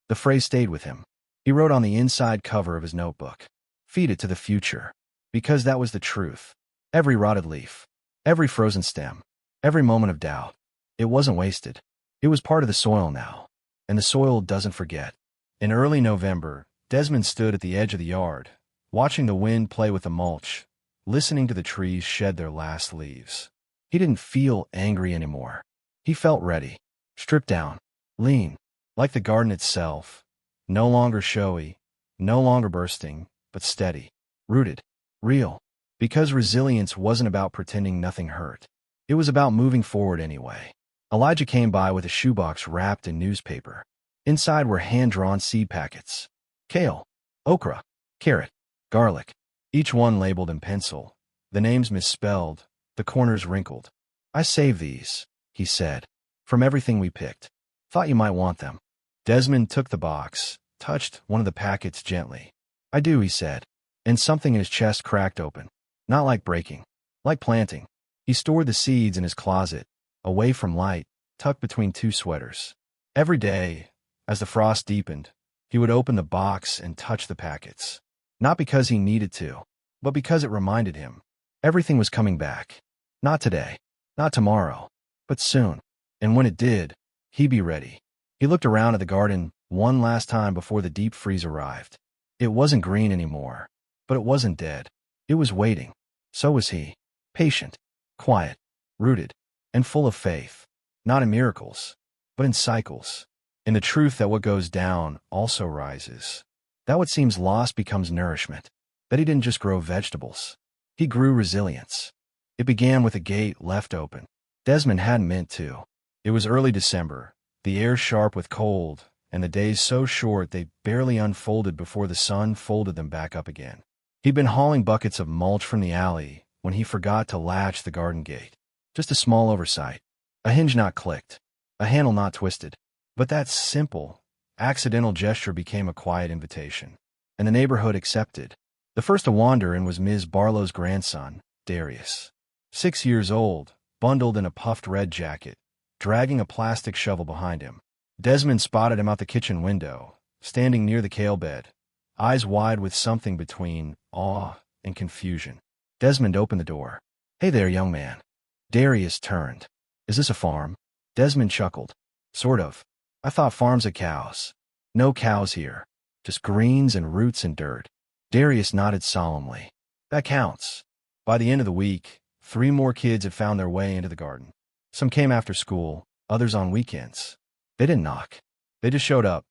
[SPEAKER 1] The phrase stayed with him. He wrote on the inside cover of his notebook. Feed it to the future. Because that was the truth. Every rotted leaf. Every frozen stem. Every moment of doubt. It wasn't wasted. It was part of the soil now. And the soil doesn't forget. In early November, Desmond stood at the edge of the yard, watching the wind play with the mulch, listening to the trees shed their last leaves. He didn't feel angry anymore. He felt ready. Stripped down. Lean. Like the garden itself. No longer showy. No longer bursting, but steady. Rooted. Real. Because resilience wasn't about pretending nothing hurt. It was about moving forward anyway. Elijah came by with a shoebox wrapped in newspaper. Inside were hand-drawn seed packets. Kale. Okra. Carrot. Garlic. Each one labeled in pencil. The names misspelled. The corners wrinkled. I saved these, he said. From everything we picked. Thought you might want them. Desmond took the box, touched one of the packets gently. I do, he said. And something in his chest cracked open. Not like breaking. Like planting. He stored the seeds in his closet, away from light, tucked between two sweaters. Every day, as the frost deepened, he would open the box and touch the packets. Not because he needed to, but because it reminded him. Everything was coming back. Not today. Not tomorrow. But soon. And when it did, he'd be ready. He looked around at the garden one last time before the deep freeze arrived. It wasn't green anymore. But it wasn't dead. It was waiting. So was he. Patient. Quiet. Rooted. And full of faith. Not in miracles, but in cycles. In the truth that what goes down also rises. That what seems lost becomes nourishment. That he didn't just grow vegetables. He grew resilience. It began with a gate left open. Desmond hadn't meant to. It was early December, the air sharp with cold, and the days so short they barely unfolded before the sun folded them back up again. He'd been hauling buckets of mulch from the alley when he forgot to latch the garden gate. Just a small oversight. A hinge not clicked. A handle not twisted. But that simple, accidental gesture became a quiet invitation. And the neighborhood accepted. The first to wander in was Ms. Barlow's grandson, Darius. 6 years old, bundled in a puffed red jacket, dragging a plastic shovel behind him. Desmond spotted him out the kitchen window, standing near the kale bed, eyes wide with something between awe and confusion. Desmond opened the door. Hey there, young man. Darius turned. Is this a farm? Desmond chuckled. Sort of. I thought farms had cows. No cows here. Just greens and roots and dirt. Darius nodded solemnly. That counts. By the end of the week, 3 more kids had found their way into the garden. Some came after school, others on weekends. They didn't knock. They just showed up.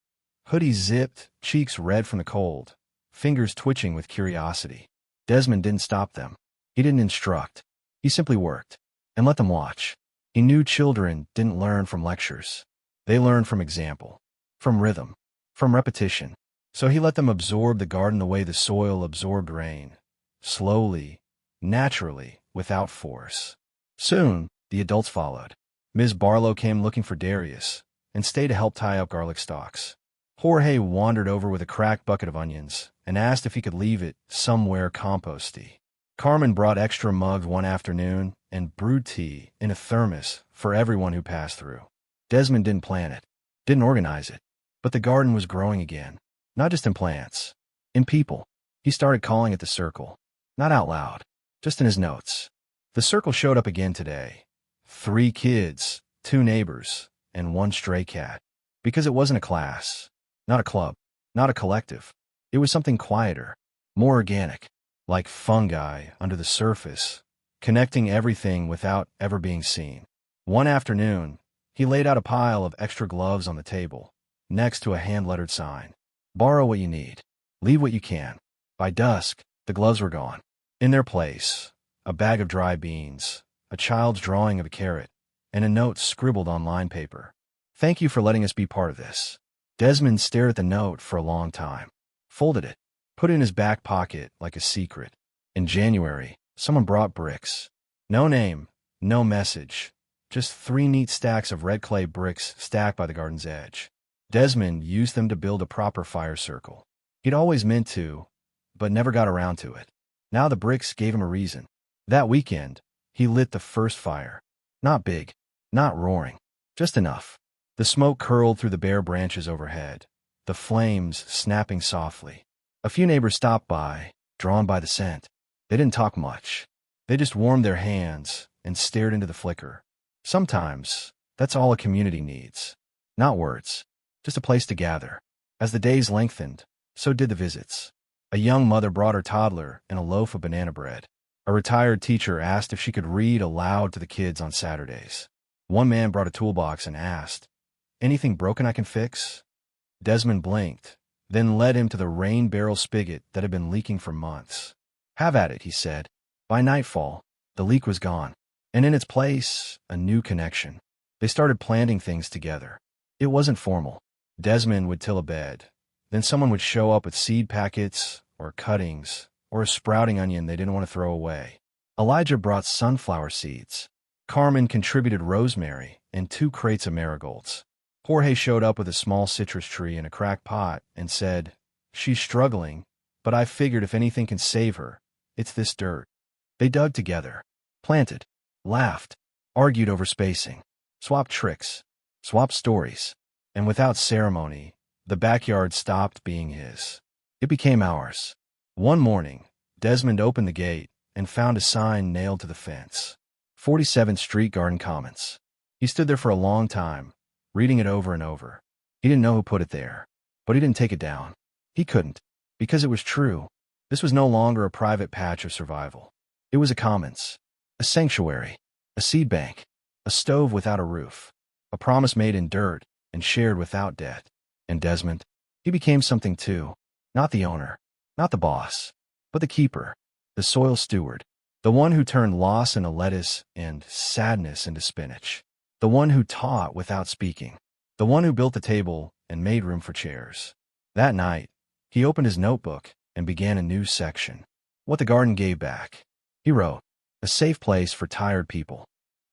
[SPEAKER 1] Hoodies zipped, cheeks red from the cold, fingers twitching with curiosity. Desmond didn't stop them. He didn't instruct. He simply worked. And let them watch. He knew children didn't learn from lectures. They learned from example. From rhythm. From repetition. So he let them absorb the garden the way the soil absorbed rain. Slowly, naturally, without force. Soon, the adults followed. Ms. Barlow came looking for Darius, and stayed to help tie up garlic stalks. Jorge wandered over with a cracked bucket of onions, and asked if he could leave it somewhere composty. Carmen brought extra mugs one afternoon, and brewed tea in a thermos for everyone who passed through. Desmond didn't plan it, didn't organize it, but the garden was growing again. Not just in plants, in people. He started calling it the circle. Not out loud, just in his notes. The circle showed up again today. 3 kids, 2 neighbors, and 1 stray cat. Because it wasn't a class, not a club, not a collective. It was something quieter, more organic. like fungi under the surface, connecting everything without ever being seen. One afternoon, he laid out a pile of extra gloves on the table, next to a hand-lettered sign. Borrow what you need. Leave what you can. By dusk, the gloves were gone. In their place, a bag of dry beans, a child's drawing of a carrot, and a note scribbled on lined paper. Thank you for letting us be part of this. Desmond stared at the note for a long time, folded it, put it in his back pocket like a secret. In January, someone brought bricks. No name, no message, just 3 neat stacks of red clay bricks stacked by the garden's edge. Desmond used them to build a proper fire circle. He'd always meant to, but never got around to it. Now the bricks gave him a reason. That weekend, he lit the first fire. Not big, not roaring, just enough. The smoke curled through the bare branches overhead, the flames snapping softly. A few neighbors stopped by, drawn by the scent. They didn't talk much. They just warmed their hands and stared into the flicker. Sometimes, that's all a community needs. Not words, just a place to gather. As the days lengthened, so did the visits. A young mother brought her toddler and a loaf of banana bread. A retired teacher asked if she could read aloud to the kids on Saturdays. One man brought a toolbox and asked, "Anything broken I can fix?" Desmond blinked, then led him to the rain barrel spigot that had been leaking for months. "Have at it," he said. By nightfall, the leak was gone, and in its place, a new connection. They started planting things together. It wasn't formal. Desmond would till a bed. Then someone would show up with seed packets, or cuttings, or a sprouting onion they didn't want to throw away. Elijah brought sunflower seeds. Carmen contributed rosemary and 2 crates of marigolds. Jorge showed up with a small citrus tree in a cracked pot and said, "She's struggling, but I figured if anything can save her, it's this dirt." They dug together, planted, laughed, argued over spacing, swapped tricks, swapped stories, and without ceremony, the backyard stopped being his. It became ours. One morning, Desmond opened the gate and found a sign nailed to the fence. 47th Street Garden Commons. He stood there for a long time, reading it over and over. He didn't know who put it there, but he didn't take it down. He couldn't, because it was true. This was no longer a private patch of survival. It was a commons, a sanctuary, a seed bank, a stove without a roof, a promise made in dirt and shared without debt. And Desmond, he became something too. Not the owner, not the boss, but the keeper, the soil steward, the one who turned loss into lettuce and sadness into spinach, the one who taught without speaking, the one who built the table and made room for chairs. That night, he opened his notebook and began a new section. What the garden gave back. He wrote, a safe place for tired people.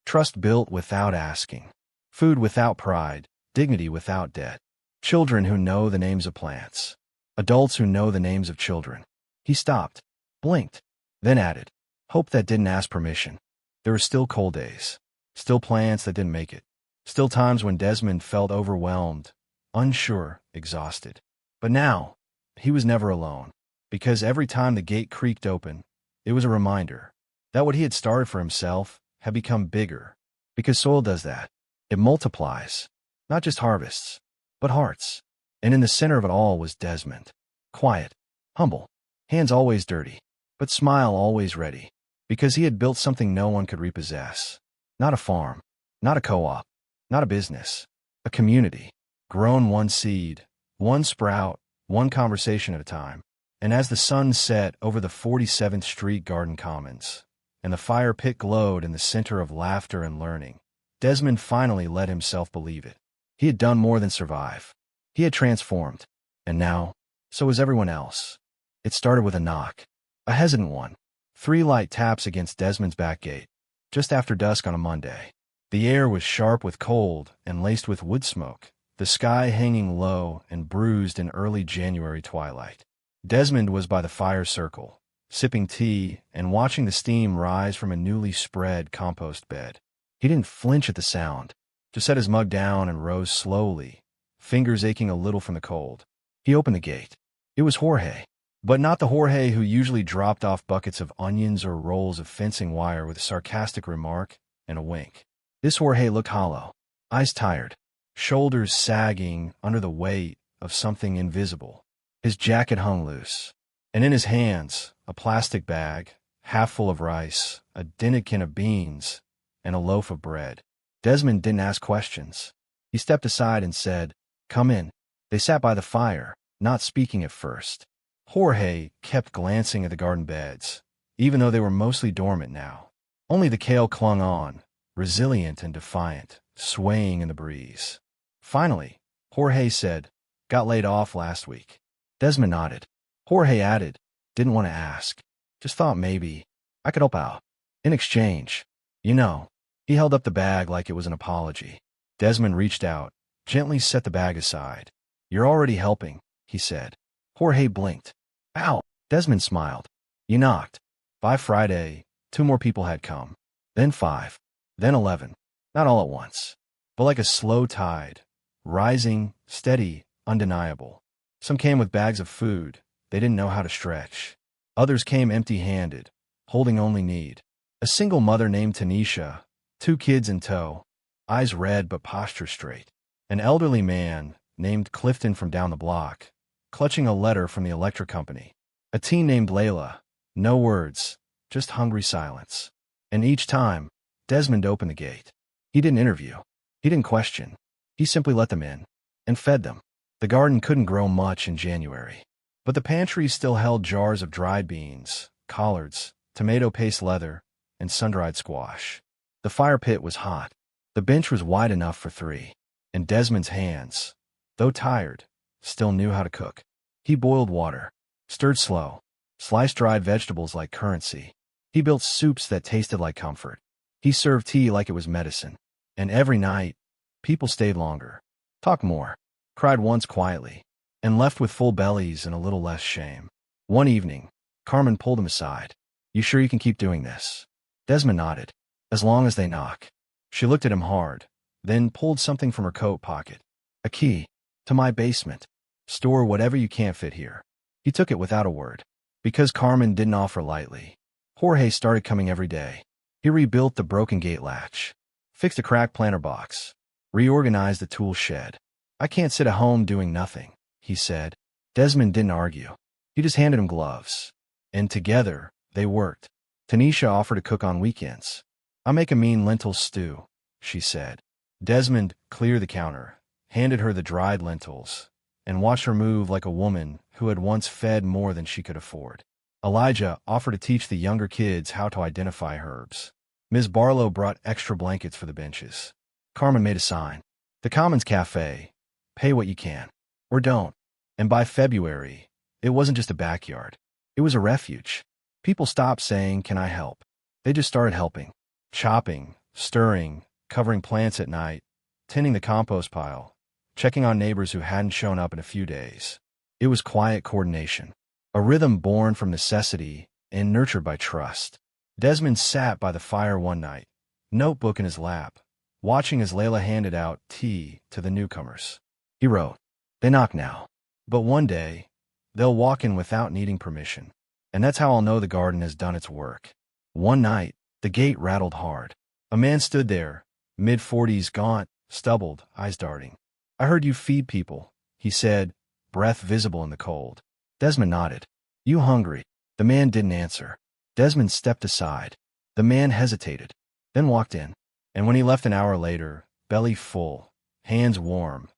[SPEAKER 1] Trust built without asking. Food without pride, dignity without debt. Children who know the names of plants. Adults who know the names of children. He stopped, blinked, then added, hope that didn't ask permission. There were still cold days, still plants that didn't make it, still times when Desmond felt overwhelmed, unsure, exhausted. But now, he was never alone, because every time the gate creaked open, it was a reminder that what he had started for himself had become bigger, because soil does that. It multiplies, not just harvests, but hearts. And in the center of it all was Desmond. Quiet, humble, hands always dirty, but smile always ready, because he had built something no one could repossess. Not a farm, not a co-op, not a business, a community, grown one seed, one sprout, one conversation at a time. And as the sun set over the 47th Street Garden Commons, and the fire pit glowed in the center of laughter and learning, Desmond finally let himself believe it. He had done more than survive. He had transformed. And now, so was everyone else. It started with a knock. A hesitant one. 3 light taps against Desmond's back gate, just after dusk on a Monday. The air was sharp with cold and laced with wood smoke, the sky hanging low and bruised in early January twilight. Desmond was by the fire circle, sipping tea and watching the steam rise from a newly spread compost bed. He didn't flinch at the sound, just set his mug down and rose slowly, fingers aching a little from the cold. He opened the gate. It was Jorge, but not the Jorge who usually dropped off buckets of onions or rolls of fencing wire with a sarcastic remark and a wink. This Jorge looked hollow, eyes tired, shoulders sagging under the weight of something invisible. His jacket hung loose. And in his hands, a plastic bag, half full of rice, a dinnikin of beans, and a loaf of bread. Desmond didn't ask questions. He stepped aside and said, "Come in." They sat by the fire, not speaking at first. Jorge kept glancing at the garden beds, even though they were mostly dormant now. Only the kale clung on, resilient and defiant, swaying in the breeze. Finally, Jorge said, "Got laid off last week." Desmond nodded. Jorge added, "Didn't want to ask. Just thought maybe I could help out. In exchange, you know." He held up the bag like it was an apology. Desmond reached out, gently set the bag aside. "You're already helping," he said. Jorge blinked. "Ow!" Desmond smiled. "You knocked." By Friday, 2 more people had come. Then 5. Then 11. Not all at once, but like a slow tide. Rising, steady, undeniable. Some came with bags of food they didn't know how to stretch. Others came empty-handed, holding only need. A single mother named Tanisha, 2 kids in tow, eyes red but posture straight. An elderly man named Clifton from down the block, clutching a letter from the electric company. A teen named Layla, no words, just hungry silence. And each time, Desmond opened the gate. He didn't interview. He didn't question. He simply let them in and fed them. The garden couldn't grow much in January, but the pantry still held jars of dried beans, collards, tomato paste leather, and sun-dried squash. The fire pit was hot. The bench was wide enough for 3, and Desmond's hands, though tired, still knew how to cook. He boiled water, stirred slow, sliced dried vegetables like currency. He built soups that tasted like comfort. He served tea like it was medicine. And every night, people stayed longer, talked more, cried once quietly, and left with full bellies and a little less shame. One evening, Carmen pulled him aside. "You sure you can keep doing this?" Desmond nodded. "As long as they knock." She looked at him hard, then pulled something from her coat pocket. "A key to my basement. Store whatever you can't fit here." He took it without a word. Because Carmen didn't offer lightly, Jorge started coming every day. He rebuilt the broken gate latch, fixed a cracked planter box, reorganized the tool shed. "I can't sit at home doing nothing," he said. Desmond didn't argue. He just handed him gloves. And together, they worked. Tanisha offered to cook on weekends. "I'll make a mean lentil stew," she said. Desmond cleared the counter, handed her the dried lentils, and watched her move like a woman who had once fed more than she could afford. Elijah offered to teach the younger kids how to identify herbs. Ms. Barlow brought extra blankets for the benches. Carmen made a sign. "The Commons Cafe. Pay what you can. Or don't." And by February, it wasn't just a backyard. It was a refuge. People stopped saying, "Can I help?" They just started helping. Chopping, stirring, covering plants at night, tending the compost pile, checking on neighbors who hadn't shown up in a few days. It was quiet coordination, a rhythm born from necessity and nurtured by trust. Desmond sat by the fire one night, notebook in his lap, watching as Layla handed out tea to the newcomers. He wrote, "They knock now, but one day, they'll walk in without needing permission. And that's how I'll know the garden has done its work." One night, the gate rattled hard. A man stood there, mid-40s, gaunt, stubbled, eyes darting. "I heard you feed people," he said, breath visible in the cold. Desmond nodded. "You hungry?" The man didn't answer. Desmond stepped aside. The man hesitated, then walked in. And when he left an hour later, belly full, hands warm,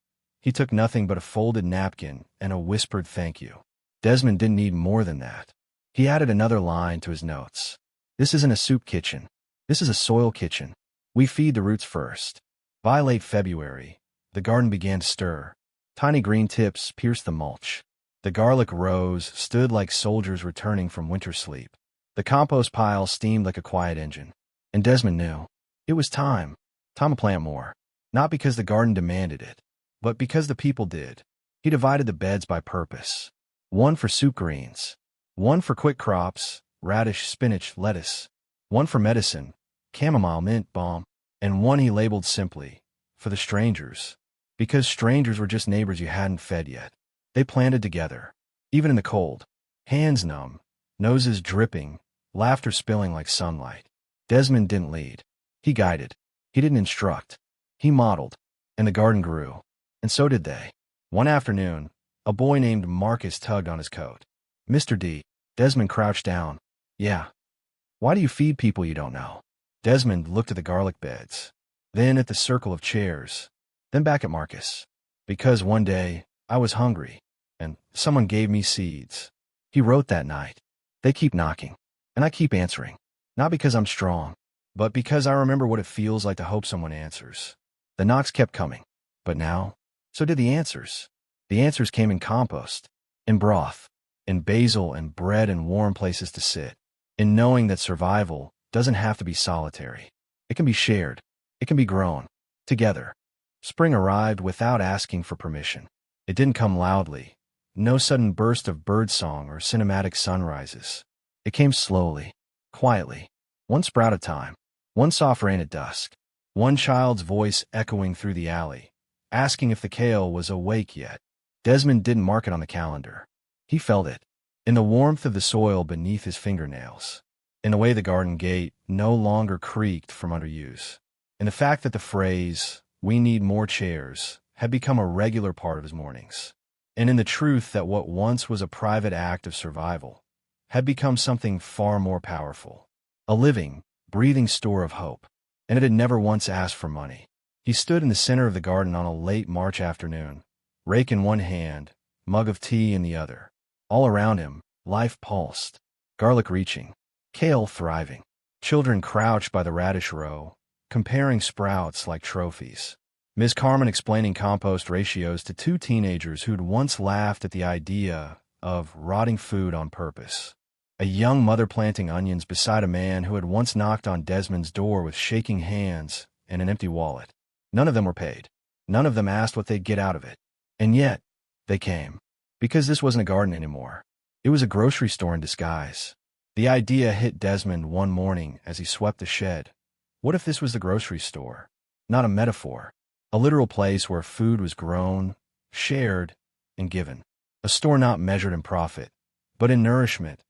[SPEAKER 1] he took nothing but a folded napkin and a whispered thank you. Desmond didn't need more than that. He added another line to his notes. "This isn't a soup kitchen. This is a soil kitchen. We feed the roots first." By late February, the garden began to stir. Tiny green tips pierced the mulch. The garlic rows stood like soldiers returning from winter sleep. The compost pile steamed like a quiet engine. And Desmond knew. It was time. Time to plant more. Not because the garden demanded it, but because the people did. He divided the beds by purpose. One for soup greens. One for quick crops, radish, spinach, lettuce. One for medicine, chamomile, mint, balm. And one he labeled simply, for the strangers. Because strangers were just neighbors you hadn't fed yet. They planted together, even in the cold. Hands numb, noses dripping, laughter spilling like sunlight. Desmond didn't lead. He guided. He didn't instruct. He modeled. And the garden grew. And so did they. One afternoon, a boy named Marcus tugged on his coat. Mr. D. Desmond crouched down. Yeah. Why do you feed people you don't know? Desmond looked at the garlic beds, then at the circle of chairs, then back at Marcus. Because one day, I was hungry, and someone gave me seeds. He wrote that night. They keep knocking, and I keep answering. Not because I'm strong, but because I remember what it feels like to hope someone answers. The knocks kept coming, but now, so did the answers. The answers came in compost, in broth, in basil and bread and warm places to sit, in knowing that survival doesn't have to be solitary. It can be shared. It can be grown. Together. Spring arrived without asking for permission. It didn't come loudly. No sudden burst of birdsong or cinematic sunrises. It came slowly, quietly, one sprout at a time, one soft rain at dusk, one child's voice echoing through the alley, asking if the kale was awake yet. Desmond didn't mark it on the calendar. He felt it, in the warmth of the soil beneath his fingernails, in the way the garden gate no longer creaked from underuse, in the fact that the phrase, "We need more chairs," had become a regular part of his mornings, and in the truth that what once was a private act of survival had become something far more powerful, a living, breathing store of hope, and it had never once asked for money. He stood in the center of the garden on a late March afternoon, rake in one hand, mug of tea in the other. All around him, life pulsed, garlic reaching, kale thriving, children crouched by the radish row, comparing sprouts like trophies. Ms. Carmen explaining compost ratios to two teenagers who'd once laughed at the idea of rotting food on purpose. A young mother planting onions beside a man who had once knocked on Desmond's door with shaking hands and an empty wallet. None of them were paid. None of them asked what they'd get out of it. And yet, they came. Because this wasn't a garden anymore. It was a grocery store in disguise. The idea hit Desmond one morning as he swept the shed. What if this was the grocery store? Not a metaphor. A literal place where food was grown, shared, and given. A store not measured in profit, but in nourishment,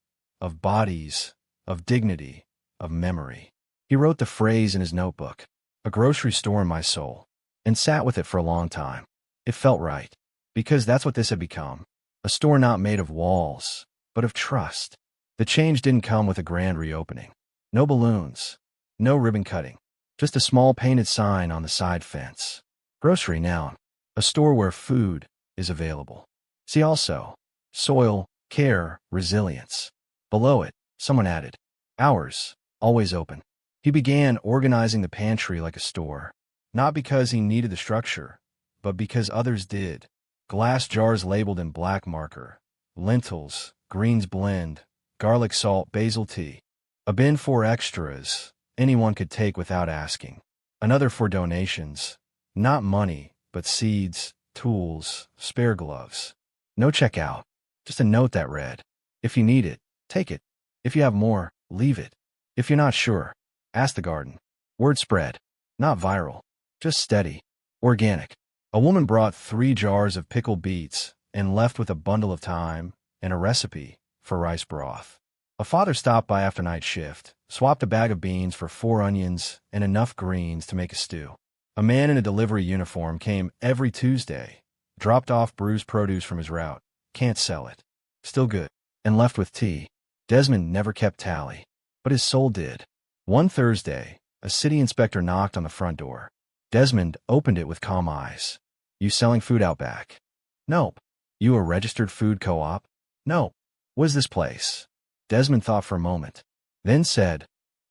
[SPEAKER 1] of bodies, of dignity, of memory. He wrote the phrase in his notebook, "A grocery store in my soul," and sat with it for a long time. It felt right, because that's what this had become. A store not made of walls, but of trust. The change didn't come with a grand reopening. No balloons, no ribbon cutting, just a small painted sign on the side fence. Grocery noun, a store where food is available. See also, soil, care, resilience. Below it, someone added, hours, always open. He began organizing the pantry like a store, not because he needed the structure, but because others did. Glass jars labeled in black marker, lentils, greens blend, garlic salt, basil tea. A bin for extras anyone could take without asking. Another for donations, not money, but seeds, tools, spare gloves. No checkout, just a note that read, if you need it, take it. If you have more, leave it. If you're not sure, ask the garden. Word spread, not viral, just steady, organic. A woman brought 3 jars of pickled beets and left with a bundle of thyme and a recipe for rice broth. A father stopped by after night shift, swapped a bag of beans for 4 onions and enough greens to make a stew. A man in a delivery uniform came every Tuesday, dropped off bruised produce from his route, can't sell it, still good, and left with tea. Desmond never kept tally, but his soul did. One Thursday, a city inspector knocked on the front door. Desmond opened it with calm eyes. You selling food out back? Nope. You a registered food co-op? Nope. What is this place? Desmond thought for a moment, then said,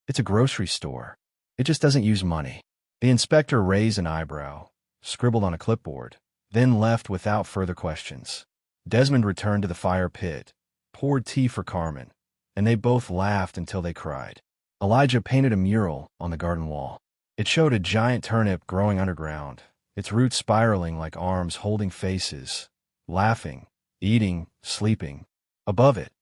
[SPEAKER 1] it's a grocery store. It just doesn't use money. The inspector raised an eyebrow, scribbled on a clipboard, then left without further questions. Desmond returned to the fire pit, poured tea for Carmen, and they both laughed until they cried. Elijah painted a mural on the garden wall. It showed a giant turnip growing underground, its roots spiraling like arms holding faces, laughing, eating, sleeping. Above it,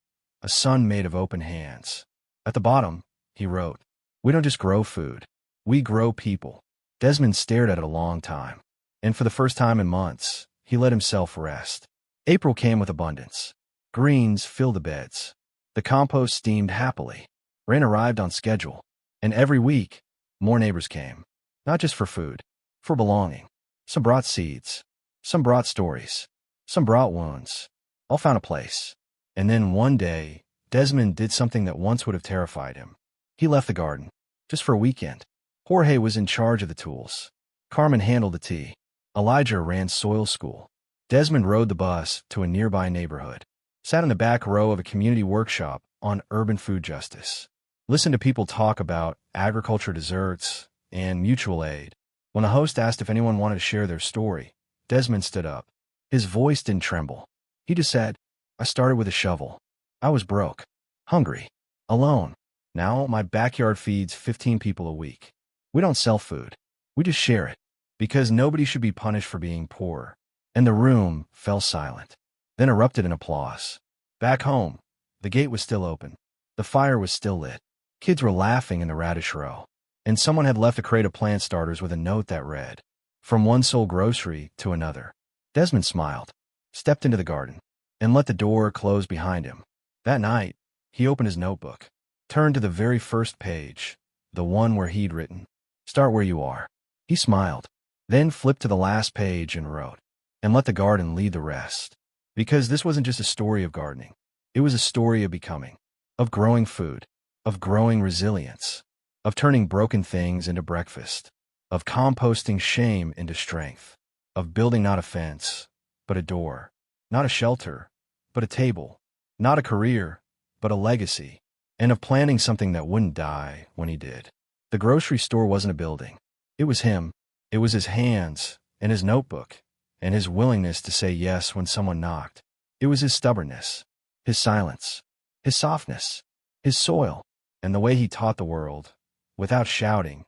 [SPEAKER 1] a sun made of open hands. At the bottom, he wrote, we don't just grow food, we grow people. Desmond stared at it a long time, and for the first time in months, he let himself rest. April came with abundance. Greens filled the beds. The compost steamed happily. Rain arrived on schedule, and every week, more neighbors came, not just for food, for belonging. Some brought seeds, some brought stories, some brought wounds. All found a place. And then one day, Desmond did something that once would have terrified him. He left the garden, just for a weekend. Jorge was in charge of the tools. Carmen handled the tea. Elijah ran soil school. Desmond rode the bus to a nearby neighborhood, sat in the back row of a community workshop on urban food justice, listened to people talk about agriculture desserts and mutual aid. When the host asked if anyone wanted to share their story, Desmond stood up. His voice didn't tremble. He just said, "I started with a shovel. I was broke, hungry, alone. Now my backyard feeds 15 people a week. We don't sell food. We just share it, because nobody should be punished for being poor." And the room fell silent, then erupted in applause. Back home, the gate was still open. The fire was still lit. Kids were laughing in the radish row. And someone had left a crate of plant starters with a note that read, "From one sole grocery to another." Desmond smiled, stepped into the garden, and let the door close behind him. That night, he opened his notebook, turned to the very first page, the one where he'd written, "Start where you are." He smiled, then flipped to the last page and wrote, "And let the garden lead the rest." Because this wasn't just a story of gardening. It was a story of becoming, of growing food, of growing resilience, of turning broken things into breakfast, of composting shame into strength, of building not a fence, but a door, not a shelter, but a table, not a career, but a legacy, and of planning something that wouldn't die when he did. The grocery store wasn't a building. It was him. It was his hands and his notebook and his willingness to say yes when someone knocked. It was his stubbornness, his silence, his softness, his soil, and the way he taught the world, without shouting,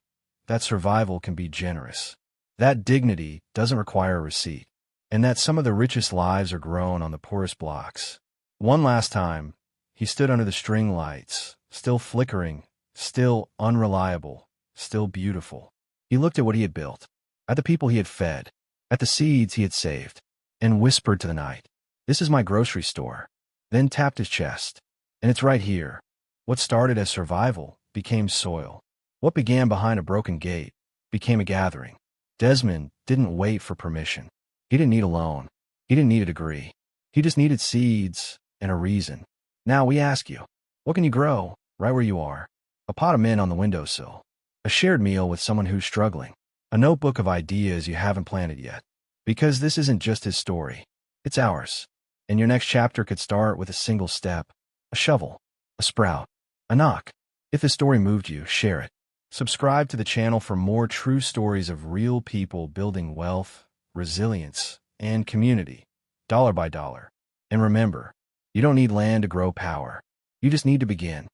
[SPEAKER 1] that survival can be generous, that dignity doesn't require a receipt, and that some of the richest lives are grown on the poorest blocks. One last time, he stood under the string lights, still flickering, still unreliable, still beautiful. He looked at what he had built, at the people he had fed, at the seeds he had saved, and whispered to the night, "This is my grocery store," then tapped his chest. "And it's right here. What started as survival became soil. What began behind a broken gate became a gathering." Desmond didn't wait for permission. He didn't need a loan. He didn't need a degree. He just needed seeds and a reason. Now we ask you, what can you grow right where you are? A pot of mint on the windowsill. A shared meal with someone who's struggling. A notebook of ideas you haven't planted yet. Because this isn't just his story. It's ours. And your next chapter could start with a single step. A shovel. A sprout. A knock. If this story moved you, share it. Subscribe to the channel for more true stories of real people building wealth, resilience, and community, dollar by dollar. And remember, you don't need land to grow power. You just need to begin.